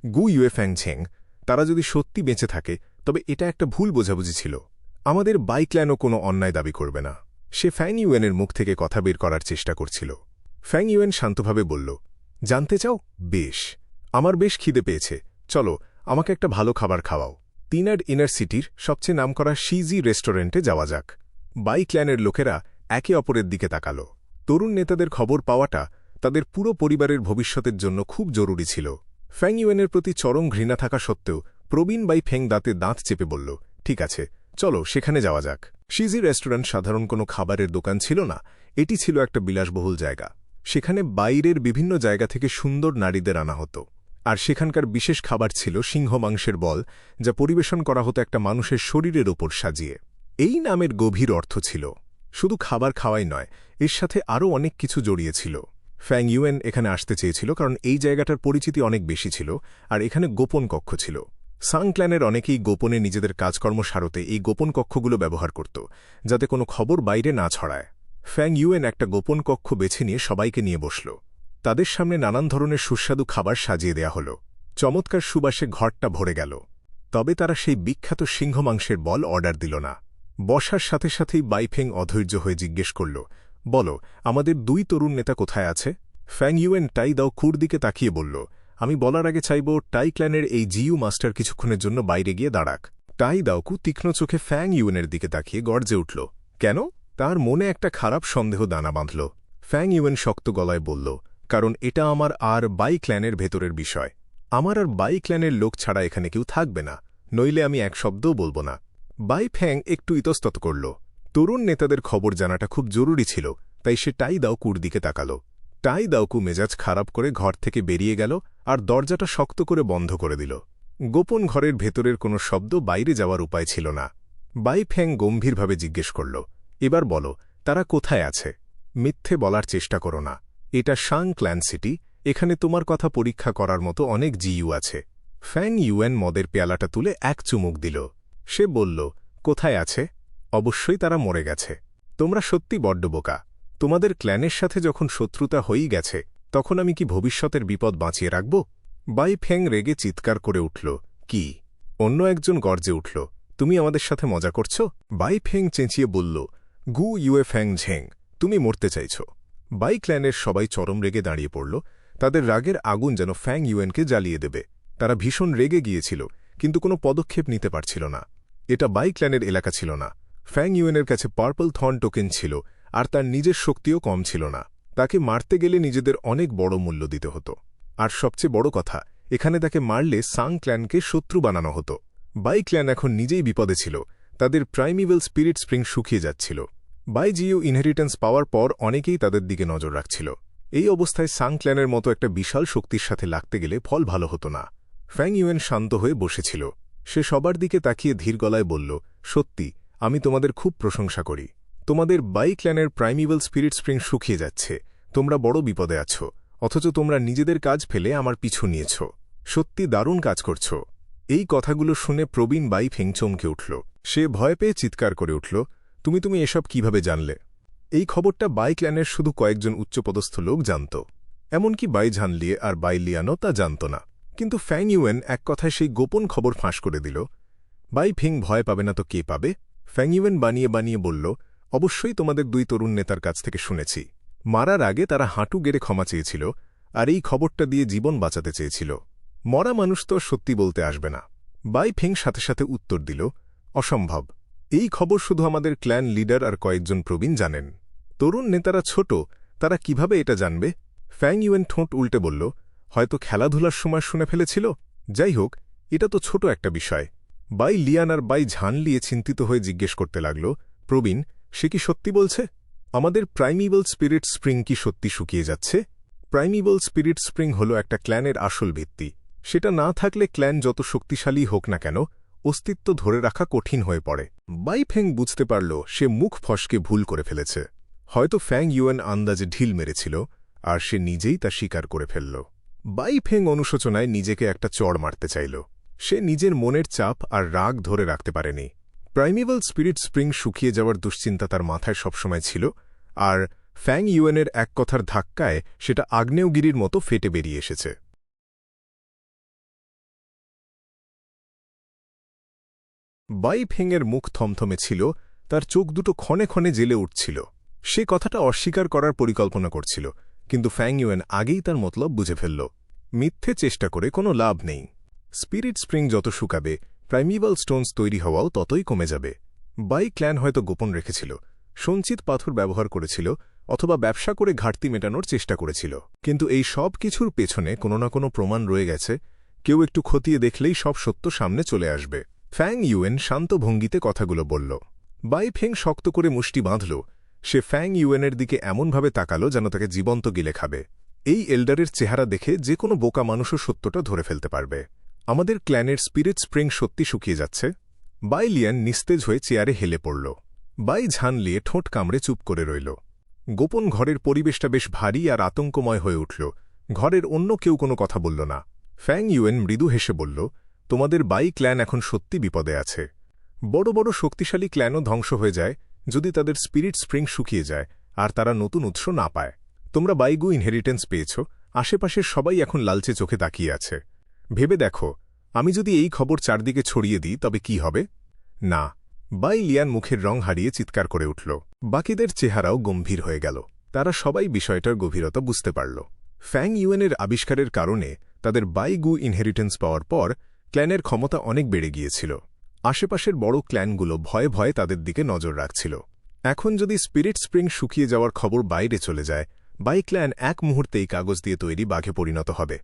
গু ইউএ ফ্যাংঝেং, তারা যদি সত্যি বেঁচে থাকে তবে এটা একটা ভুল বোঝাবুঝি ছিল। আমাদের বাই ক্ল্যানও কোনো অন্যায় দাবি করবে না। সে ফ্যাং ইউএনের মুখ থেকে কথা বের করার চেষ্টা করছিল। ফ্যাং ইউএন শান্তভাবে বলল, জানতে চাও? বেশ, আমার বেশ খিদে পেয়েছে, চলো আমাকে একটা ভালো খাবার খাওয়াও। তিনার ইনার সিটির সবচেয়ে নামকরা শিজি রেস্টুরেন্টে যাওয়া যাক। বাই ক্ল্যানের লোকেরা একে অপরের দিকে তাকাল। তরুণ নেতাদের খবর পাওয়াটা তাদের পুরো পরিবারের ভবিষ্যতের জন্য খুব জরুরি ছিল। ফ্যাং ইউএনের প্রতি চরম ঘৃণা থাকা সত্ত্বেও প্রবীণ বাই ফেং দাঁতে দাঁত চেপে বলল, ঠিক আছে, চলো সেখানে যাওয়া যাক। শিজি রেস্টুরেন্ট সাধারণ কোনো খাবারের দোকান ছিল না, এটি ছিল একটা বিলাসবহুল জায়গা। সেখানে বাইরের বিভিন্ন জায়গা থেকে সুন্দর নারীদের আনা হতো, আর সেখানকার বিশেষ খাবার ছিল সিংহ মাংসের বল, যা পরিবেশন করা হতো একটা মানুষের শরীরের ওপর সাজিয়ে। এই নামের গভীর অর্থ ছিল শুধু খাবার খাওয়াই নয়, এর সাথে আরও অনেক কিছু জড়িয়েছিল। ফ্যাং ইউএন এখানে আসতে চেয়েছিল কারণ এই জায়গাটার পরিচিতি অনেক বেশি ছিল, আর এখানে গোপন কক্ষ ছিল। সাং ক্ল্যানের অনেকেই গোপনে নিজেদের কাজকর্ম সারতে এই গোপন কক্ষগুলো ব্যবহার করত, যাতে কোনো খবর বাইরে না ছড়ায়। ফ্যাং ইউএন একটা গোপন কক্ষ বেছে নিয়ে সবাইকে নিয়ে বসল। তাদের সামনে নানান ধরনের সুস্বাদু খাবার সাজিয়ে দেয়া হল। চমৎকার সুবাসে ঘরটা ভরে গেল। তবে তারা সেই বিখ্যাত সিংহ মাংসের বল অর্ডার দিল না। বসার সাথে সাথেই বাইফেং অধৈর্য হয়ে জিজ্ঞেস করল, বলো, আমাদের 2 তরুণ নেতা কোথায় আছে? ফ্যাং ইউএন টাই দাও কুর দিকে তাকিয়ে বলল, আমি বলার আগে চাইব টাই ক্ল্যানের এই জিইউ মাস্টার কিছুক্ষণের জন্য বাইরে গিয়ে দাঁড়াক। টাই দাওকু তীক্ষ্ণ চোখে ফ্যাং ইউয়েনের দিকে তাকিয়ে গর্জে উঠল। কেন? তার মনে একটা খারাপ সন্দেহ দানা বাঁধল। ফ্যাং ইউয়েন শক্ত গলায় বলল, কারণ এটা আমার আর বাই ক্ল্যানের ভেতরের বিষয়। আমার আর বাই ক্ল্যানের লোক ছাড়া এখানে কেউ থাকবে না, নইলে আমি এক শব্দও বলবো না। বাই ফ্যাং একটু ইতস্তত করল। তরুণ নেতাদের খবর জানাটা খুব জরুরি ছিল, তাই সে টাই দাওকুর দিকে তাকাল। টাই দাওকু মেজাজ খারাপ করে ঘর থেকে বেরিয়ে গেল আর দরজাটা শক্ত করে বন্ধ করে দিল। গোপন ঘরের ভেতরের কোনো শব্দ বাইরে যাওয়ার উপায় ছিল না। বাই ফ্যাং গম্ভীরভাবে জিজ্ঞেস করল, এবার বলো, তারা কোথায় আছে? মিথ্যে বলার চেষ্টা করো না। এটা শাং ক্ল্যান সিটি, এখানে তোমার কথা পরীক্ষা করার মতো অনেক জিইউ আছে। ফ্যাং ইউয়েন মদের পেয়ালাটা তুলে এক চুমুক দিল। সে বলল, কোথায় আছে? অবশ্যই তারা মরে গেছে। তোমরা সত্যি বড্ড বোকা। তোমাদের ক্ল্যানের সাথে যখন শত্রুতা হয়েই গেছে, তখন আমি কি ভবিষ্যতের বিপদ বাঁচিয়ে রাখব? বাই ফ্যাং রেগে চিৎকার করে উঠল, কি? অন্য একজন গর্জে উঠল, তুমি আমাদের সাথে মজা করছ? বাই ফ্যাং চেঁচিয়ে বলল, গু ইউয়ে ফ্যাং ঝেং, তুমি মরতে চাইছ। বাই ক্ল্যানের সবাই চরম রেগে দাঁড়িয়ে পড়ল। তাদের রাগের আগুন যেন ফ্যাং ইউয়েনকে জ্বালিয়ে দেবে। তারা ভীষণ রেগে গিয়েছিল, কিন্তু কোনো পদক্ষেপ নিতে পারছিল না। এটা বাই ক্ল্যানের এলাকা ছিল না। ফ্যাং ইউয়েনের কাছে পার্পল থর্ন টোকেন ছিল, আর তার নিজের শক্তিও কম ছিল না। তাকে মারতে গেলে নিজেদের অনেক বড় মূল্য দিতে হতো। আর সবচেয়ে বড় কথা, এখানে তাকে মারলে সাং ক্ল্যানকে শত্রু বানানো হতো। বাই ক্ল্যান এখন নিজেই বিপদে ছিল। তাদের প্রাইমিভেল স্পিরিট স্প্রিং শুকিয়ে যাচ্ছিল। বাই জিইউ ইনহেরিটেন্স পাওয়ার পর অনেকেই তাদের দিকে নজর রাখছিল। এই অবস্থায় সাং ক্ল্যানের মতো একটা বিশাল শক্তির সাথে লাগতে গেলে ফল ভালো হতো না। ফ্যাং ইউয়েন শান্ত হয়ে বসেছিল। সে সবার দিকে তাকিয়ে ধীর গলায় বলল, সত্যি, আমি তোমাদের খুব প্রশংসা করি। তোমাদের বাই ক্ল্যানের প্রাইমিভেল স্পিরিট স্প্রিং শুকিয়ে যাচ্ছে। তোমরা বড় বিপদে আছো, অথচ তোমরা নিজেদের কাজ ফেলে আমার পিছু নিয়েছ। সত্যি দারুণ কাজ করছ। এই কথাগুলো শুনে প্রবীণ বাই ফেং চমকে উঠল। সে ভয় পেয়ে চিৎকার করে উঠল, তুমি এসব কিভাবে জানলে? এই খবরটা বাই ক্ল্যানের শুধু কয়েকজন উচ্চপদস্থ লোক জানত। এমনকি বাই ঝানলিয়ে আর বাই লিয়ানো তা জানত না। কিন্তু ফ্যাং ইউয়েন এক কথায় সেই গোপন খবর ফাঁস করে দিল। বাই ফেং ভয় পাবে না তো কে পাবে? ফ্যাং ইউয়েন বানিয়ে বলল, অবশ্যই তোমাদের দুই তরুণ নেতার কাছ থেকে শুনেছি। মারার আগে তারা হাঁটু গেড়ে ক্ষমা চেয়েছিল, আর এই খবরটা দিয়ে জীবন বাঁচাতে চেয়েছিল। মরা মানুষ তো সত্যি বলতে আসবে না। বাই ফেং সাথে সাথে উত্তর দিল, অসম্ভব। এই খবর শুধু আমাদের ক্ল্যান লিডার আর কয়েকজন প্রবীণ জানেন। তরুণ নেতারা ছোট, তারা কিভাবে এটা জানবে? ফ্যাং ইউয়েন ঠোঁট উল্টে বলল, হয়তো খেলাধুলার সময় শুনে ফেলেছিল। যাই হোক, এটা তো ছোট একটা বিষয়। বাই লিয়ান আর বাই ঝানলিয়ে চিন্তিত হয়ে জিজ্ঞেস করতে লাগল, প্রবীণ, সে কি সত্যি বলছে? আমাদের প্রাইমিভেল স্পিরিট স্প্রিং কি সত্যি শুকিয়ে যাচ্ছে? প্রাইমিভেল স্পিরিট স্প্রিং হল একটা ক্ল্যানের আসল ভিত্তি। সেটা না থাকলে ক্ল্যান যত শক্তিশালী হোক না কেন, অস্তিত্ব ধরে রাখা কঠিন হয়ে পড়ে। বাই ফেং বুঝতে পারল সে মুখ ফসকে ভুল করে ফেলেছে। হয়তো ফ্যাং ইউয়েন আন্দাজে ঢিল মেরেছিল, আর সে নিজেই তা স্বীকার করে ফেলল। বাই ফেং অনুশোচনায় নিজেকে একটা চড় মারতে চাইল। সে নিজের মনের চাপ আর রাগ ধরে রাখতে পারেনি। প্রাইমিভেল স্পিরিট স্প্রিং শুকিয়ে যাওয়ার দুশ্চিন্তা তার মাথায় সবসময় ছিল, আর ফ্যাং ইউয়েনের এক কথার ধাক্কায় সেটা আগ্নেয়গিরির মতো ফেটে বেরিয়ে এসেছে। বাই ফেংয়ের মুখ থমথমে ছিল, তার চোখ দুটো ক্ষণে ক্ষণে জ্বেলে উঠছিল। সে কথাটা অস্বীকার করার পরিকল্পনা করছিল, কিন্তু ফ্যাং ইউয়েন আগেই তার মতলব বুঝে ফেলল। মিথ্যে চেষ্টা করে কোনো লাভ নেই। স্পিরিট স্প্রিং যত শুকাবে, প্রাইমিভেল স্টোনস তৈরি হওয়াও ততই কমে যাবে। বাই ক্ল্যান হয়তো গোপন রেখেছিল, সঞ্চিত পাথর ব্যবহার করেছিল, অথবা ব্যবসা করে ঘাটতি মেটানোর চেষ্টা করেছিল। কিন্তু এই সব কিছুর পেছনে কোনো না কোনো প্রমাণ রয়ে গেছে। কেউ একটু খতিয়ে দেখলেই সব সত্য সামনে চলে আসবে। ফ্যাং ইউয়েন শান্ত ভঙ্গিতে কথাগুলো বলল। বাই ফেং শক্ত করে মুষ্টি বাঁধল। সে ফ্যাং ইউয়েনের দিকে এমনভাবে তাকালো যেন তাকে জীবন্ত গিলে খাবে। এই এল্ডারের চেহারা দেখে যে কোনো বোকা মানুষও সত্যটা ধরে ফেলতে পারবে। আমাদের ক্ল্যানের স্পিরিট স্প্রিং সত্যি শুকিয়ে যাচ্ছে। বাই লিয়ান নিস্তেজ হয়ে চেয়ারে হেলে পড়ল। বাই ঝানলিয়ে ঠোঁট কামড়ে চুপ করে রইল। গোপন ঘরের পরিবেশটা বেশ ভারী আর আতঙ্কময় হয়ে উঠল। ঘরের অন্য কেউ কোনো কথা বলল না। ফ্যাং ইউয়েন মৃদু হেসে বলল, তোমাদের বাই ক্ল্যান এখন সত্যি বিপদে আছে। বড় বড় শক্তিশালী ক্ল্যানও ধ্বংস হয়ে যায় যদি তাদের স্পিরিট স্প্রিং শুকিয়ে যায় আর তারা নতুন উৎস না পায়। তোমরা বাইগু ইনহেরিটেন্স পেয়েছ, আশেপাশের সবাই এখন লালচে চোখে তাকিয়ে আছে। ভেবে দেখো, আমি যদি এই খবর চারদিকে ছড়িয়ে দিই তবে কি হবে? না। বাই লিয়ান মুখের রং হারিয়ে চিৎকার করে উঠল। বাকিদের চেহারাও গম্ভীর হয়ে গেল। তারা সবাই বিষয়টার গভীরতা বুঝতে পারল। ফ্যাং ইউয়েনের আবিষ্কারের কারণে তাদের বাই গু ইনহেরিটেন্স পাওয়ার পর ক্ল্যানের ক্ষমতা অনেক বেড়ে গিয়েছিল। আশেপাশের বড় ক্ল্যানগুলো ভয়ে ভয়ে তাদের দিকে নজর রাখছিল। এখন যদি স্পিরিট স্প্রিং শুকিয়ে যাওয়ার খবর বাইরে চলে যায়, বাই ক্ল্যান এক মুহূর্তেই কাগজ দিয়ে তৈরি বাঘে পরিণত হবে।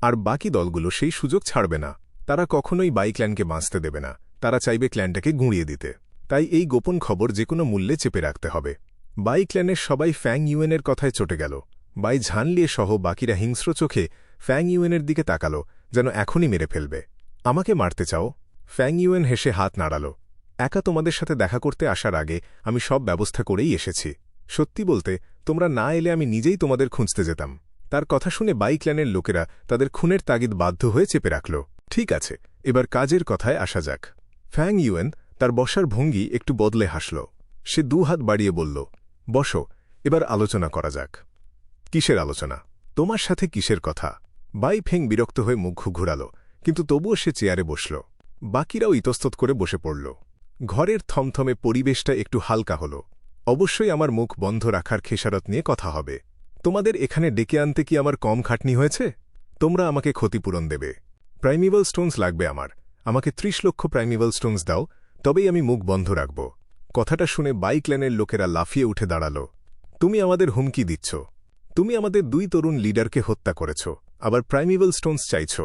আর বাকি দলগুলো সেই সুযোগ ছাড়বে না। তারা কখনোই বাই ক্ল্যানকে বাঁচতে দেবে না। তারা চাইবে ক্ল্যানটাকে গুঁড়িয়ে দিতে। তাই এই গোপন খবর যে কোনো মূল্যে চেপে রাখতে হবে। বাই ক্ল্যানের সবাই ফ্যাং ইউয়েনের কথায় চটে গেল। বাই ঝানলিয়ে সহ বাকিরা হিংস্র চোখে ফ্যাং ইউয়েনের দিকে তাকাল, যেন এখনই মেরে ফেলবে। আমাকে মারতে চাও? ফ্যাং ইউয়েন হেসে হাত নাড়াল। একা তোমাদের সাথে দেখা করতে আসার আগে আমি সব ব্যবস্থা করেই এসেছি। সত্যি বলতে, তোমরা না এলে আমি নিজেই তোমাদের খুঁজতে যেতাম। তার কথা শুনে বাই ক্ল্যানের লোকেরা তাদের খুনের তাগিদ বাধ্য হয়ে চেপে রাখল। ঠিক আছে, এবার কাজের কথায় আসা যাক। ফ্যাং ইউয়েন তার বসার ভঙ্গি একটু বদলে হাসল। সে 2 হাত বাড়িয়ে বলল, বসো, এবার আলোচনা করা যাক। কিসের আলোচনা? তোমার সাথে কিসের কথা? বাই ফেং বিরক্ত হয়ে মুখ ঘুরাল, কিন্তু তবুও সে চেয়ারে বসল। বাকিরাও ইতস্তত করে বসে পড়ল। ঘরের থমথমে পরিবেশটা একটু হালকা হল। অবশ্যই আমার মুখ বন্ধ রাখার খেসারত নিয়ে কথা হবে। তোমাদের এখানে ডেকে আনতে কি আমার কম খাটনি হয়েছে? তোমরা আমাকে ক্ষতিপূরণ দেবে। প্রাইমিভাল স্টোনস লাগবে আমার। আমাকে 30 লক্ষ প্রাইমিভাল স্টোনস দাও, তবেই আমি মুখ বন্ধ রাখব। কথাটা শুনে বাই ক্ল্যানের লোকেরা লাফিয়ে উঠে দাঁড়াল। তুমি আমাদের হুমকি দিচ্ছ? তুমি আমাদের 2 তরুণ লিডারকে হত্যা করেছ, আবার প্রাইমিভাল স্টোনস চাইছ?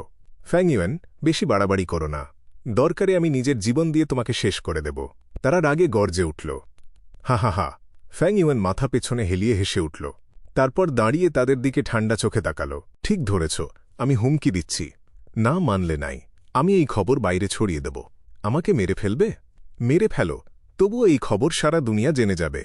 ফ্যাং ইউয়েন, বেশি বাড়াবাড়ি করো না। দরকারে আমি নিজের জীবন দিয়ে তোমাকে শেষ করে দেব। তারা রাগে গর্জে উঠল। হা হা হা। ফ্যাং ইউয়েন মাথা পেছনে হেলিয়ে হেসে উঠল। তারপর দাঁড়িয়ে তাদের দিকে ঠান্ডা চোখে তাকাল। ঠিক ধরেছ, আমি হুমকি দিচ্ছি। না মানলে নাই, আমি এই খবর বাইরে ছড়িয়ে দেব। আমাকে মেরে ফেলবে? মেরে ফেলো, তবুও এই খবর সারা দুনিয়া জেনে যাবে।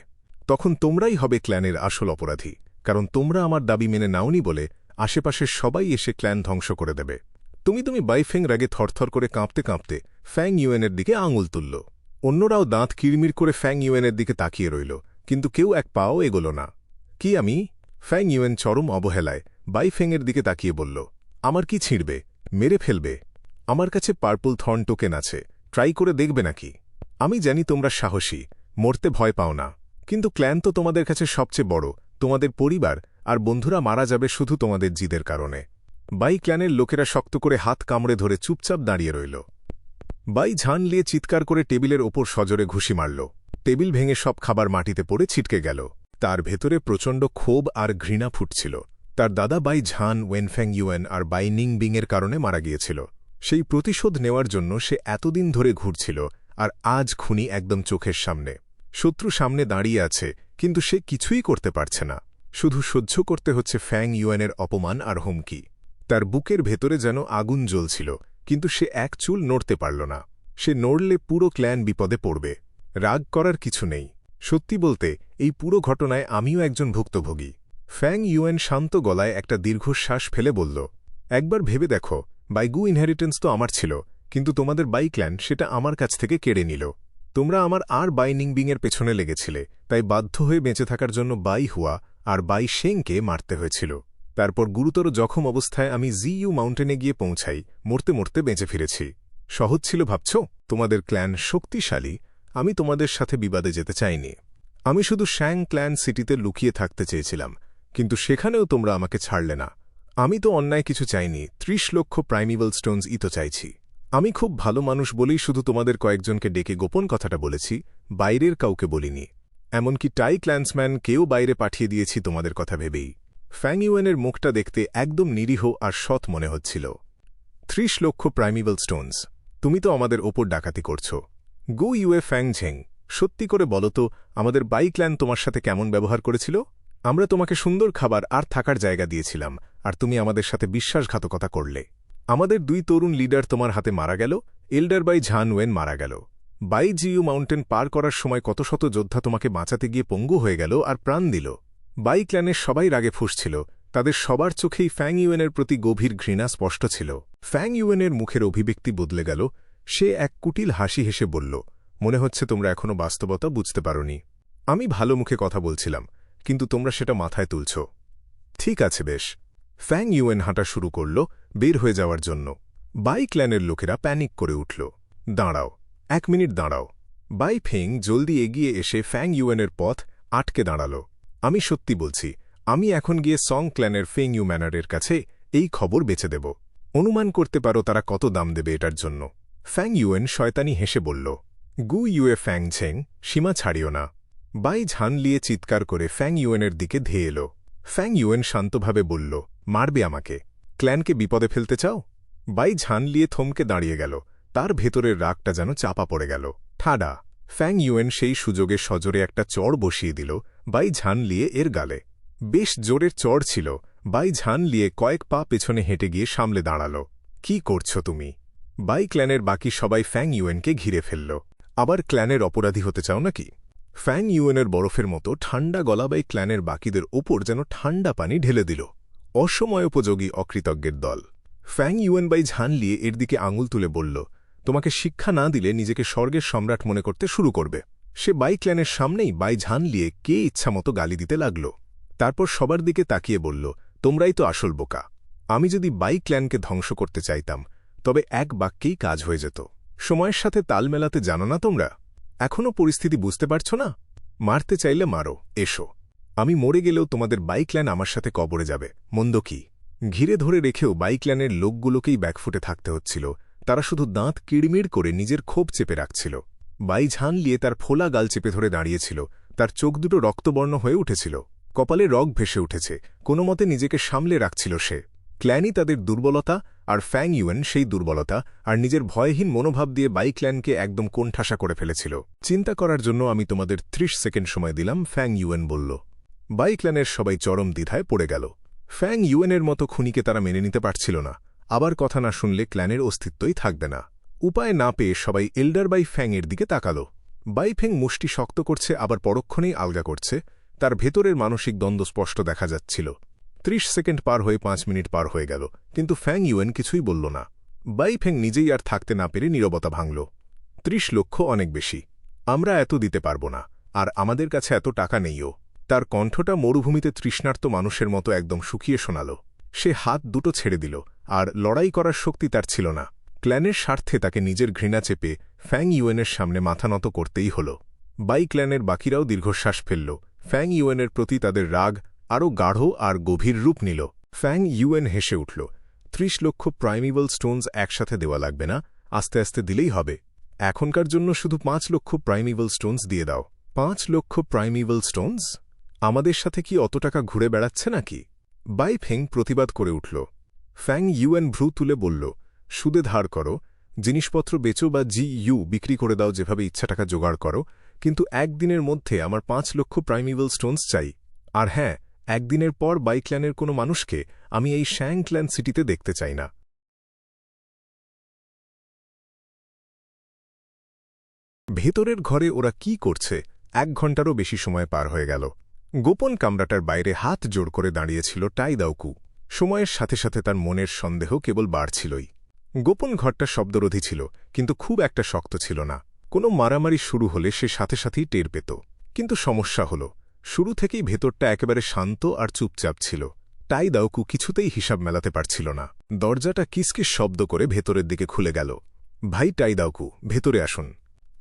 তখন তোমরাই হবে ক্ল্যানের আসল অপরাধী, কারণ তোমরা আমার দাবি মেনে নাওনি বলে আশেপাশের সবাই এসে ক্ল্যান ধ্বংস করে দেবে। তুমি বাইফেং রাগে থরথর করে কাঁপতে কাঁপতে ফ্যাং ইউয়েনের দিকে আঙুল তুলল। অন্যরাও দাঁত কিড়মির করে ফ্যাং ইউয়েনের দিকে তাকিয়ে রইল, কিন্তু কেউ এক পাও এগোল না। কি আমি? ফ্যাং ইউয়েন চরম অবহেলায় বাইফেংয়ের দিকে তাকিয়ে বলল, আমার কি ছিঁড়বে? মেরে ফেলবে? আমার কাছে পার্পল থর্ন টোকেন আছে, ট্রাই করে দেখবে নাকি? আমি জানি তোমরা সাহসী, মরতে ভয় পাও না, কিন্তু ক্ল্যান তো তোমাদের কাছে সবচেয়ে বড়। তোমাদের পরিবার আর বন্ধুরা মারা যাবে শুধু তোমাদের জিদের কারণে। বাই ক্ল্যানের লোকেরা শক্ত করে হাত কামড়ে ধরে চুপচাপ দাঁড়িয়ে রইল। বাই ঝান লিয়ে চিৎকার করে টেবিলের ওপর সজোরে ঘুষি মারল। টেবিল ভেঙে সব খাবার মাটিতে পড়ে ছিটকে গেল। তার ভেতরে প্রচণ্ড ক্ষোভ আর ঘৃণা ফুটছিল। তার দাদা বাই ঝান ওয়েনফ্যাং ইউয়েন আর বাই নিং বিংয়ের কারণে মারা গিয়েছিল। সেই প্রতিশোধ নেওয়ার জন্য সে এতদিন ধরে ঘুরছিল, আর আজ খুনি একদম চোখের সামনে। শত্রু সামনে দাঁড়িয়ে আছে, কিন্তু সে কিছুই করতে পারছে না। শুধু সহ্য করতে হচ্ছে ফ্যাং ইউয়েনের অপমান আর হুমকি। তার বুকের ভেতরে যেন আগুন জ্বলছিল, কিন্তু সে এক চুল নড়তে পারল না। সে নড়লে পুরো ক্ল্যান বিপদে পড়বে। রাগ করার কিছু নেই। সত্যি বলতে, এই পুরো ঘটনায় আমিও একজন ভুক্তভোগী। ফ্যাং ইউয়েন শান্ত গলায় একটা দীর্ঘশ্বাস ফেলে বলল, একবার ভেবে দেখো, বাইগু ইনহেরিটেন্স তো আমার ছিল, কিন্তু তোমাদের বাই ক্ল্যান সেটা আমার কাছ থেকে কেড়ে নিল। তোমরা আমার আর বাই নিংবিংয়ের পেছনে লেগেছিলে, তাই বাধ্য হয়ে বেঁচে থাকার জন্য বাই হুয়া আর বাই শেংকে মারতে হয়েছিল। তারপর গুরুতর জখম অবস্থায় আমি জিইউ মাউন্টেনে গিয়ে পৌঁছাই, মরতে মরতে বেঁচে ফিরেছি। সহজ ছিল ভাবছ? তোমাদের ক্ল্যান শক্তিশালী, আমি তোমাদের সাথে বিবাদে যেতে চাইনি। আমি শুধু শ্যাং ক্ল্যান সিটিতে লুকিয়ে থাকতে চেয়েছিলাম, কিন্তু সেখানেও তোমরা আমাকে ছাড়লে না। আমি তো অন্যায় কিছু চাইনি, 30 লক্ষ প্রাইমিভাল স্টোনস তো চাইছি। আমি খুব ভালো মানুষ বলেই শুধু তোমাদের কয়েকজনকে ডেকে গোপন কথাটা বলেছি, বাইরের কাউকে বলিনি। এমনকি টাই ক্ল্যান্সম্যান কেউ বাইরে পাঠিয়ে দিয়েছি তোমাদের কথা ভেবেই। ফ্যাং ইউয়েনের মুখটা দেখতে একদম নিরীহ আর সৎ মনে হচ্ছিল। 30 লক্ষ প্রাইমিভাল স্টোনস, তুমি তো আমাদের ওপর ডাকাতি করছ। গু ইউয়ে ফ্যাং ঝেং, সত্যি করে বলো তো, আমাদের বাই ক্ল্যান তোমার সাথে কেমন ব্যবহার করেছিল? আমরা তোমাকে সুন্দর খাবার আর থাকার জায়গা দিয়েছিলাম, আর তুমি আমাদের সাথে বিশ্বাসঘাতকতা করলে। আমাদের 2 তরুণ লিডার তোমার হাতে মারা গেল, এল্ডার বাই ঝান ওয়েন মারা গেল। বাই জিইউ মাউন্টেন পার করার সময় কত শত যোদ্ধা তোমাকে বাঁচাতে গিয়ে পঙ্গু হয়ে গেল আর প্রাণ দিল। বাই ক্ল্যানের সবাই রাগে ফুঁসছিল, তাদের সবার চোখেই ফ্যাং ইউয়েনের প্রতি গভীর ঘৃণা স্পষ্ট ছিল। ফ্যাং ইউয়েনের মুখের অভিব্যক্তি বদলে গেল। সে এক কুটিল হাসি হেসে বলল, মনে হচ্ছে তোমরা এখনও বাস্তবতা বুঝতে পারোনি। আমি ভালো মুখে কথা বলছিলাম, কিন্তু তোমরা সেটা মাথায় তুলছ। ঠিক আছে, বেশ। ফ্যাং ইউয়েন হাঁটা শুরু করল বের হয়ে যাওয়ার জন্য। বাই ক্ল্যানের লোকেরা প্যানিক করে উঠল। দাঁড়াও, 1 মিনিট দাঁড়াও। বাই ফেং জলদি এগিয়ে এসে ফ্যাং ইউয়েনের পথ আটকে দাঁড়াল। আমি সত্যি বলছি, আমি এখন গিয়ে সং ক্ল্যানের ফেং ইউ ম্যানারের কাছে এই খবর বেচে দেব। অনুমান করতে পারো তারা কত দাম দেবে এটার জন্য। ফ্যাং ইউয়েন শয়তানি হেসে বলল, গু ইউয়ে ফ্যাং ঝেং, সীমা ছাড়িও না। বাই ঝান লিয়ে চিৎকার করে ফ্যাং ইউয়েনের দিকে ধেয়ে এল। ফ্যাং ইউয়েন শান্তভাবে বলল, মারবে আমাকে? ক্ল্যানকে বিপদে ফেলতে চাও? বাই ঝান লিয়ে থমকে দাঁড়িয়ে গেল, তার ভেতরের রাগটা যেন চাপা পড়ে গেল। ঠাডা! ফ্যাং ইউয়েন সেই সুযোগে সজোরে একটা চড় বসিয়ে দিল বাই ঝান লিয়ে এর গালে। বেশ জোরের চড় ছিল। বাই ঝান লিয়ে কয়েক পা পেছনে হেঁটে গিয়ে সামলে দাঁড়াল। কি করছো তুমি? বাই ক্ল্যানের বাকি সবাই ফ্যাং ইউয়েনকে ঘিরে ফেলল। আবার ক্ল্যানের অপরাধী হতে চাও নাকি? ফ্যাং ইউয়েনের বরফের মতো ঠান্ডা গলা বাই ক্ল্যানের বাকিদের ওপর যেন ঠান্ডা পানি ঢেলে দিল। অসময়োপযোগী অকৃতজ্ঞের দল। ফ্যাং ইউয়েন বাই ঝান লিয়ে এর দিকে আঙুল তুলে বলল, তোমাকে শিক্ষা না দিলে নিজেকে স্বর্গের সম্রাট মনে করতে শুরু করবে। সে বাই ক্ল্যানের সামনেই বাই ঝান লিয়ে কে ইচ্ছামতো গালি দিতে লাগল। তারপর সবার দিকে তাকিয়ে বলল, তোমরাই তো আসল বোকা। আমি যদি বাই ক্ল্যানকে ধ্বংস করতে চাইতাম তবে এক বাক্যেই কাজ হয়ে যেত। সময়ের সাথে তাল মেলাতে জানো না তোমরা? এখনও পরিস্থিতি বুঝতে পারছ না? মারতে চাইলে মারো, এসো। আমি মরে গেলেও তোমাদের বাই ক্ল্যান আমার সাথে কবরে যাবে, মন্দ কি? ঘিরে ধরে রেখেও বাই ক্ল্যানের লোকগুলোকেই ব্যাকফুটে থাকতে হচ্ছিল। তারা শুধু দাঁত কিড়মিড় করে নিজের ক্ষোভ চেপে রাখছিল। বাই ঝান লিয়ে তার ফোলা গাল চেপে ধরে দাঁড়িয়েছিল। তার চোখ দুটো রক্তবর্ণ হয়ে উঠেছিল, কপালে রগ ভেসে উঠেছে। কোনো মতে নিজেকে সামলে রাখছিল সে। ক্ল্যানই তাদের দুর্বলতা, আর ফ্যাং ইউয়েন সেই দুর্বলতা আর নিজের ভয়হীন মনোভাব দিয়ে বাই ক্ল্যানকে একদম কোণঠাসা করে ফেলেছিল। চিন্তা করার জন্য আমি তোমাদের ৩০ সেকেন্ড সময় দিলাম, ফ্যাং ইউয়েন বলল। বাই ক্ল্যানের সবাই চরম দ্বিধায় পড়ে গেল। ফ্যাং ইউয়েনের মতো খুনিকে তারা মেনে নিতে পারছিল না। আবার কথা না শুনলে ক্ল্যানের অস্তিত্বই থাকবে না। উপায় না পেয়ে সবাই এল্ডার বাই ফ্যাংয়ের দিকে তাকাল। বাই ফ্যাং মুষ্টি শক্ত করছে, আবার পরক্ষণেই আলগা করছে। তার ভেতরের মানসিক দ্বন্দ্ব স্পষ্ট দেখা যাচ্ছিল। ৩০ সেকেন্ড পার হয়ে ৫ মিনিট পার হয়ে গেল, কিন্তু ফ্যাং ইউয়েন কিছুই বলল না। বাই ফ্যাং নিজেই আর থাকতে না পেরে নীরবতা ভাঙল। ৩০ লক্ষ অনেক বেশি। আমরা এত দিতে পারব না, আর আমাদের কাছে এত টাকা নেইও। তার কণ্ঠটা মরুভূমিতে তৃষ্ণার্ত মানুষের মতো একদম শুকিয়ে শোনাল। সে হাত দুটো ছেড়ে দিল, আর লড়াই করার শক্তি তার ছিল না। ক্ল্যানের স্বার্থে তাকে নিজের ঘৃণা চেপে ফ্যাং ইউয়েনের সামনে মাথা নত করতেই হল। বাই ক্ল্যানের বাকিরাও দীর্ঘশ্বাস ফেলল। ফ্যাং ইউয়েনের প্রতি তাদের রাগ আরও গাঢ় আর গভীর রূপ নিল। ফ্যাং ইউয়েন হেসে উঠল। ৩০ লক্ষ প্রাইমিভাল স্টোনস একসাথে দেওয়া লাগবে না, আস্তে আস্তে দিলেই হবে। এখনকার জন্য শুধু ৫ লক্ষ প্রাইমিভাল স্টোনস দিয়ে দাও। ৫ লক্ষ প্রাইমিভাল স্টোনস? আমাদের সাথে কি অত টাকা ঘুরে বেড়াচ্ছে নাকি? বাই ফ্যাং প্রতিবাদ করে উঠল। ফ্যাং ইউয়েন ভ্রু তুলে বলল, সুদে ধার করো, জিনিসপত্র বেচো বা বিক্রি করে দাও, যেভাবে ইচ্ছা টাকা জোগাড় করো, কিন্তু একদিনের মধ্যে আমার ৫ লক্ষ প্রাইমিভাল স্টোনস চাই। আর হ্যাঁ, একদিনের পর বাই ক্ল্যানের কোনো মানুষকে আমি এই শ্যাং ক্ল্যান সিটিতে দেখতে চাই না। ভেতরের ঘরে ওরা কি করছে ১ ঘণ্টারও বেশি সময় পার হয়ে গেল। গোপন কামরাটার বাইরে হাত জোড় করে দাঁড়িয়েছিল টাই দাউকু। সময়ের সাথে সাথে তার মনের সন্দেহ কেবল বাড়ছিলই। গোপন ঘরটা শব্দরোধী ছিল, কিন্তু খুব একটা শক্ত ছিল না। কোনো মারামারি শুরু হলে সে সাথে সাথেই টের পেত। কিন্তু সমস্যা হল, শুরু থেকেই ভেতরটা একেবারে শান্ত আর চুপচাপ ছিল। টাই দাউকু কিছুতেই হিসাব মেলাতে পারছিল না। দরজাটা কিসকিস শব্দ করে ভেতরের দিকে খুলে গেল। ভাই টাই দাউকু, ভেতরে আসুন।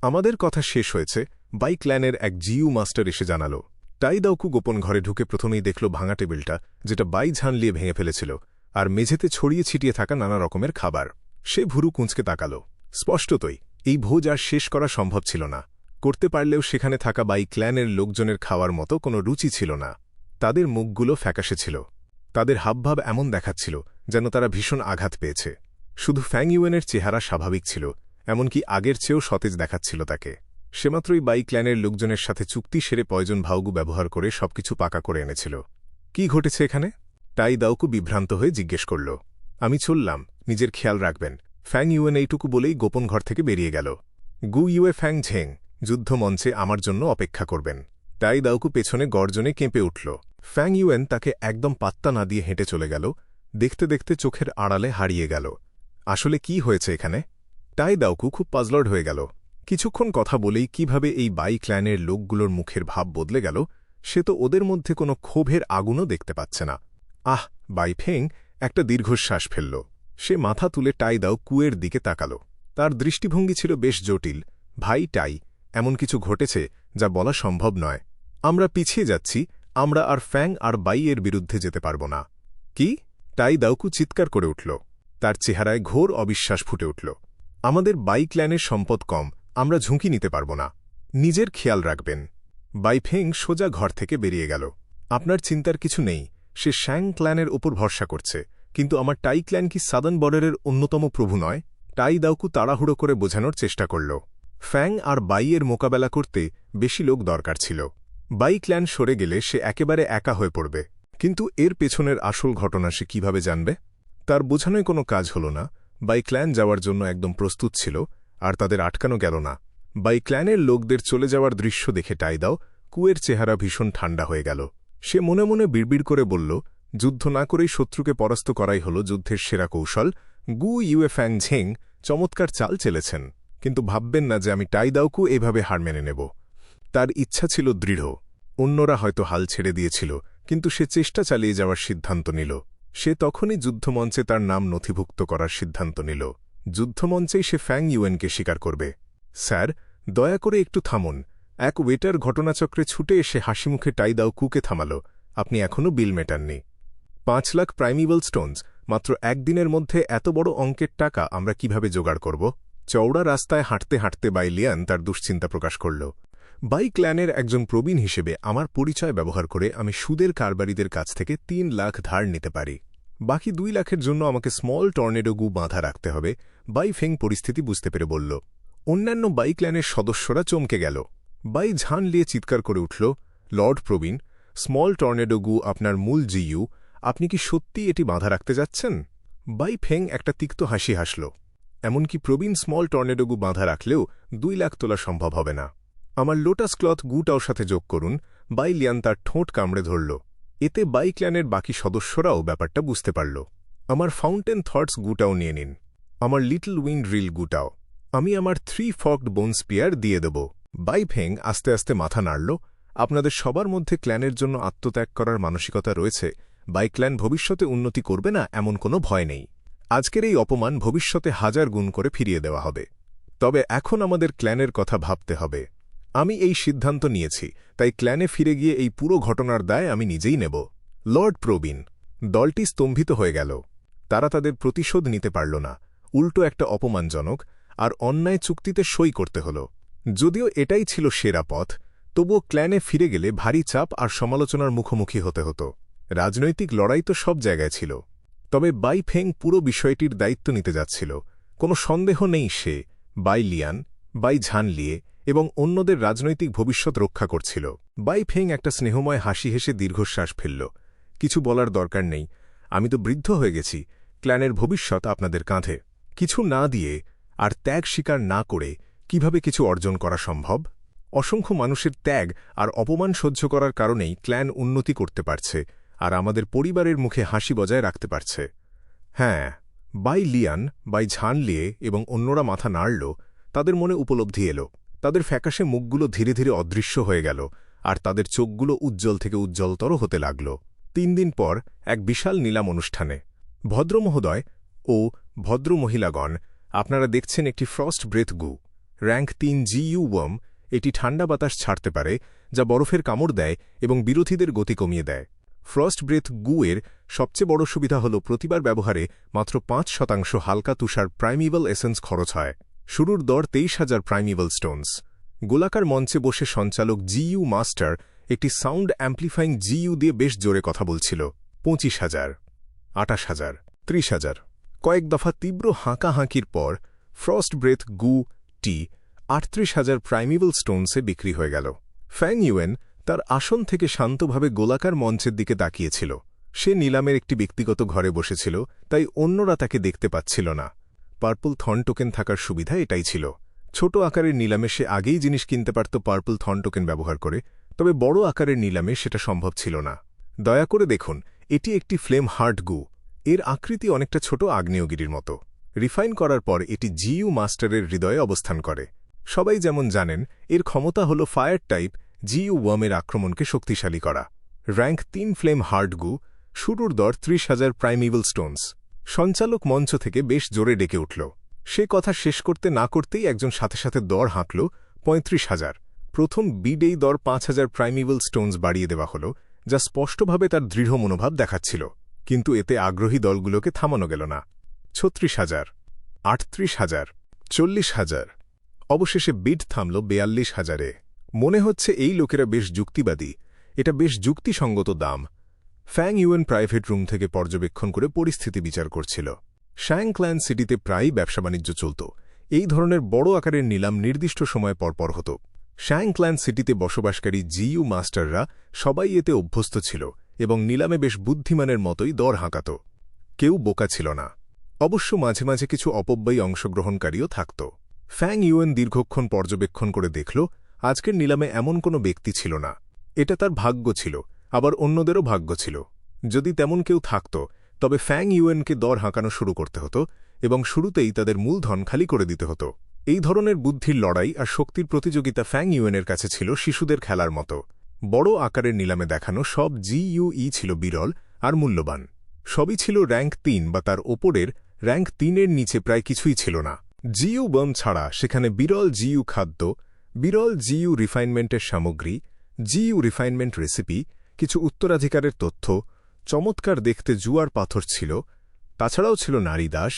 আমাদের কথা শেষ হয়েছে, বাই ক্ল্যানের এক মাস্টার এসে জানাল। টাই দাউকু গোপন ঘরে ঢুকে প্রথমেই দেখল ভাঙা টেবিলটা, যেটা বাই ঝানলিয়ে ভেঙে ফেলেছিল, আর মেঝেতে ছড়িয়ে ছিটিয়ে থাকা নানা রকমের খাবার। সে ভুরু কুঁচকে তাকাল। স্পষ্টতই এই ভোজ আর শেষ করা সম্ভব ছিল না। করতে পারলেও সেখানে থাকা বাই ক্ল্যানের লোকজনের খাওয়ার মতো কোনো রুচি ছিল না। তাদের মুখগুলো ফ্যাকাশে ছিল। তাদের হাবভাব এমন দেখাচ্ছিল যেন তারা ভীষণ আঘাত পেয়েছে। শুধু ফ্যাং ইউয়েনের চেহারা স্বাভাবিক ছিল, এমনকি আগের চেয়েও সতেজ দেখাচ্ছিল তাকে। সেমাত্রই বাই ক্ল্যানের লোকজনের সাথে চুক্তি সেরে পয়জন ভাউগু ব্যবহার করে সবকিছু পাকা করে এনেছিল। কি ঘটেছে এখানে? টাই দাউকু বিভ্রান্ত হয়ে জিজ্ঞেস করল। আমি চললাম, নিজের খেয়াল রাখবেন। ফ্যাং ইউয়েন এইটুকু বলেই গোপন ঘর থেকে বেরিয়ে গেল। গু ইউয়ে ফ্যাং ঝেং, যুদ্ধমঞ্চে আমার জন্য অপেক্ষা করবেন। টাই দাউকু পেছনে গর্জনে কেঁপে উঠল। ফ্যাং ইউয়েন তাকে একদম পাত্তা না দিয়ে হেঁটে চলে গেল। দেখতে দেখতে চোখের আড়ালে হারিয়ে গেল। আসলে কি হয়েছে এখানে? টাই দাউকু খুব পাজলড হয়ে গেল। কিছুক্ষণ কথা বলেই কিভাবে এই বাই ক্ল্যানের লোকগুলোর মুখের ভাব বদলে গেল, সে তো ওদের মধ্যে কোনো ক্ষোভের আগুনও দেখতে পাচ্ছে না। আহ! বাই ফ্যাং একটা দীর্ঘশ্বাস ফেলল। সে মাথা তুলে টাই দাউকুয়ের দিকে তাকাল। তার দৃষ্টিভঙ্গি ছিল বেশ জটিল। ভাই টাই, এমন কিছু ঘটেছে যা বলা সম্ভব নয়। আমরা পিছিয়ে যাচ্ছি, আমরা আর ফ্যাং আর বাই এর বিরুদ্ধে যেতে পারব না। কি? টাই দাউকু চিৎকার করে উঠল। তার চেহারায় ঘোর অবিশ্বাস ফুটে উঠল। আমাদের বাই ক্ল্যানের সম্পদ কম, আমরা ঝুঁকি নিতে পারব না। নিজের খেয়াল রাখবেন। বাইফেং সোজা ঘর থেকে বেরিয়ে গেল। আপনার চিন্তার কিছু নেই, সে শ্যাং ক্ল্যানের ওপর ভরসা করছে, কিন্তু আমার টাই ক্ল্যান কি সাদার্ন বর্ডারের অন্যতম প্রভু নয়? টাই দাউকু তাড়াহুড়ো করে বোঝানোর চেষ্টা করল। ফ্যাং আর বাইয়ের মোকাবেলা করতে বেশি লোক দরকার ছিল। বাই ক্ল্যান সরে গেলে সে একেবারে একা হয়ে পড়বে। কিন্তু এর পেছনের আসল ঘটনা সে কিভাবে জানবে? তার বোঝানোই কোনো কাজ হল না। বাই ক্ল্যান যাওয়ার জন্য একদম প্রস্তুত ছিল, আর তাদের আটকানো গেল না। বাই ক্ল্যানের লোকদের চলে যাওয়ার দৃশ্য দেখে টাইদাও কুয়ের চেহারা ভীষণ ঠান্ডা হয়ে গেল। সে মনে মনে বিড়বিড় করে বলল, যুদ্ধ না করেই শত্রুকে পরাস্ত করাই হল যুদ্ধের সেরা কৌশল। গু ইউয়ে ফ্যাং ঝেং চমৎকার চাল চেলেছেন, কিন্তু ভাববেন না যে আমি টাইদাওকু এভাবে হার মেনে নেব। তার ইচ্ছা ছিল দৃঢ়। অন্যরা হয়তো হাল ছেড়ে দিয়েছিল, কিন্তু সে চেষ্টা চালিয়ে যাওয়ার সিদ্ধান্ত নিল। সে তখনই যুদ্ধমঞ্চে তার নাম নথিভুক্ত করার সিদ্ধান্ত নিল। যুদ্ধমঞ্চেই সে ফ্যাং ইউয়েনকে স্বীকার করবে। স্যার, দয়া করে একটু থামুন। এক ওয়েটার ঘটনাচক্রে ছুটে এসে হাসিমুখে টাইদাওকুকে থামাল। আপনি এখনও বিল মেটাননি। 5 লাখ প্রাইমিবল স্টোনস, মাত্র একদিনের মধ্যে এত বড় অঙ্কের টাকা আমরা কিভাবে জোগাড় করব? চওড়া রাস্তায় হাঁটতে হাঁটতে বাই লিয়ান তার দুশ্চিন্তা প্রকাশ করল। বাই ক্ল্যানের একজন প্রবীণ হিসেবে আমার পরিচয় ব্যবহার করে আমি সুদের কারবারিদের কাছ থেকে 3 লাখ ধার নিতে পারি। বাকি 2 লাখের জন্য আমাকে স্মল টর্নেডো গু বাঁধা রাখতে হবে। বাই ফেং পরিস্থিতি বুঝতে পেরে বলল। অন্যান্য বাই ক্ল্যানের সদস্যরা চমকে গেল। বাই ঝান লিয়ে চিৎকার করে উঠল, লর্ড প্রবীণ, স্মল টর্নেডো গু আপনার মূল জিইউ। আপনি কি সত্যি এটি বাঁধা রাখতে যাচ্ছেন? বাই ফেং একটা তিক্ত হাসি হাসল। এমনকি প্রবীণ স্মল টর্নেডো গু বাঁধা রাখলেও 2 লাখ তোলা সম্ভব হবে না। আমার লোটাস ক্লথ গুটাও সাথে যোগ করুন। বাই লিয়ান তার ঠোঁট কামড়ে ধরল। এতে বাই ক্ল্যানের বাকি সদস্যরাও ব্যাপারটা বুঝতে পারল। আমার ফাউন্টেন থটস গুটাও নিয়ে নিন। আমার লিটল উইন্ড রিল গুটাও। আমি আমার 3 ফর্কড বোন স্পিয়ার দিয়ে দেব। বাই ফেং আস্তে আস্তে মাথা নাড়ল। আপনাদের সবার মধ্যে ক্ল্যানের জন্য আত্মত্যাগ করার মানসিকতা রয়েছে। বাই ক্ল্যান ভবিষ্যতে উন্নতি করবে না এমন কোনো ভয় নেই। আজকের এই অপমান ভবিষ্যতে 1000 গুণ করে ফিরিয়ে দেওয়া হবে। তবে এখন আমাদের ক্ল্যানের কথা ভাবতে হবে। আমি এই সিদ্ধান্ত নিয়েছি, তাই ক্ল্যানে ফিরে গিয়ে এই পুরো ঘটনার দায় আমি নিজেই নেব। লর্ড প্রবীণ। দলটি স্তম্ভিত হয়ে গেল। তারা তাদের প্রতিশোধ নিতে পারল না, উল্টো একটা অপমানজনক আর অন্যায় চুক্তিতে সই করতে হল। যদিও এটাই ছিল সেরা পথ, তবুও ক্ল্যানে ফিরে গেলে ভারী চাপ আর সমালোচনার মুখোমুখি হতে হতো। রাজনৈতিক লড়াই তো সব জায়গায় ছিল। তবে বাই ফেং পুরো বিষয়টির দায়িত্ব নিতে যাচ্ছিল। কোনো সন্দেহ নেই সে বাই লিয়ান, বাই ঝান লিয়ে এবং অন্যদের রাজনৈতিক ভবিষ্যৎ রক্ষা করছিল। বাই ফেং একটা স্নেহময় হাসি হেসে দীর্ঘশ্বাস ফেলল। কিছু বলার দরকার নেই, আমি তো বৃদ্ধ হয়ে গেছি। ক্ল্যানের ভবিষ্যৎ আপনাদের কাঁধে। কিছু না দিয়ে আর ত্যাগ স্বীকার না করে কিভাবে কিছু অর্জন করা সম্ভব? অসংখ্য মানুষের ত্যাগ আর অপমান সহ্য করার কারণেই ক্ল্যান উন্নতি করতে পারছে, আর আমাদের পরিবারের মুখে হাসি বজায় রাখতে পারছে। হ্যাঁ, বাই লিয়ান, বাই ঝান লিয়ে এবং অন্যরা মাথা নাড়ল। তাদের মনে উপলব্ধি এলো। তাদের ফ্যাকাশে মুখগুলো ধীরে ধীরে অদৃশ্য হয়ে গেল, আর তাদের চোখগুলো উজ্জ্বল থেকে উজ্জ্বলতর হতে লাগল। 3 দিন পর এক বিশাল নিলাম অনুষ্ঠানে। ভদ্রমহোদয় ও ভদ্র মহিলাগণ, আপনারা দেখছেন একটি ফ্রস্ট ব্রেথ গু, র্যাঙ্ক 3 জিইউ ওয়ার্ম। এটি ঠান্ডা বাতাস ছাড়তে পারে, যা বরফের কামড় দেয় এবং বিরোধীদের গতি কমিয়ে দেয়। ফ্রস্ট ব্রেথ গু এর সবচেয়ে বড় সুবিধা হল প্রতিবার ব্যবহারে মাত্র 5% হালকা তুষার প্রাইমিবল এসেন্স খরচ হয়। শুরুর দর 23,000 প্রাইমিবল স্টোনস। গোলাকার মঞ্চে বসে সঞ্চালক জিইউ মাস্টার একটি সাউন্ড অ্যাম্প্লিফাইং জিইউ দিয়ে বেশ জোরে কথা বলছিল। 25,000, 28,000, 30,000। কয়েক দফা তীব্র হাঁকাহাঁকির পর ফ্রস্ট ব্রেথ গু টি 38,000 প্রাইমিবল স্টোনসে বিক্রি হয়ে গেল। ফ্যাং ইউয়েন তার আসন থেকে শান্তভাবে গোলাকার মঞ্চের দিকে তাকিয়েছিল। সে নিলামের একটি ব্যক্তিগত ঘরে বসেছিল, তাই অন্যরা তাকে দেখতে পাচ্ছিল না। পার্পল থর্ন টোকেন থাকার সুবিধা এটাই ছিল। ছোট আকারের নিলামে সে আগেই জিনিস কিনতে পারত পার্পল থর্ন টোকেন ব্যবহার করে, তবে বড় আকারের নিলামে সেটা সম্ভব ছিল না। দয়া করে দেখুন, এটি একটি ফ্লেম হার্ট গু। এর আকৃতি অনেকটা ছোট আগ্নেয়গিরির মতো। রিফাইন করার পর এটি জিইউ মাস্টারের হৃদয়ে অবস্থান করে। সবাই যেমন জানেন, এর ক্ষমতা হল ফায়ার টাইপ জিইউ ওয়ার্মের আক্রমণকে শক্তিশালী করা। র্যাঙ্ক 3 ফ্লেম হার্ট গু। শুরুর দর 30,000 প্রাইমিবল স্টোনস। সঞ্চালক মঞ্চ থেকে বেশ জোরে ডেকে উঠল। সে কথা শেষ করতে না করতেই একজন সাথে সাথে দর হাঁকল 35,000। প্রথম বিডেই দর 5,000 প্রাইমিবল স্টোনস বাড়িয়ে দেওয়া হল, যা স্পষ্টভাবে তার দৃঢ় মনোভাব দেখাচ্ছিল। কিন্তু এতে আগ্রহী দলগুলোকে থামানো গেল না। 36,000, 38,000, 40,000। অবশেষে বিড থামল 42,000-এ। মনে হচ্ছে এই লোকেরা বেশ যুক্তিবাদী, এটা বেশ যুক্তিসঙ্গত দাম। ফ্যাং ইউয়েন প্রাইভেট রুম থেকে পর্যবেক্ষণ করে পরিস্থিতি বিচার করছিল। শ্যাংক্ল্যান সিটিতে প্রায়ই ব্যবসা-বাণিজ্য চলত। এই ধরনের বড় আকারের নিলাম নির্দিষ্ট সময় পরপর হতো। শ্যাংক্ল্যান সিটিতে বসবাসকারী জিইউ মাস্টাররা সবাই এতে অভ্যস্ত ছিল এবং নিলামে বেশ বুদ্ধিমানের মতোই দর হাঁকাত। কেউ বোকা ছিল না। অবশ্য মাঝে মাঝে কিছু অপব্যয়ী অংশগ্রহণকারীও থাকত। ফ্যাং ইউয়েন দীর্ঘক্ষণ পর্যবেক্ষণ করে দেখল, আজকের নিলামে এমন কোনো ব্যক্তি ছিল না। এটা তার ভাগ্য ছিল, আবার অন্যদেরও ভাগ্য ছিল। যদি তেমন কেউ থাকত, তবে ফ্যাং ইউয়েনকে দর হাঁকানো শুরু করতে হতো এবং শুরুতেই তাদের মূলধন খালি করে দিতে হতো। এই ধরনের বুদ্ধির লড়াই আর শক্তির প্রতিযোগিতা ফ্যাং ইউয়েনের কাছে ছিল শিশুদের খেলার মতো। বড় আকারের নিলামে দেখানো সব জিইউই ছিল বিরল আর মূল্যবান। সবই ছিল র্যাঙ্ক 3 বা তার ওপরের। র্যাঙ্ক 3-এর নিচে প্রায় কিছুই ছিল না। জিইউ বম ছাড়া সেখানে বিরল জিইউ খাদ্য, বিরল জিইউ রিফাইনমেন্টের সামগ্রী, জিইউ রিফাইনমেন্ট রেসিপি, কিছু উত্তরাধিকারের তথ্য, চমৎকার দেখতে জুয়ার পাথর ছিল। তাছাড়াও ছিল নারী দাস,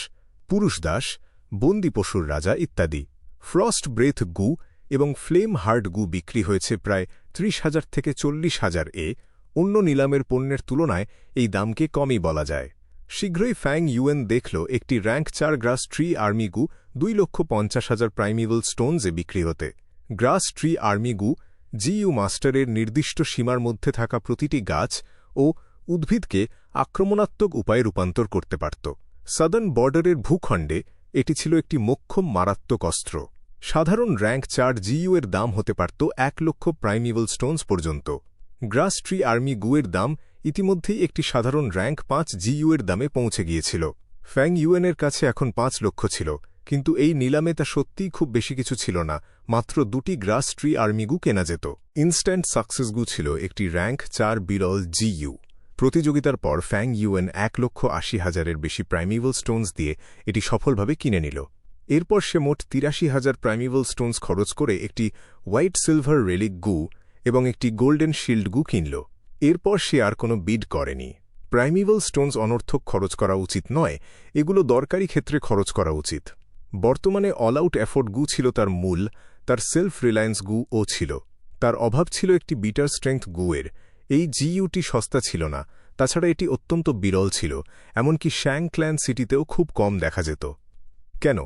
পুরুষ দাস, বন্দি পশুর রাজা ইত্যাদি। ফ্রস্ট ব্রেথ গু এবং ফ্লেম হার্ড গু বিক্রি হয়েছে প্রায় 30,000 থেকে 40,000-এ। অন্য নিলামের পণ্যের তুলনায় এই দামকে কমই বলা যায়। শীঘ্রই ফ্যাং ইউয়েন দেখল একটি র্যাঙ্ক 4 গ্রাস ট্রি আর্মি গু 2,50,000 প্রাইমিভেল স্টোনসে বিক্রি হতে। গ্রাস ট্রি আর্মি গু জিইউ মাস্টারের নির্দিষ্ট সীমার মধ্যে থাকা প্রতিটি গাছ ও উদ্ভিদকে আক্রমণাত্মক উপায়ে রূপান্তর করতে পারত। সাদার্ন বর্ডারের ভূখণ্ডে এটি ছিল একটি মোক্ষম মারাত্মক অস্ত্র। সাধারণ র্যাঙ্ক 4 জিইউ এর দাম হতে পারত 1 লক্ষ প্রাইমিভেল স্টোনস পর্যন্ত। গ্রাস ট্রি আর্মি গুয়ের দাম ইতিমধ্যেই একটি সাধারণ র্যাঙ্ক 5 জিইউ এর দামে পৌঁছে গিয়েছিল। ফ্যাং ইউয়েনের কাছে এখন 5 লক্ষ ছিল, কিন্তু এই নিলামে তা সত্যিই খুব বেশি কিছু ছিল না। মাত্র 2টি গ্রাস ট্রি আর্মি গু কেনা যেত। ইনস্ট্যান্ট সাকসেস গু ছিল একটি র্যাঙ্ক 4 বিরল জিইউ। প্রতিযোগিতার পর ফ্যাং ইউয়েন 1,80,000-এর বেশি প্রাইমিভেল স্টোনস দিয়ে এটি সফলভাবে কিনে নিল। এরপর সে মোট 83,000 প্রাইমিভেল স্টোনস খরচ করে একটি হোয়াইট সিলভার রেলিক গু এবং একটি গোল্ডেন শিল্ড গু কিনল। এরপর সে আর কোনো বিড করেনি। প্রাইমিভেল স্টোনস অনর্থক খরচ করা উচিত নয়, এগুলো দরকারি ক্ষেত্রে খরচ করা উচিত। বর্তমানে অল আউট এফোর্ট গু ছিল তার মূল, তার সেলফ রিলায়েন্স গু ও ছিল। তার অভাব ছিল একটি বিটার স্ট্রেংথ গুয়ের। এই জিইউটি সস্তা ছিল না, তাছাড়া এটি অত্যন্ত বিরল ছিল, এমনকি শ্যাংক্ল্যান সিটিতেও খুব কম দেখা যেত। কেন?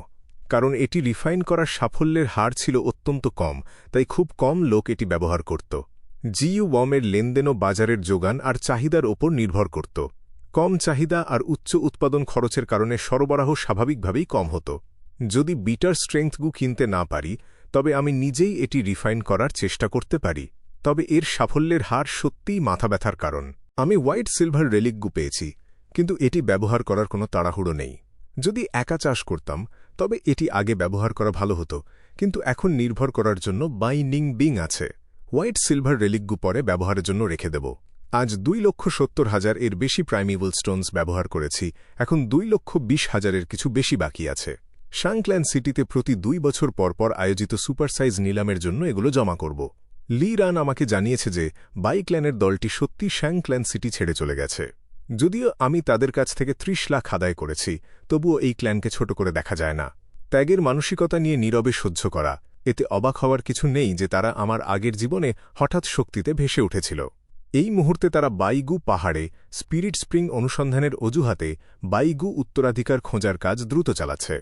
কারণ এটি রিফাইন করার সাফল্যের হার ছিল অত্যন্ত কম, তাই খুব কম লোক এটি ব্যবহার করত। জিইউ বমের লেনদেনও বাজারের যোগান আর চাহিদার ওপর নির্ভর করত। কম চাহিদা আর উচ্চ উৎপাদন খরচের কারণে সরবরাহ স্বাভাবিকভাবেই কম হতো। যদি বিটার স্ট্রেংথ গু কিনতে না পারি, তবে আমি নিজেই এটি রিফাইন করার চেষ্টা করতে পারি। তবে এর সাফল্যের হার সত্যিই মাথা ব্যথার কারণ। আমি হোয়াইট সিলভার রেলিক গু পেয়েছি, কিন্তু এটি ব্যবহার করার কোনো তাড়াহুড়ো নেই। যদি একা চাষ করতাম, তবে এটি আগে ব্যবহার করা ভালো হতো, কিন্তু এখন নির্ভর করার জন্য বাইনিং বিং আছে। হোয়াইট সিলভার রেলিক গু পরে ব্যবহারের জন্য রেখে দেব। আজ 2,70,000 এর বেশি প্রাইমিভেল স্টোনস ব্যবহার করেছি, এখন 2,20,000-এর কিছু বেশি বাকি আছে। শ্যাংক্ল্যান সিটিতে প্রতি 2 বছর পরপর আয়োজিত সুপারসাইজ নিলামের জন্য এগুলো জমা করব। লি রান আমাকে জানিয়েছে যে বাইক্ল্যানের দলটি সত্যি শ্যাংক্ল্যান সিটি ছেড়ে চলে গেছে। যদিও আমি তাদের কাছ থেকে 30 লাখ আদায় করেছি, তবুও এই ক্ল্যানকে ছোট করে দেখা যায় না। ত্যাগের মানসিকতা নিয়ে নীরবে সহ্য করা, এতে অবাক হওয়ার কিছু নেই যে তারা আমার আগের জীবনে হঠাৎ শক্তিতে ভেসে উঠেছিল। এই মুহূর্তে তারা বাইগু পাহাড়ে স্পিরিট স্প্রিং অনুসন্ধানের অজুহাতে বাইগু উত্তরাধিকার খোঁজার কাজ দ্রুত চালাচ্ছে।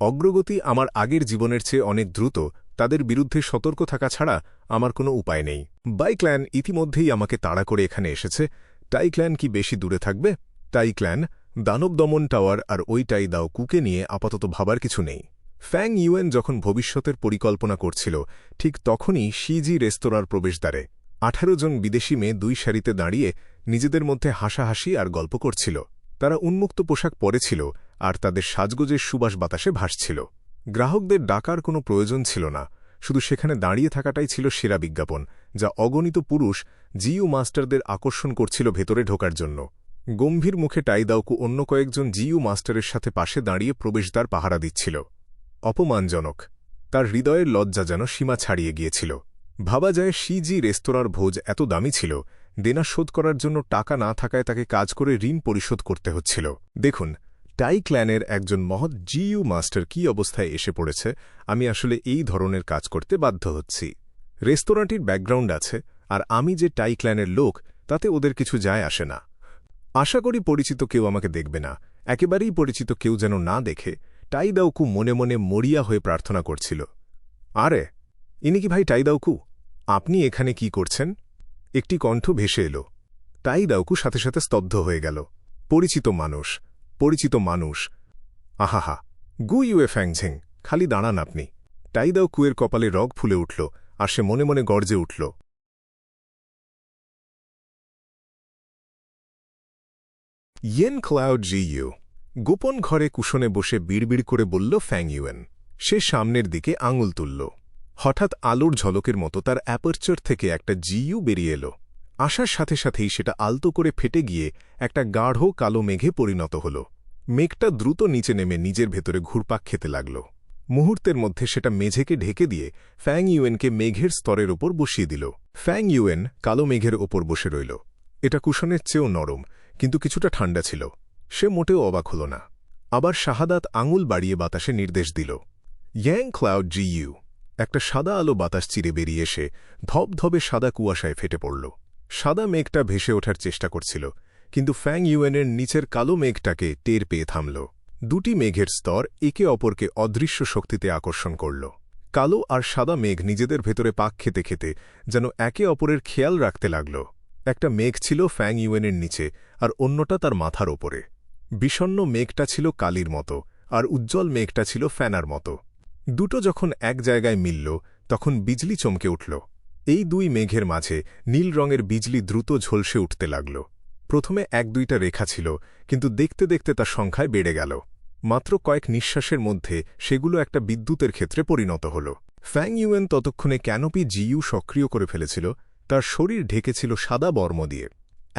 অগ্রগতি আমার আগের জীবনের চেয়ে অনেক দ্রুত। তাদের বিরুদ্ধে সতর্ক থাকা ছাড়া আমার কোনো উপায় নেই। বাইক্ল্যান ইতিমধ্যেই আমাকে তাড়া করে এখানে এসেছে। টাইক্ল্যান কি বেশি দূরে থাকবে? টাইক্ল্যান, দানব দমন টাওয়ার আর ওই টাইদাও কুকে নিয়ে আপাতত ভাবার কিছু নেই। ফ্যাং ইউয়েন যখন ভবিষ্যতের পরিকল্পনা করছিল, ঠিক তখনই শিজি রেস্তোরাঁর প্রবেশদ্বারে 18 জন বিদেশি মেয়ে 2 সারিতে দাঁড়িয়ে নিজেদের মধ্যে হাসাহাসি আর গল্প করছিল। তারা উন্মুক্ত পোশাক পরেছিল আর তাদের সাজগোজের সুবাস বাতাসে ভাসছিল। গ্রাহকদের ডাকার কোনো প্রয়োজন ছিল না, শুধু সেখানে দাঁড়িয়ে থাকাটাই ছিল সেরা বিজ্ঞাপন, যা অগণিত পুরুষ জিইউ মাস্টারদের আকর্ষণ করছিল ভেতরে ঢোকার জন্য। গম্ভীর মুখে টাইদাওকু অন্য কয়েকজন জিইউ মাস্টারের সাথে পাশে দাঁড়িয়ে প্রবেশদ্বার পাহারা দিচ্ছিল। অপমানজনক। তার হৃদয়ের লজ্জা যেন সীমা ছাড়িয়ে গিয়েছিল। ভাবা যায় শিজি রেস্তোরাঁর ভোজ এত দামি ছিল, দেনা শোধ করার জন্য টাকা না থাকায় তাকে কাজ করে ঋণ পরিশোধ করতে হচ্ছিল। দেখুন, টাই ক্ল্যানের একজন মহৎ জিইউ মাস্টার কী অবস্থায় এসে পড়েছে আমি আসলে এই ধরনের কাজ করতে বাধ্য হচ্ছি। রেস্তোরাঁটির ব্যাকগ্রাউন্ড আছে, আর আমি যে টাই ক্ল্যানের লোক তাতে ওদের কিছু যায় আসে না। আশা করি পরিচিত কেউ আমাকে দেখবে না, একেবারেই পরিচিত কেউ যেন না দেখে। টাই দাউকু মনে মনে মরিয়া হয়ে প্রার্থনা করছিল। আরে, ইনি কি ভাই টাই দাউকু? আপনি এখানে কি করছেন? একটি কণ্ঠ ভেসে এলো। টাই দাউকু সাথে সাথে স্তব্ধ হয়ে গেল। পরিচিত মানুষ, পরিচিত মানুষ। আহাহা, গু ইউয়ে ফ্যাংঝেং, খালি দাঁড়ান আপনি। টাই দাউকুয়ের কপালে রগ ফুলে উঠল, আর সে মনে মনে গর্জে উঠল। Yen cloud GU. গোপন ঘরে কুশনে বসে বিড়বিড় করে বলল ফ্যাং ইউয়েন। সে সামনের দিকে আঙুল তুলল। হঠাৎ আলোর ঝলকের মতো তার অ্যাপারচার থেকে একটা জিইউ বেরিয়ে এলো। আসার সাথে সাথেই সেটা আলতো করে ফেটে গিয়ে একটা গাঢ় কালো মেঘে পরিণত হল। মেঘটা দ্রুত নিচে নেমে নিজের ভেতরে ঘুরপাক খেতে লাগল। মুহূর্তের মধ্যে সেটা মেঝেকে ঢেকে দিয়ে ফ্যাং ইউয়েনকে মেঘের স্তরের ওপর বসিয়ে দিল। ফ্যাং ইউয়েন কালো মেঘের ওপর বসে রইল। এটা কুশনের চেয়েও নরম, কিন্তু কিছুটা ঠান্ডা ছিল। সে মোটেও অবাক হল না। আবার শাহাদাত আঙুল বাড়িয়ে বাতাসে নির্দেশ দিল। Young cloud GU. একটা সাদা আলো বাতাস চিরে বেরিয়ে এসে ধবধবে সাদা কুয়াশায় ফেটে পড়ল। সাদা মেঘটা ভেসে ওঠার চেষ্টা করছিল, কিন্তু ফ্যাং ইউয়েনের নিচের কালো মেঘটাকে টের পেয়ে থামল। দুটি মেঘের স্তর একে অপরকে অদৃশ্য শক্তিতে আকর্ষণ করল। কালো আর সাদা মেঘ নিজেদের ভেতরে পাক খেতে খেতে যেন একে অপরের খেয়াল রাখতে লাগল। একটা মেঘ ছিল ফ্যাং ইউয়েনের নিচে, আর অন্যটা তার মাথার ওপরে। বিষণ্ণ মেঘটা ছিল কালির মতো, আর উজ্জ্বল মেঘটা ছিল ফ্যানার মতো। দুটো যখন এক জায়গায় মিলল, তখন বিজলি চমকে উঠল। এই দুই মেঘের মাঝে নীল রঙের বিজলি দ্রুত ঝলসে উঠতে লাগল। প্রথমে এক দুইটা রেখা ছিল, কিন্তু দেখতে দেখতে তার সংখ্যায় বেড়ে গেল। মাত্র কয়েক নিঃশ্বাসের মধ্যে সেগুলো একটা বিদ্যুতের ক্ষেত্রে পরিণত হল। ফ্যাং ইউয়েন ততক্ষণে ক্যানোপি জিইউ সক্রিয় করে ফেলেছিল। তার শরীর ঢেকেছিল সাদা বর্ম দিয়ে।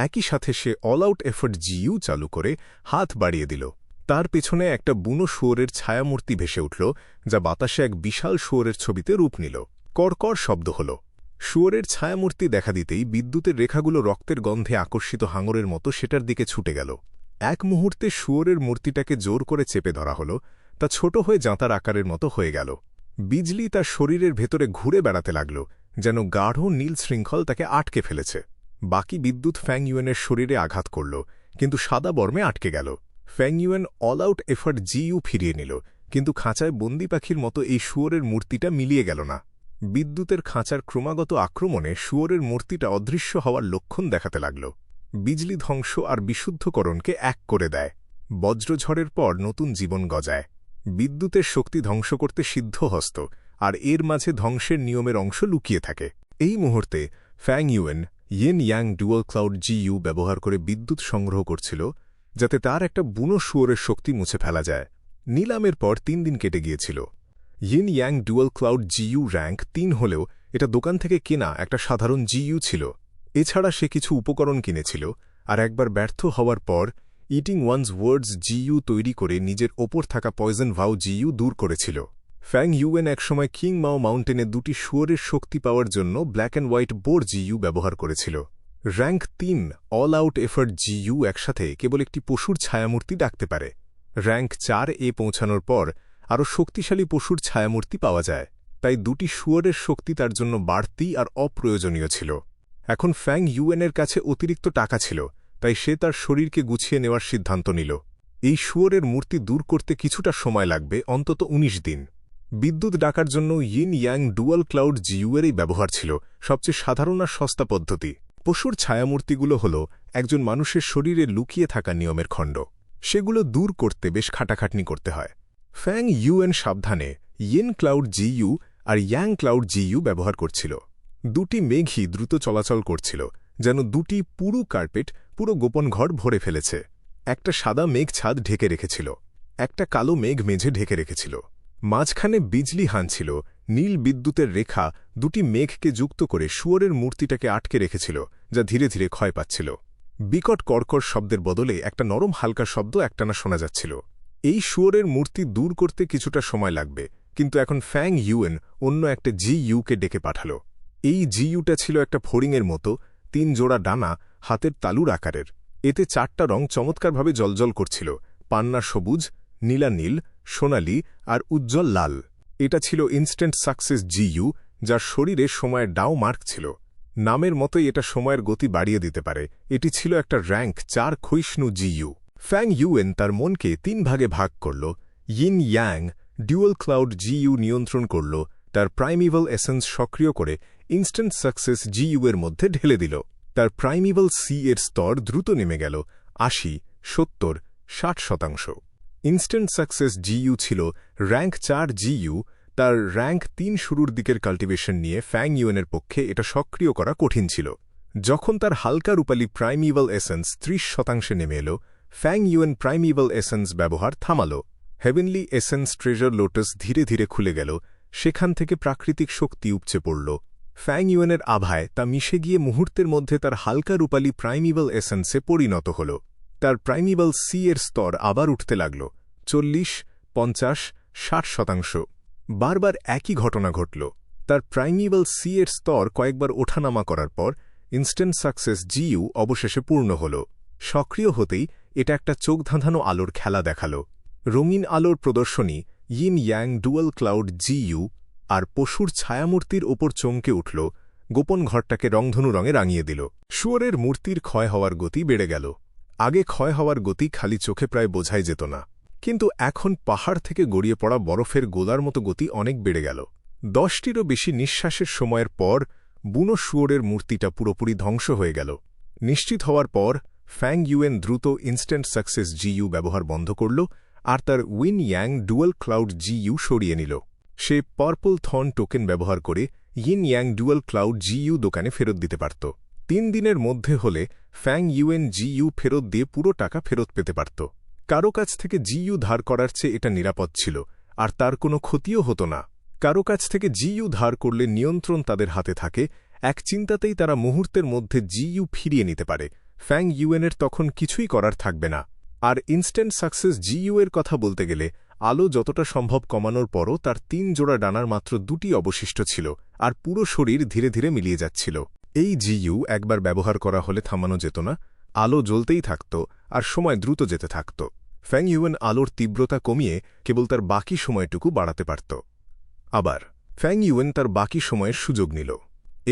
একই সাথে সে অল আউট এফোর্ট জিইউ চালু করে হাত বাড়িয়ে দিল। তার পেছনে একটা বুনো শুয়োরের ছায়ামূর্তি ভেসে উঠল, যা বাতাসে এক বিশাল শুয়োরের ছবিতে রূপ নিল। কড়কড় শব্দ হল। শুয়োরের ছায়ামূর্তি দেখা দিতেই বিদ্যুতের রেখাগুলো রক্তের গন্ধে আকর্ষিত হাঙরের মতো সেটার দিকে ছুটে গেল। এক মুহূর্তে শুয়োরের মূর্তিটাকে জোর করে চেপে ধরা হল। তা ছোট হয়ে জাঁতার আকারের মতো হয়ে গেল। বিজলি তার শরীরের ভেতরে ঘুরে বেড়াতে লাগল, যেন গাঢ় নীল শৃঙ্খল তাকে আটকে ফেলেছে। বাকি বিদ্যুৎ ফ্যাং ইউয়েনের শরীরে আঘাত করল, কিন্তু সাদা বর্মে আটকে গেল। Fang Yuan all out effort Gu ফিরিয়ে নিল, কিন্তু খাঁচায় বন্দি পাখির মতো এই শুয়োরের মূর্তিটা মিলিয়ে গেল না। বিদ্যুতের খাঁচার ক্রমাগত আক্রমণে শুয়োরের মূর্তিটা অদৃশ্য হওয়ার লক্ষণ দেখাতে লাগল। বিজলি ধ্বংস আর বিশুদ্ধকরণকে এক করে দেয়। বজ্রঝড়ের পর নতুন জীবন গজায়। বিদ্যুতের শক্তি ধ্বংস করতে সিদ্ধহস্ত, আর এর মাঝে ধ্বংসের নিয়মের অংশ লুকিয়ে থাকে। এই মুহূর্তে Fang Yuan yin yang dual cloud Gu ব্যবহার করে বিদ্যুৎ সংগ্রহ করছিল, যাতে তার একটা বুনো শুয়োরের শক্তি মুছে ফেলা যায়। নিলামের পর 3 দিন কেটে গিয়েছিল। Yen yang dual cloud GU rank 3 হলেও এটা দোকান থেকে কেনা একটা সাধারণ জিইউ ছিল। এছাড়া সে কিছু উপকরণ কিনেছিল, আর একবার ব্যর্থ হওয়ার পর ইটিং ওয়ানস ওয়ার্ডস জিইউ তৈরি করে নিজের ওপর থাকা পয়জন ভাও জিইউ দূর করেছিল। ফ্যাং ইউয়েন একসময় কিং মাও মাউন্টেনে দুটি শুয়োরের শক্তি পাওয়ার জন্য black and white boar Gu ব্যবহার করেছিল। Rank 3 all out effort Gu একসাথে কেবল একটি পশুর ছায়ামূর্তি ডাকতে পারে। র্যাঙ্ক 4 পৌঁছানোর পর আরও শক্তিশালী পশুর ছায়ামূর্তি পাওয়া যায়। তাই দুটি শুয়োরের শক্তি তার জন্য বাড়তি আর অপ্রয়োজনীয় ছিল। এখন ফ্যাং ইউয়েনের কাছে অতিরিক্ত টাকা ছিল, তাই সে তার শরীরকে গুছিয়ে নেওয়ার সিদ্ধান্ত নিল। এই শুয়োরের মূর্তি দূর করতে কিছুটা সময় লাগবে, অন্তত 19 দিন। বিদ্যুৎ ডাকার জন্য ইন ইয়াং ডুয়াল ক্লাউড জিইউয়েরই ব্যবহার ছিল সবচেয়ে সাধারণ আর সস্তা পদ্ধতি। পশুর ছায়ামূর্তিগুলো হল একজন মানুষের শরীরে লুকিয়ে থাকা নিয়মের খণ্ড। সেগুলো দূর করতে বেশ খাটাখাটনি করতে হয়। ফ্যাং ইউয়েন সাবধানে ইয়েন ক্লাউড জিইউ আর ইয়াং ক্লাউড জিইউ ব্যবহার করছিল। দুটি মেঘই দ্রুত চলাচল করছিল, যেন দুটি পুরু কার্পেট পুরো গোপন ঘর ভরে ফেলেছে। একটা সাদা মেঘ ছাদ ঢেকে রেখেছিল, একটা কালো মেঘ মেঝে ঢেকে রেখেছিল। মাঝখানে বিজলি হানছিল। নীল বিদ্যুতের রেখা দুটি মেঘকে যুক্ত করে শুয়োরের মূর্তিটাকে আটকে রেখেছিল, যা ধীরে ধীরে ক্ষয় পাচ্ছিল। বিকট কর্কর শব্দের বদলে একটা নরম হালকা শব্দ একটানা শোনা যাচ্ছিল। এই শুয়োরের মূর্তি দূর করতে কিছুটা সময় লাগবে, কিন্তু এখন ফ্যাং ইউয়েন অন্য একটা জিইউকে ডেকে পাঠাল। এই জিইউটা ছিল একটা ফড়িংয়ের মতো, 3 জোড়া ডানা, হাতের তালুর আকারের। এতে 4টা রং চমৎকারভাবে জ্বলজ্বল করছিল। পান্না সবুজ, নীলা নীল, সোনালি আর উজ্জ্বল লাল। এটা ছিল ইনস্ট্যান্ট সাকসেস জিইউ, যার শরীরে সময়ের ডাও মার্ক ছিল। নামের মতোই এটা সময়ের গতি বাড়িয়ে দিতে পারে। এটি ছিল একটা র্যাঙ্ক 4 ক্ষয়িষ্ণু জিইউ। ফ্যাং ইউয়েন তার মনকে 3 ভাগে ভাগ করল। In yang dual cloud GU নিয়ন্ত্রণ করল, তার প্রাইমিভাল এসেন্স সক্রিয় করে ইনস্ট্যান্ট সাকসেস জিইউ এর মধ্যে ঢেলে দিল। তার প্রাইমিভাল সি এর স্তর দ্রুত নেমে গেল 80, 70, 60%। ইনস্ট্যান্ট সাকসেস জিইউ ছিল র্যাঙ্ক 4 জিইউ। তার র্যাঙ্ক 3 শুরুর দিকের কাল্টিভেশন নিয়ে ফ্যাং ইউয়েনের পক্ষে এটা সক্রিয় করা কঠিন ছিল। যখন তার হালকা রূপালী প্রাইমিভাল এসেন্স 30% নেমে এল, ফ্যাং ইউয়েন প্রাইমিভাল এসেন্স ব্যবহার থামাল। হেভেনলি এসেন্স ট্রেজার লোটাস ধীরে ধীরে খুলে গেল, সেখান থেকে প্রাকৃতিক শক্তি উপচে পড়ল। ফ্যাং ইউয়েনের আভায় তা মিশে গিয়ে মুহূর্তের মধ্যে তার হালকা রূপালী প্রাইমিভাল এসেন্সে পরিণত হল। তার প্রাইমিভাল সি এর স্তর আবার উঠতে লাগল 40, 50, 60%। বারবার একই ঘটনা ঘটল। তার প্রাইমিভাল সি এর স্তর কয়েকবার ওঠানামা করার পর ইনস্ট্যান্ট সাকসেস জিইউ অবশেষে পূর্ণ হল। সক্রিয় হতেই এটা একটা চোখ ধাঁধানো আলোর খেলা দেখাল। রঙিন আলোর প্রদর্শনী yin yang dual cloud Gu আর পশুর ছায়ামূর্তির ওপর চমকে উঠল, গোপন ঘরটাকে রংধনু রঙে রাঙিয়ে দিল। শুয়োরের মূর্তির ক্ষয় হওয়ার গতি বেড়ে গেল। আগে ক্ষয় হওয়ার গতি খালি চোখে প্রায় বোঝাই যেত না, কিন্তু এখন পাহাড় থেকে গড়িয়ে পড়া বরফের গোলার মতো গতি অনেক বেড়ে গেল। 10টিরও বেশি নিঃশ্বাসের সময়ের পর বুনো শুয়োরের মূর্তিটা পুরোপুরি ধ্বংস হয়ে গেল। নিশ্চিত হওয়ার পর ফ্যাং ইউয়েন দ্রুত ইনস্ট্যান্ট সাকসেস জিইউ ব্যবহার বন্ধ করল আর তার win young dual cloud GU সরিয়ে নিল। সে পার্পল থর্ন টোকেন ব্যবহার করে in yang dual cloud GU দোকানে ফেরত দিতে পারত। 3 দিনের মধ্যে হলে ফ্যাং ইউয়েন জিইউ ফেরত দিয়ে পুরো টাকা ফেরত পেতে পারত। কারো কাছ থেকে জিইউ ধার করার চেয়ে এটা নিরাপদ ছিল, আর তার কোনো ক্ষতিও হতো না। কারো কাছ থেকে জিইউ ধার করলে নিয়ন্ত্রণ তাদের হাতে থাকে, এক চিন্তাতেই তারা মুহূর্তের মধ্যে জিইউ ফিরিয়ে নিতে পারে। ফ্যাং ইউয়েনের তখন কিছুই করার থাকবে না। আর ইনস্ট্যান্ট সাকসেস জিইউ এর কথা বলতে গেলে আলো যতটা সম্ভব কমানোর পরও তার 3 জোড়া ডানার মাত্র 2টি অবশিষ্ট ছিল, আর পুরো শরীর ধীরে ধীরে মিলিয়ে যাচ্ছিল। এই জিইউ একবার ব্যবহার করা হলে থামানো যেত না। আলো জ্বলতেই থাকত আর সময় দ্রুত যেতে থাকত। ফ্যাং ইউয়েন আলোর তীব্রতা কমিয়ে কেবল তার বাকি সময়টুকু বাড়াতে পারত। আবার ফ্যাং ইউয়েন তার বাকি সময়ের সুযোগ নিল।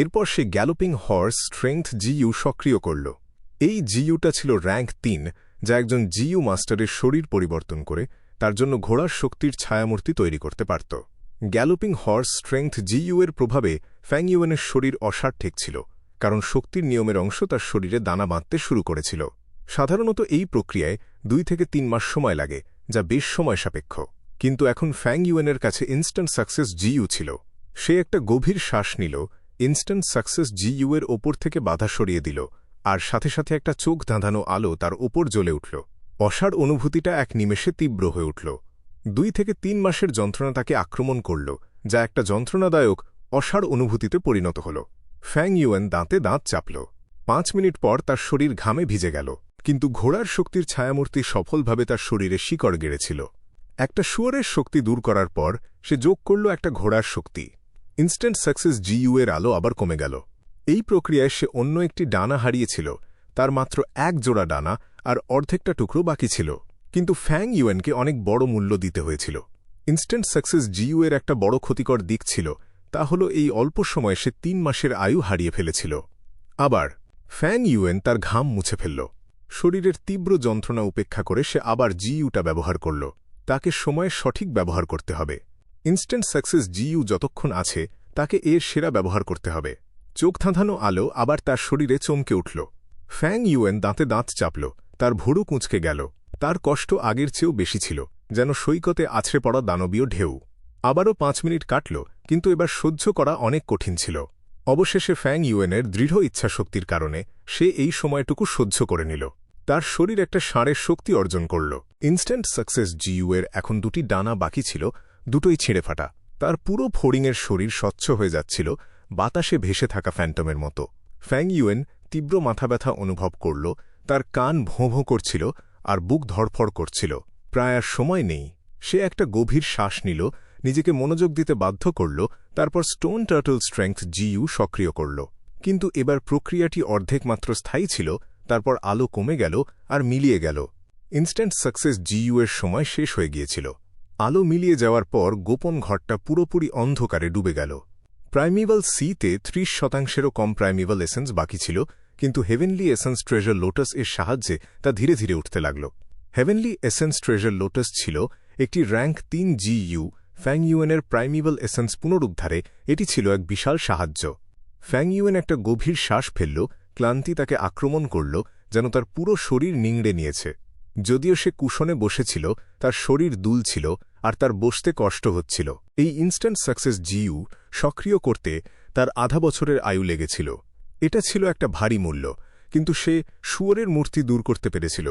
এরপর সে গ্যালোপিং হর্স স্ট্রেংথ জিইউ সক্রিয় করল। এই জিইউটা ছিল র্যাঙ্ক 3, যা একজন জিইউ মাস্টারের শরীর পরিবর্তন করে তার জন্য ঘোড়ার শক্তির ছায়ামূর্তি তৈরি করতে পারত। গ্যালোপিং হর্স স্ট্রেংথ জিইউ এর প্রভাবে ফ্যাং ইউয়েনের শরীর অসাড় ঠেকছিল, কারণ শক্তির নিয়মের অংশ তার শরীরে দানা বাঁধতে শুরু করেছিল। সাধারণত এই প্রক্রিয়ায় 2 থেকে 3 মাস সময় লাগে, যা বেশ সময় সাপেক্ষ। কিন্তু এখন ফ্যাং ইউয়েনের কাছে ইনস্ট্যান্ট সাকসেস জিইউ ছিল। সে একটা গভীর শ্বাস নিল, ইনস্ট্যান্ট সাকসেস জিইউ এর ওপর থেকে বাধা সরিয়ে দিল, আর সাথে সাথে একটা চোখ ধাঁধানো আলো তার ওপর জ্বলে উঠল। অসাড় অনুভূতিটা এক নিমেষে তীব্র হয়ে উঠল। 2 থেকে 3 মাসের যন্ত্রণা তাকে আক্রমণ করল, যা একটা যন্ত্রণাদায়ক অসাড় অনুভূতিতে পরিণত হল। ফ্যাং ইউয়েন দাঁতে দাঁত চাপল। 5 মিনিট পর তার শরীর ঘামে ভিজে গেল, কিন্তু ঘোড়ার শক্তির ছায়ামূর্তি সফলভাবে তার শরীরে শিকড় গেড়েছিল। একটা শুয়োরের শক্তি দূর করার পর সে যোগ করল একটা ঘোড়ার শক্তি। ইনস্ট্যান্ট সাকসেস জিইউ এর আলো আবার কমে গেল। এই প্রক্রিয়ায় সে অন্য একটি ডানা হারিয়েছিল, তার মাত্র 1 জোড়া ডানা আর অর্ধেকটা টুকরো বাকি ছিল। কিন্তু ফ্যাং ইউয়েনকে অনেক বড় মূল্য দিতে হয়েছিল। ইনস্ট্যান্ট সাকসেস জিইউ এর একটা বড় ক্ষতিকর দিক ছিল, তা হল এই অল্প সময়ে সে 3 মাসের আয়ু হারিয়ে ফেলেছিল। আবার ফ্যাং ইউয়েন তার ঘাম মুছে ফেলল। শরীরের তীব্র যন্ত্রণা উপেক্ষা করে সে আবার জিইউটা ব্যবহার করল। তাকে সময়ের সঠিক ব্যবহার করতে হবে। ইনস্ট্যান্ট সাকসেস জিইউ যতক্ষণ আছে তাকে এর সেরা ব্যবহার করতে হবে। চোখ ধাঁধানো আলো আবার তার শরীরে চমকে উঠল। ফ্যাং ইউয়েন দাঁতে দাঁত চাপল, তার ভুরু কুঁচকে গেল। তার কষ্ট আগের চেয়েও বেশি ছিল, যেন সৈকতে আছড়ে পড়া দানবীয় ঢেউ। আবারও 5 মিনিট কাটল, কিন্তু এবার সহ্য করা অনেক কঠিন ছিল। অবশেষে ফ্যাং ইউয়েনের দৃঢ় ইচ্ছাশক্তির কারণে সে এই সময়টুকু সহ্য করে নিল। তার শরীর একটা ষাঁড়ের শক্তি অর্জন করল। ইনস্ট্যান্ট সাকসেস জিইউ এর এখন 2টি ডানা বাকি ছিল, দুটোই ছিঁড়ে ফাটা। তার পুরো ফড়িংয়ের শরীর স্বচ্ছ হয়ে যাচ্ছিল, বাতাসে ভেসে থাকা ফ্যান্টমের মতো। ফ্যাং ইউয়েন তীব্র মাথা ব্যথা অনুভব করল, তার কান ভোঁ ভোঁ করছিল আর বুক ধড়ফড় করছিল। প্রায় আর সময় নেই। সে একটা গভীর শ্বাস নিল, নিজেকে মনোযোগ দিতে বাধ্য করল, তারপর স্টোন টার্টল স্ট্রেংথ জিইউ সক্রিয় করল। কিন্তু এবার প্রক্রিয়াটি অর্ধেক মাত্র স্থায়ী ছিল। তারপর আলো কমে গেল আর মিলিয়ে গেল। ইনস্ট্যান্ট সাকসেস জিইউ এর সময় শেষ হয়ে গিয়েছিল। আলো মিলিয়ে যাওয়ার পর গোপন ঘরটা পুরোপুরি অন্ধকারে ডুবে গেল। প্রাইমিভাল সিতে 30%-এরও কম প্রাইমিভাল এসেন্স বাকি ছিল, কিন্তু হেভেনলি এসেন্স ট্রেজার লোটাস এর সাহায্যে তা ধীরে ধীরে উঠতে লাগল। হেভেনলি এসেন্স ট্রেজার লোটাস ছিল একটি র্যাঙ্ক 3 জিইউ। ফ্যাং ইউয়েনের প্রাইমিভাল এসেন্স পুনরুদ্ধারে এটি ছিল এক বিশাল সাহায্য। ফ্যাং ইউয়েন একটা গভীর শ্বাস ফেলল, ক্লান্তি তাকে আক্রমণ করল, যেন তার পুরো শরীর নিংড়ে নিয়েছে। যদিও সে কুশনে বসেছিল, তার শরীর দুলছিল আর তার বসতে কষ্ট হচ্ছিল। এই ইনস্ট্যান্ট সাকসেস জিইউ সক্রিয় করতে তার আধা বছরের আয়ু লেগেছিল। এটা ছিল একটা ভারী মূল্য, কিন্তু সে শুয়োরের মূর্তি দূর করতে পেরেছিল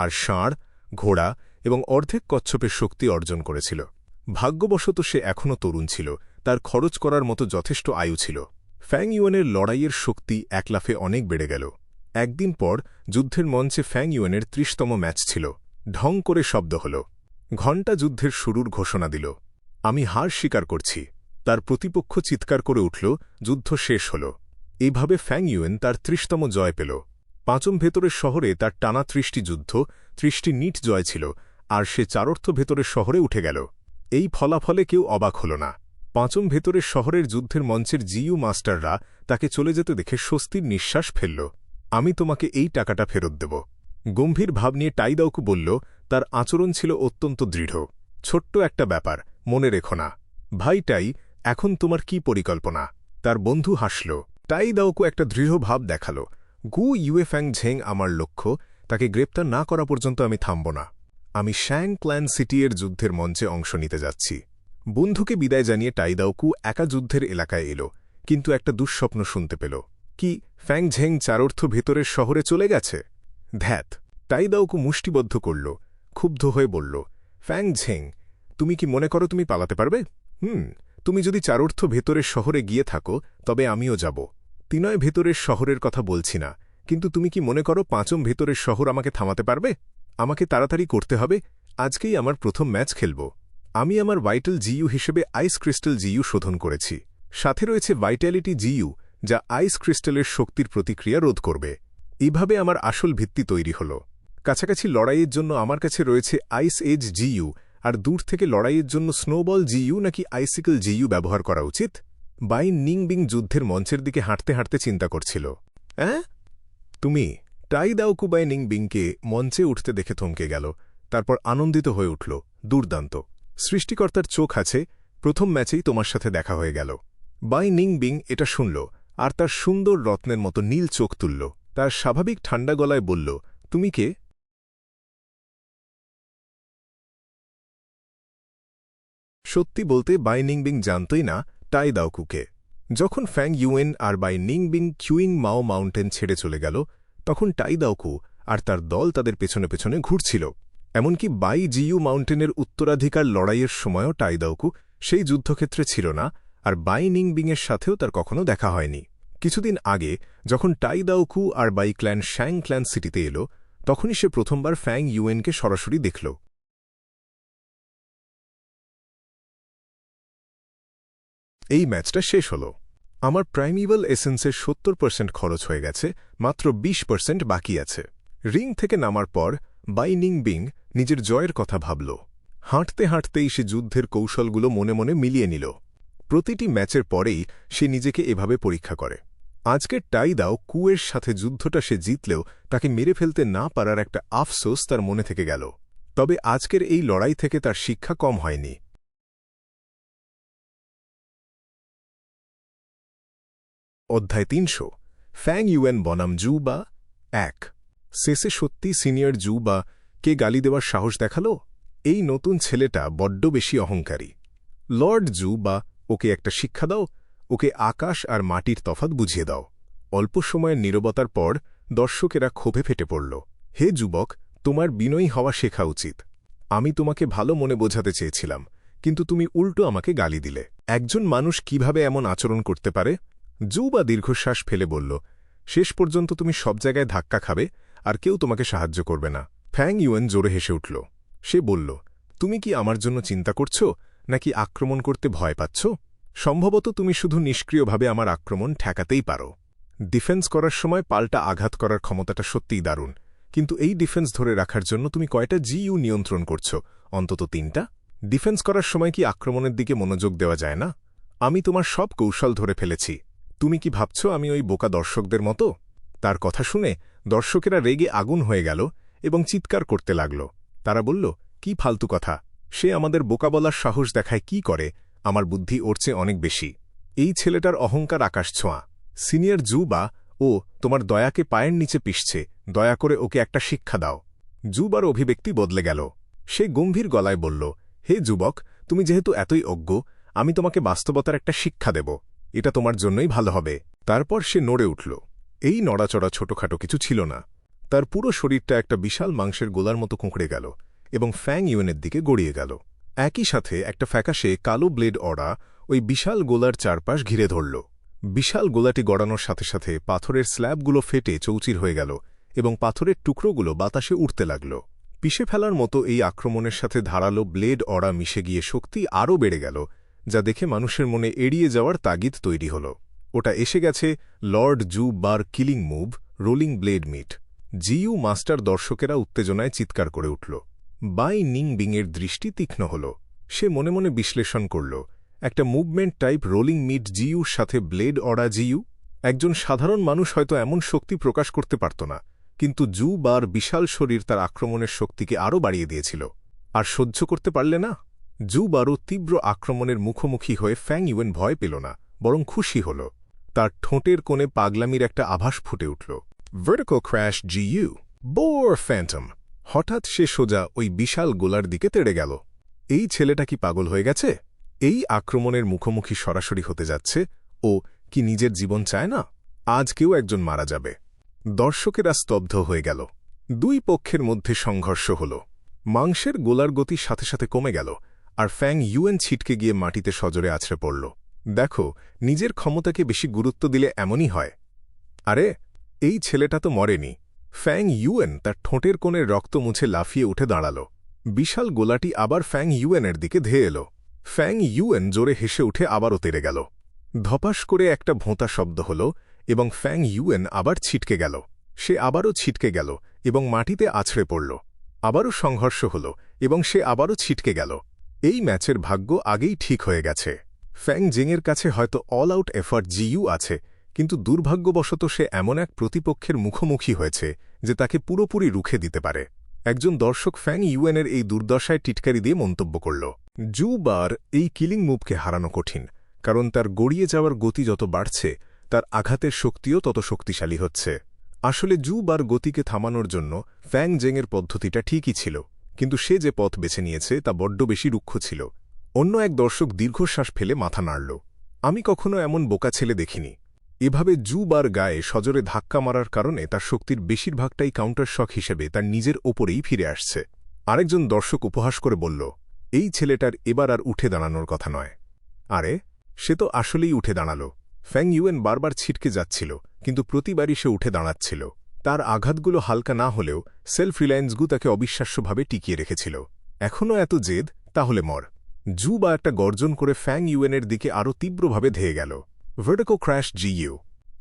আর ষাঁড়, ঘোড়া এবং অর্ধেক কচ্ছপের শক্তি অর্জন করেছিল। ভাগ্যবশত সে এখনও তরুণ ছিল, তার খরচ করার মতো যথেষ্ট আয়ু ছিল। ফ্যাং ইউয়েনের লড়াইয়ের শক্তি এক লাফে অনেক বেড়ে গেল। একদিন পর যুদ্ধের মঞ্চে ফ্যাং ইউয়েনের 30তম ম্যাচ ছিল। ঢং করে শব্দ হল। ঘণ্টা যুদ্ধের শুরুর ঘোষণা দিল। আমি হার স্বীকার করছি। তার প্রতিপক্ষ চিৎকার করে উঠল, যুদ্ধ শেষ হল। এইভাবে ফ্যাং ইউয়েন তার 30তম জয় পেল। পাঁচম ভেতরের শহরে তার টানা 30টি যুদ্ধ, 30টি নিট জয় ছিল, আর সে চারর্থ ভেতরের শহরে উঠে গেল। এই ফলাফলে কেউ অবাক হল না। পাঁচম ভেতরের শহরের যুদ্ধের মঞ্চের জিইউ মাস্টাররা তাকে চলে যেতে দেখে স্বস্তির নিঃশ্বাস ফেলল। আমি তোমাকে এই টাকাটা ফেরত দেব। গম্ভীর ভাব নিয়ে টাইদাওকু বলল, তার আচরণ ছিল অত্যন্ত দৃঢ়। ছোট্ট একটা ব্যাপার, মনে রেখো না। ভাই টাই, এখন তোমার কি পরিকল্পনা? তার বন্ধু হাসল। টাইদাওকু একটা দৃঢ় ভাব দেখাল। গু ইউয়ে ফ্যাং ঝেং আমার লক্ষ্য, তাকে গ্রেপ্তার না করা পর্যন্ত আমি থামব না। আমি শ্যাং ক্ল্যান সিটির যুদ্ধের মঞ্চে অংশ নিতে যাচ্ছি। বন্ধুকে বিদায় জানিয়ে টাইদাওকু একা যুদ্ধের এলাকায় এল, কিন্তু একটা দুঃস্বপ্ন শুনতে পেল। কি ফ্যাং ঝেং চারর্থ ভেতরের শহরে চলে গেছে? ধ্যাত! টাইদাওকু মুষ্টিবদ্ধ করল, ক্ষুব্ধ হয়ে বলল, ফ্যাং ঝেং, তুমি কি মনে করো তুমি পালাতে পারবে? তুমি যদি চারর্থ ভেতরের শহরে গিয়ে থাকো, তবে আমিও যাব। তিনয় ভেতরের শহরের কথা বলছি না, কিন্তু তুমি কি মনে করো পাঁচম ভেতরের শহর আমাকে থামাতে পারবে? আমাকে তাড়াতাড়ি করতে হবে। আজকেই আমার প্রথম ম্যাচ খেলব। আমি আমার ভাইটাল জিইউ হিসেবে আইস ক্রিস্টাল জিইউ শোধন করেছি। সাথে রয়েছে ভাইটালিটি জিইউ, যা আইস ক্রিস্টালের শক্তির প্রতিক্রিয়া রোধ করবে। এইভাবে আমার আসল ভিত্তি তৈরি হল। কাছাকাছি লড়াইয়ের জন্য আমার কাছে রয়েছে আইস এজ জিইউ, আর দূর থেকে লড়াইয়ের জন্য স্নোবল জিইউ নাকি আইসিকল জিইউ ব্যবহার করা উচিত। বাই নিংবিং যুদ্ধের মঞ্চের দিকে হাঁটতে হাঁটতে চিন্তা করছিল। তুমি? টাইদাওকু বাই নিংবিংকে মঞ্চে উঠতে দেখে থমকে গেল, তারপর আনন্দিত হয়ে উঠল। দুর্দান্ত! সৃষ্টিকর্তার চোখ আছে, প্রথম ম্যাচেই তোমার সাথে দেখা হয়ে গেল। বাই নিংবিং এটা শুনল, আর তার সুন্দর রত্নের মতো নীল চোখ তুলল। তার স্বাভাবিক ঠান্ডা গলায় বলল, তুমি কে? সত্যি বলতে বাই নিংবিং জানতই না টাইদাওকুকে। যখন ফ্যাং ইউয়েন আর বাই নিংবিং কিউইং মাও মাউন্টেন ছেড়ে চলে গেল, তখন টাইদাওকু আর তার দল তাদের পেছনে পেছনে ঘুরছিল। এমনকি বাই জিইউ মাউন্টেনের উত্তরাধিকার লড়াইয়ের সময়ও টাইদাওকু সেই যুদ্ধক্ষেত্রে ছিল না, আর বাই নিংবিংয়ের সাথেও তার কখনো দেখা হয়নি। কিছুদিন আগে যখন টাইদাওকু আর বাই ক্ল্যান শ্যাং ক্ল্যান সিটিতে এল, তখনই সে প্রথমবার ফ্যাং ইউয়েনকে সরাসরি দেখল। এই ম্যাচটা শেষ হল। আমার প্রাইমিভাল এসেন্সের 70% খরচ হয়ে গেছে, মাত্র 20% বাকি আছে। রিং থেকে নামার পর বাই নিংবিং নিজের জয়ের কথা ভাবল। হাঁটতে হাঁটতেই সে যুদ্ধের কৌশলগুলো মনে মনে মিলিয়ে নিল। প্রতিটি ম্যাচের পরেই সে নিজেকে এভাবে পরীক্ষা করে। আজকের টাইদাও কুয়ের সাথে যুদ্ধটা সে জিতলেও তাকে মেরে ফেলতে না পারার একটা আফসোস তার মনে থেকে গেল। তবে আজকের এই লড়াই থেকে তার শিক্ষা কম হয়নি। অধ্যায় 300 ফ্যাং ইউয়েন বনাম জু বা 1। শেষে সত্যি সিনিয়র জু বা কে গালি দেওয়ার সাহস দেখাল? এই নতুন ছেলেটা বড্ড বেশি অহংকারী। লর্ড জু বা, ওকে একটা শিক্ষা দাও, ওকে আকাশ আর মাটির তফাৎ বুঝিয়ে দাও। অল্প সময়ের নীরবতার পর দর্শকেরা ক্ষোভে ফেটে পড়ল। হে যুবক, তোমার বিনয়ী হওয়া শেখা উচিত। আমি তোমাকে ভালো মনে বোঝাতে চেয়েছিলাম, কিন্তু তুমি উল্টো আমাকে গালি দিলে। একজন মানুষ কিভাবে এমন আচরণ করতে পারে? জু বা দীর্ঘশ্বাস ফেলে বলল, শেষ পর্যন্ত তুমি সব জায়গায় ধাক্কা খাবে, আর কেউ তোমাকে সাহায্য করবে না। ফ্যাং ইউয়েন জোরে হেসে উঠল। সে বলল, তুমি কি আমার জন্য চিন্তা করছ, নাকি আক্রমণ করতে ভয় পাচ্ছ? সম্ভবত তুমি শুধু নিষ্ক্রিয়ভাবে আমার আক্রমণ ঠেকাতেই পারো। ডিফেন্স করার সময় পাল্টা আঘাত করার ক্ষমতাটা সত্যিই দারুণ, কিন্তু এই ডিফেন্স ধরে রাখার জন্য তুমি কয়টা জিইউ নিয়ন্ত্রণ করছো? অন্তত 3টা। ডিফেন্স করার সময় কি আক্রমণের দিকে মনোযোগ দেওয়া যায় না? আমি তোমার সব কৌশল ধরে ফেলেছি। তুমি কি ভাবছ আমি ওই বোকা দর্শকদের মতো? তার কথা শুনে দর্শকেরা রেগে আগুন হয়ে গেল এবং চিৎকার করতে লাগল। তারা বলল, কি ফালতু কথা, সে আমাদের বোকা বলার সাহস দেখায় কি করে? আমার বুদ্ধি ওর চেয়ে অনেক বেশি। এই ছেলেটার অহংকার আকাশ ছোঁয়া। সিনিয়র জুবা ও তোমার দয়াকে পায়ের নিচে পিষছে, দয়া করে ওকে একটা শিক্ষা দাও। জুবার অভিব্যক্তি বদলে গেল। সে গম্ভীর গলায় বলল, হে যুবক, তুমি যেহেতু এতই অজ্ঞ, আমি তোমাকে বাস্তবতার একটা শিক্ষা দেব। এটা তোমার জন্যই ভালো হবে। তারপর সে নড়ে উঠল। এই নড়াচড়া ছোটখাটো কিছু ছিল না। তার পুরো শরীরটা একটা বিশাল মাংসের গোলার মতো কুঁকড়ে গেল এবং ফ্যাং ইউয়েনের দিকে গড়িয়ে গেল। একই সাথে একটা ফ্যাকাশে কালো ব্লেড অরা ওই বিশাল গোলার চারপাশ ঘিরে ধরল। বিশাল গোলাটি গড়ানোর সাথে সাথে পাথরের স্ল্যাবগুলো ফেটে চৌচির হয়ে গেল এবং পাথরের টুকরোগুলো বাতাসে উড়তে লাগল। পিষে ফেলার মতো এই আক্রমণের সাথে ধারালো ব্লেড অরা মিশে গিয়ে শক্তি আরও বেড়ে গেল, যা দেখে মানুষের মনে এড়িয়ে যাওয়ার তাগিদ তৈরি হল। ওটা এসে গেছে লর্ড জু বার killing move, rolling blade meat. Gu master দর্শকেরা উত্তেজনায় চিৎকার করে উঠল। বাই নিং বিংয়ের দৃষ্টি তীক্ষ্ণ হল। সে মনে মনে বিশ্লেষণ করল, একটা মুভমেন্ট টাইপ রোলিং মিট জিইউর সাথে ব্লেড অরা জিইউ? একজন সাধারণ মানুষ হয়তো এমন শক্তি প্রকাশ করতে পারত না, কিন্তু জু বার বিশাল শরীর তার আক্রমণের শক্তিকে আরও বাড়িয়ে দিয়েছিল। আর সহ্য করতে পারলে না? জু বারও তীব্র আক্রমণের মুখোমুখি হয়ে ফ্যাং ইউয়েন ভয় পেল না, বরং খুশি হল। তার ঠোঁটের কোণে পাগলামির একটা আভাস ফুটে উঠল। Vertical crash Gu, boar phantom. হঠাৎ সে সোজা ওই বিশাল গোলার দিকে তেড়ে গেল। এই ছেলেটা কি পাগল হয়ে গেছে? এই আক্রমণের মুখোমুখি সরাসরি হতে যাচ্ছে। ও কি নিজের জীবন চায় না? আজ কেউ একজন মারা যাবে। দর্শকেরা স্তব্ধ হয়ে গেল। দুই পক্ষের মধ্যে সংঘর্ষ হল। মাংসের গোলার গতি সাথে সাথে কমে গেল, আর ফ্যাং ইউয়েন ছিটকে গিয়ে মাটিতে সজোরে আছড়ে পড়ল। দেখো, নিজের ক্ষমতাকে বেশি গুরুত্ব দিলে এমনই হয়। আরে, এই ছেলেটা তো মরেনি। ফ্যাং ইউয়েন তার ঠোঁটের কোণের রক্ত মুছে লাফিয়ে উঠে দাঁড়াল। বিশাল গোলাটি আবার ফ্যাং ইউয়েনের দিকে ধেয়ে এল। ফ্যাং ইউয়েন জোরে হেসে উঠে আবারও তেড়ে গেল। ধপাস করে একটা ভোঁতা শব্দ হল এবং ফ্যাং ইউয়েন আবার ছিটকে গেল। সে আবারও ছিটকে গেল এবং মাটিতে আছড়ে পড়ল। আবারও সংঘর্ষ হল এবং সে আবারও ছিটকে গেল। এই ম্যাচের ভাগ্য আগেই ঠিক হয়ে গেছে। ফ্যাং জেংয়ের কাছে হয়তো অল আউট এফার্ট জিইউ আছে, কিন্তু দুর্ভাগ্যবশত সে এমন এক প্রতিপক্ষের মুখোমুখি হয়েছে যে তাকে পুরোপুরি রুখে দিতে পারে। একজন দর্শক ফ্যাং ইউয়েনের এই দুর্দশায় টিটকারি দিয়ে মন্তব্য করল, জু বার এই কিলিং মুভকে হারানো কঠিন, কারণ তার গড়িয়ে যাওয়ার গতি যত বাড়ছে তার আঘাতের শক্তিও তত শক্তিশালী হচ্ছে। আসলে জু বার গতিকে থামানোর জন্য ফ্যাং জেংয়ের পদ্ধতিটা ঠিকই ছিল, কিন্তু সে যে পথ বেছে নিয়েছে তা বড্ড বেশি রুক্ষ ছিল। অন্য এক দর্শক দীর্ঘশ্বাস ফেলে মাথা নাড়ল। আমি কখনো এমন বোকা ছেলে দেখিনি। এভাবে জু বার গায়ে সজোরে ধাক্কা মারার কারণে তার শক্তির বেশিরভাগটাই কাউন্টার শক হিসেবে তার নিজের ওপরেই ফিরে আসছে। আরেকজন দর্শক উপহাস করে বলল, এই ছেলেটার এবার আর উঠে দাঁড়ানোর কথা নয়। আরে, সে তো আসলেই উঠে দাঁড়াল। ফ্যাং ইউয়েন বারবার ছিটকে যাচ্ছিল, কিন্তু প্রতিবারই সে উঠে দাঁড়াচ্ছিল। তার আঘাতগুলো হালকা না হলেও সেলফ রিলায়েন্স গু তাকে অবিশ্বাস্যভাবে টিকিয়ে রেখেছিল। এখনও এত জেদ? তাহলে মর। জু বা একটা গর্জন করে ফ্যাং ইউয়েনের দিকে আরও তীব্রভাবে ধেয়ে গেল। Vertical crash Gu.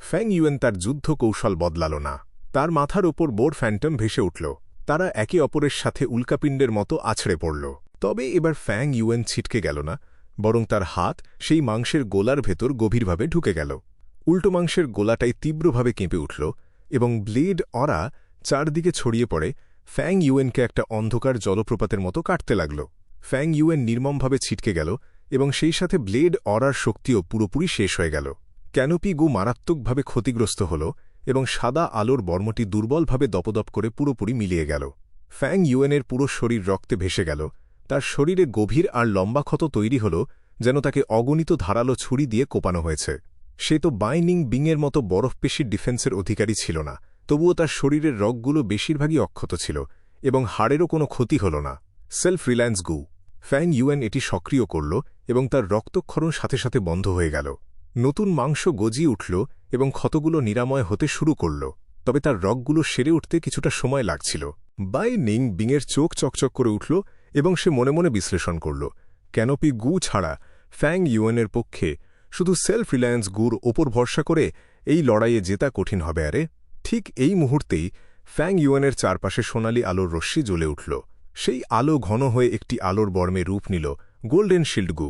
Fang Yuan তার যুদ্ধ কৌশল বদলাল না। তার মাথার ওপর বোর ফ্যান্টম ভেসে উঠল। তারা একে অপরের সাথে উল্কাপিণ্ডের মতো আছড়ে পড়ল। তবে এবার ফ্যাং ইউয়েন ছিটকে গেল না, বরং তার হাত সেই মাংসের গোলার ভেতর গভীরভাবে ঢুকে গেল। উল্টো মাংসের গোলাটাই তীব্রভাবে কেঁপে উঠল এবং ব্লেড অরা চারদিকে ছড়িয়ে পড়ে ফ্যাং ইউয়েনকে একটা অন্ধকার জলপ্রপাতের মতো কাটতে লাগল। ফ্যাং ইউয়েন নির্মমভাবে ছিটকে গেল এবং সেই সাথে ব্লেড অরার শক্তিও পুরোপুরি শেষ হয়ে গেল। ক্যানোপি গু মারাত্মকভাবে ক্ষতিগ্রস্ত হল এবং সাদা আলোর বর্মটি দুর্বলভাবে দপদপ করে পুরোপুরি মিলিয়ে গেল। ফ্যাং ইউয়েনের পুরো শরীর রক্তে ভেসে গেল। তার শরীরে গভীর আর লম্বা ক্ষত তৈরি হল, যেন তাকে অগণিত ধারালো ছুরি দিয়ে কোপানো হয়েছে। সে তো বাইনিং বিংয়ের মতো বরফপেশির ডিফেন্সের অধিকারী ছিল না, তবুও তার শরীরের রগগুলো বেশিরভাগই অক্ষত ছিল এবং হাড়েরও কোনো ক্ষতি হল না। সেলফ রিলায়েন্স গু। ফ্যাং ইউয়েন এটি সক্রিয় করল এবং তার রক্তক্ষরণ সাথে সাথে বন্ধ হয়ে গেল। নতুন মাংস গজিয়ে উঠল এবং ক্ষতগুলো নিরাময় হতে শুরু করল, তবে তার রগগুলো সেরে উঠতে কিছুটা সময় লাগছিল। বাইনিং বিংয়ের চোখ চকচক করে উঠল এবং সে মনে মনে বিশ্লেষণ করল, ক্যানোপি গু ছাড়া ফ্যাং ইউয়েনের পক্ষে শুধু সেলফ রিলায়েন্স গুর ওপর ভরসা করে এই লড়াইয়ে জেতা কঠিন হবে। আরে ঠিক এই মুহূর্তেই ফ্যাং ইউয়েনের চারপাশে সোনালি আলোর রশ্মি জ্বলে উঠল। সেই আলো ঘন হয়ে একটি আলোর বর্মে রূপ নিল গোল্ডেন শিল্ড গু।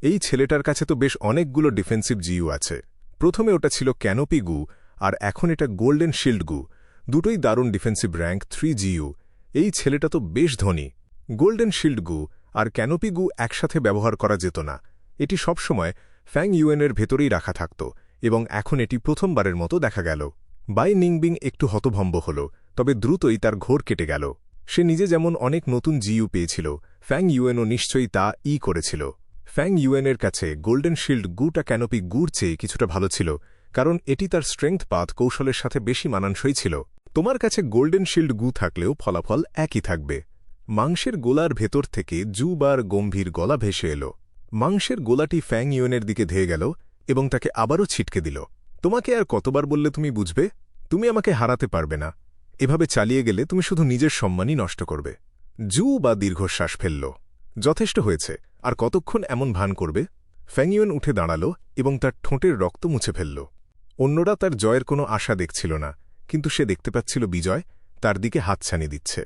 এই ছেলেটার কাছে তো বেশ অনেকগুলো ডিফেন্সিভ জিইউ আছে। প্রথমে ওটা ছিল ক্যানোপি গু, আর এখন এটা গোল্ডেন শিল্ড গু। দুটোই দারুণ ডিফেন্সিভ র্যাঙ্ক 3 জিইউ। এই ছেলেটা তো বেশ ধনী। গোল্ডেন শিল্ড গু আর ক্যানোপি গু একসাথে ব্যবহার করা যেত না। এটি সবসময় ফ্যাং ইউয়েনের ভেতরেই রাখা থাকত, এবং এখন এটি প্রথমবারের মতো দেখা গেল। বাই নিংবিং একটু হতভম্ব হল, তবে দ্রুতই তার ঘোর কেটে গেল। সে নিজে যেমন অনেক নতুন জিইউ পেয়েছিল, ফ্যাং ইউয়েনও নিশ্চয়ই তা করেছিল। ফ্যাং ইউয়েনের কাছে গোল্ডেন শিল্ড গুটা ক্যানোপি গুর চেয়ে কিছুটা ভালো ছিল, কারণ এটি তার স্ট্রেংথ পাথ কৌশলের সাথে বেশি মানানসই ছিল। তোমার কাছে গোল্ডেন শিল্ড গু থাকলেও ফলাফল একই থাকবে। মাংসের গোলার ভেতর থেকে জুবার গম্ভীর গলা ভেসে এলো। মাংসের গোলাটি ফ্যাং ইউয়েনের দিকে ধেয়ে গেল এবং তাকে আবারও ছিটকে দিল। তোমাকে আর কতবার বললে তুমি বুঝবে? তুমি আমাকে হারাতে পারবে না। এভাবে চালিয়ে গেলে তুমি শুধু নিজের সম্মানই নষ্ট করবে। জু বা দীর্ঘশ্বাস ফেলল। যথেষ্ট হয়েছে, আর কতক্ষণ এমন ভান করবে? ফ্যাং ইউয়েন উঠে দাঁড়াল এবং তার ঠোঁটের রক্ত মুছে ফেলল। অন্যরা তার জয়ের কোনো আশা দেখছিল না, কিন্তু সে দেখতে পাচ্ছিল বিজয় তার দিকে হাতছানি দিচ্ছে।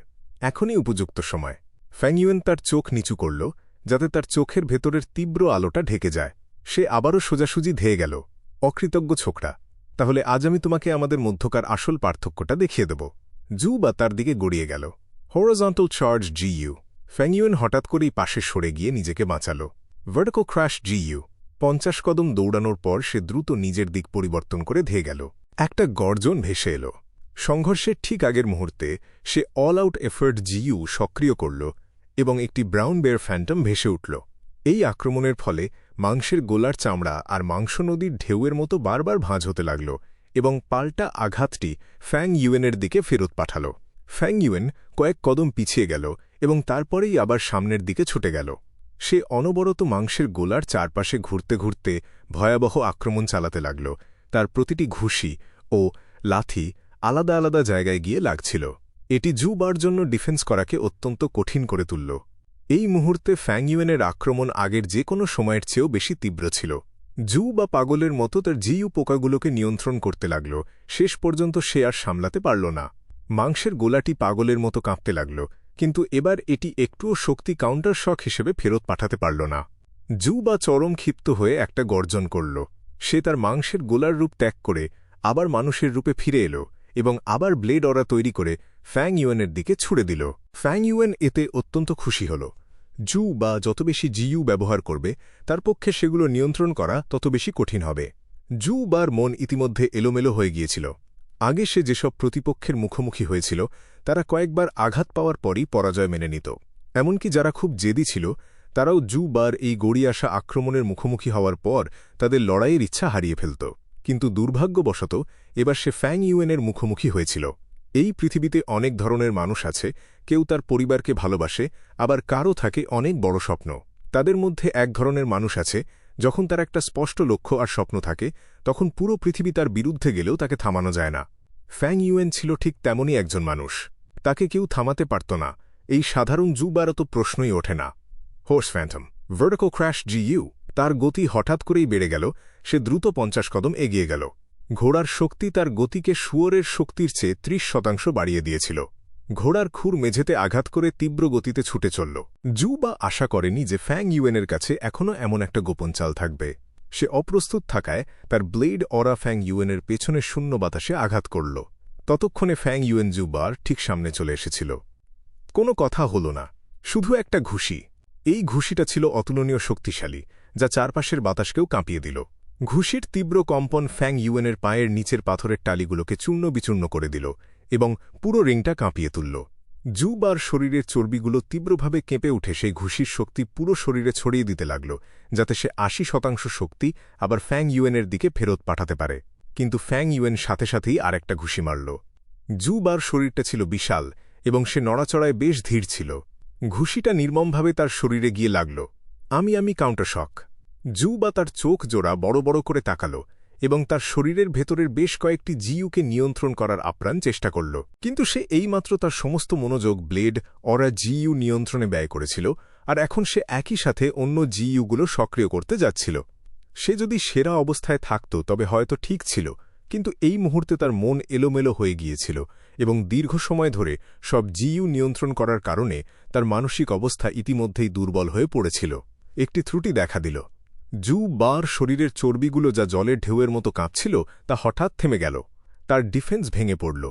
এখনই উপযুক্ত সময়। ফ্যাং ইউয়েন তার চোখ নিচু করল, যাতে তার চোখের ভেতরের তীব্র আলোটা ঢেকে যায়। সে আবারও সোজাসুজি ধেয়ে গেল। অকৃতজ্ঞ ছোকরা, তাহলে আজ আমি তোমাকে আমাদের মধ্যকার আসল পার্থক্যটা দেখিয়ে দেব। জু বা তার দিকে গড়িয়ে গেল। Horizontal charge Gu. Fang Yuan হঠাৎ করেই পাশে সরে গিয়ে নিজেকে বাঁচাল। Vertical crash GU. 50 কদম দৌড়ানোর পর সে দ্রুত নিজের দিক পরিবর্তন করে ধেয়ে গেল। একটা গর্জন ভেসে এল। সংঘর্ষের ঠিক আগের মুহূর্তে সে অল আউট এফার্ট জিইউ সক্রিয় করল এবং একটি ব্রাউন বেয়ার ফ্যান্টম ভেসে উঠল। এই আক্রমণের ফলে মাংসের গোলার চামড়া আর মাংস নদীর ঢেউয়ের মতো বারবার ভাঁজ হতে লাগল, এবং পাল্টা আঘাতটি ফ্যাং ইউয়েনের দিকে ফেরত পাঠাল। ফ্যাং ইউয়েন কয়েক কদম পিছিয়ে গেল এবং তারপরেই আবার সামনের দিকে ছুটে গেল। সে অনবরত মাংসের গোলার চারপাশে ঘুরতে ঘুরতে ভয়াবহ আক্রমণ চালাতে লাগল। তার প্রতিটি ঘুষি ও লাথি আলাদা আলাদা জায়গায় গিয়ে লাগছিল। এটি জু বার জন্য ডিফেন্স করাকে অত্যন্ত কঠিন করে তুলল। এই মুহূর্তে ফ্যাং ইউয়েনের আক্রমণ আগের যে কোনো সময়ের চেয়েও বেশি তীব্র ছিল। জু বা পাগলের মতো তার জিইউ পোকাগুলোকে নিয়ন্ত্রণ করতে লাগল। শেষ পর্যন্ত সে আর সামলাতে পারল না। মাংসের গোলাটি পাগলের মতো কাঁপতে লাগল, কিন্তু এবার এটি একটুও শক্তি কাউন্টার শক হিসেবে ফেরত পাঠাতে পারল না। জু বা চরম ক্ষিপ্ত হয়ে একটা গর্জন করল। সে তার মাংসের গোলার রূপ ত্যাগ করে আবার মানুষের রূপে ফিরে এল এবং আবার ব্লেড অরা তৈরি করে ফ্যাং ইউয়েনের দিকে ছুড়ে দিল। ফ্যাং ইউয়েন এতে অত্যন্ত খুশি হল। জু বা যত বেশি জিইউ ব্যবহার করবে, তার পক্ষে সেগুলো নিয়ন্ত্রণ করা তত বেশি কঠিন হবে। জু বার মন ইতিমধ্যে এলোমেলো হয়ে গিয়েছিল। আগে সে যেসব প্রতিপক্ষের মুখোমুখি হয়েছিল, তারা কয়েকবার আঘাত পাওয়ার পরই পরাজয় মেনে নিত। এমনকি যারা খুব জেদি ছিল, তারাও জু বার এই গড়িয়ে আসা আক্রমণের মুখোমুখি হওয়ার পর তাদের লড়াইয়ের ইচ্ছা হারিয়ে ফেলত। কিন্তু দুর্ভাগ্যবশত এবার সে ফ্যাং ইউয়েনের মুখোমুখি হয়েছিল। এই পৃথিবীতে অনেক ধরনের মানুষ আছে। কেউ তার পরিবারকে ভালোবাসে, আবার কারও থাকে অনেক বড় স্বপ্ন। তাদের মধ্যে এক ধরনের মানুষ আছে, যখন তার একটা স্পষ্ট লক্ষ্য আর স্বপ্ন থাকে, তখন পুরো পৃথিবী তার বিরুদ্ধে গেলেও তাকে থামানো যায় না। ফ্যাং ইউয়েন ছিল ঠিক তেমনই একজন মানুষ। তাকে কেউ থামাতে পারত না। এই সাধারণ জু বারও তো প্রশ্নই ওঠে না। হোর্স ফ্যান্টম ভার্টিক্যাল ক্র্যাশ জিইউ। তার গতি হঠাৎ করেই বেড়ে গেল। সে দ্রুত 50 কদম এগিয়ে গেল। ঘোড়ার শক্তি তার গতিকে শুয়োরের শক্তির চেয়ে 30% বাড়িয়ে দিয়েছিল। ঘোড়ার খুর মেঝেতে আঘাত করে তীব্র গতিতে ছুটে চলল। জু বা আশা করেনি যে ফ্যাং ইউয়েনের কাছে এখনও এমন একটা গোপন চাল থাকবে। সে অপ্রস্তুত থাকায় তার ব্লেড অরা ফ্যাং ইউয়েনের পেছনে শূন্য বাতাসে আঘাত করল। ততক্ষণে ফ্যাং ইউয়েন জু বার ঠিক সামনে চলে এসেছিল। কোনো কথা হল না, শুধু একটা ঘুষি। এই ঘুষিটা ছিল অতুলনীয় শক্তিশালী, যা চারপাশের বাতাসকেও কাঁপিয়ে দিল। ঘুষির তীব্র কম্পন ফ্যাং ইউয়েনের পায়ের নিচের পাথরের টালিগুলোকে চূর্ণ বিচূর্ণ করে দিল এবং পুরো রিংটা কাঁপিয়ে তুলল। জু বার শরীরের চর্বিগুলো তীব্রভাবে কেঁপে উঠে সেই ঘুষির শক্তি পুরো শরীরে ছড়িয়ে দিতে লাগল, যাতে সে 80% শক্তি আবার ফ্যাং ইউয়েনের দিকে ফেরত পাঠাতে পারে। কিন্তু ফ্যাং ইউয়েন সাথে সাথেই আরেকটা ঘুষি মারল। জু বার শরীরটা ছিল বিশাল এবং সে নড়াচড়ায় বেশ ধীর ছিল। ঘুষিটা নির্মমভাবে তার শরীরে গিয়ে লাগল। আমি কাউন্টার শক। জু বা তার চোখ জোড়া বড় বড় করে তাকাল এবং তার শরীরের ভেতরের বেশ কয়েকটি জিইউকে নিয়ন্ত্রণ করার আপ্রাণ চেষ্টা করল। কিন্তু সে এইমাত্র তার সমস্ত মনোযোগ ব্লেড অরা জিইউ নিয়ন্ত্রণে ব্যয় করেছিল, আর এখন সে একই সাথে অন্য জিইউগুলো সক্রিয় করতে যাচ্ছিল। সে যদি সেরা অবস্থায় থাকত তবে হয়তো ঠিক ছিল, কিন্তু এই মুহূর্তে তার মন এলোমেলো হয়ে গিয়েছিল এবং দীর্ঘ সময় ধরে সব জিইউ নিয়ন্ত্রণ করার কারণে তার মানসিক অবস্থা ইতিমধ্যেই দুর্বল হয়ে পড়েছিল। একটি ত্রুটি দেখা দিল। জু বার শরীরের চর্বিগুলো যা জলের ঢেউয়ের মতো কাঁপছিল তা হঠাৎ থেমে গেল। তার ডিফেন্স ভেঙে পড়ল।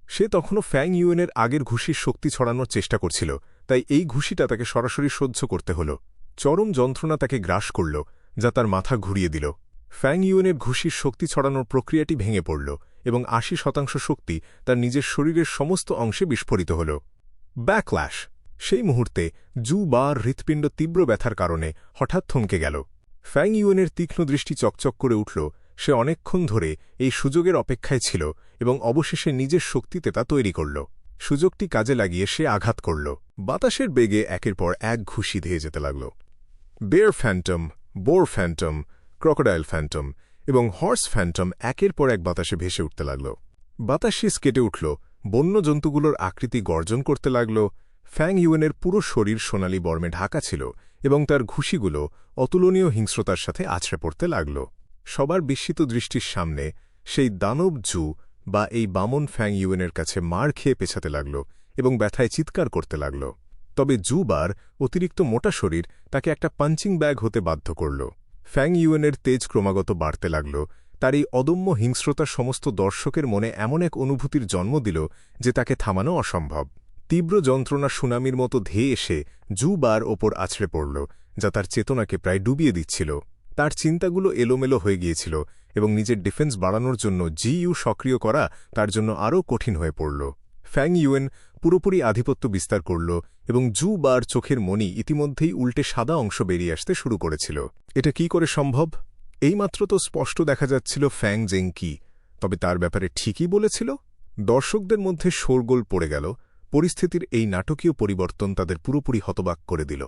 সে তখনও ফ্যাং ইউয়েনের আগের ঘুষির শক্তি ছড়ানোর চেষ্টা করছিল, তাই এই ঘুষিটা তাকে সরাসরি সহ্য করতে হল। চরম যন্ত্রণা তাকে গ্রাস করল, যা তার মাথা ঘুরিয়ে দিল। ফ্যাং ইউয়েনের ঘুষির শক্তি ছড়ানোর প্রক্রিয়াটি ভেঙে পড়ল এবং ৮০% শক্তি তার নিজের শরীরের সমস্ত অংশে বিস্ফোরিত হল। ব্যাকল্যাশ! সেই মুহূর্তে জু বার হৃৎপিণ্ড তীব্র ব্যথার কারণে হঠাৎ থমকে গেল। ফ্যাং ইউয়েনের তীক্ষ্ণ দৃষ্টি চকচক করে উঠল। সে অনেকক্ষণ ধরে এই সুযোগের অপেক্ষায় ছিল এবং অবশেষে নিজের শক্তিতে তা তৈরি করল। সুযোগটি কাজে লাগিয়ে সে আঘাত করল। বাতাসের বেগে একের পর এক ঘুষি ধেয়ে যেতে লাগল। Bear phantom, boar phantom, crocodile phantom এবং হর্স ফ্যান্টম একের পর এক বাতাসে ভেসে উঠতে লাগল। বাতাসে কেটে উঠল, বন্য জন্তুগুলোর আকৃতি গর্জন করতে লাগল। ফ্যাং ইউয়েনের পুরো শরীর সোনালি বর্মে ঢাকা ছিল এবং তার ঘুষিগুলো অতুলনীয় হিংস্রতার সাথে আছড়ে পড়তে লাগল। সবার বিস্মিত দৃষ্টির সামনে সেই দানব জু বা এই বামন ফ্যাং ইউয়েনের কাছে মার খেয়ে পেছাতে লাগল এবং ব্যথায় চিৎকার করতে লাগল। তবে জু বার অতিরিক্ত মোটা শরীর তাকে একটা পাঞ্চিং ব্যাগ হতে বাধ্য করল। ফ্যাং ইউয়েনের তেজ ক্রমাগত বাড়তে লাগল। তার এই অদম্য হিংস্রতা সমস্ত দর্শকের মনে এমন এক অনুভূতির জন্ম দিল যে তাকে থামানো অসম্ভব। তীব্র যন্ত্রণা সুনামির মতো ধেয়ে এসে জু বার ওপর আছড়ে পড়ল, যা তার চেতনাকে প্রায় ডুবিয়ে দিচ্ছিল। তার চিন্তাগুলো এলোমেলো হয়ে গিয়েছিল এবং নিজের ডিফেন্স বাড়ানোর জন্য জিইউ সক্রিয় করা তার জন্য আরও কঠিন হয়ে পড়ল। ফ্যাং ইউয়েন পুরোপুরি আধিপত্য বিস্তার করল এবং জু বার চোখের মণি ইতিমধ্যেই উল্টে সাদা অংশ বেরিয়ে আসতে শুরু করেছিল। এটা কি করে সম্ভব? এইমাত্র তো স্পষ্ট দেখা যাচ্ছিল ফ্যাং জেং কি, তবে তার ব্যাপারে ঠিকই বলেছিল। দর্শকদের মধ্যে শোরগোল পড়ে গেল। পরিস্থিতির এই নাটকীয় পরিবর্তন তাদের পুরোপুরি হতবাক করে দিল।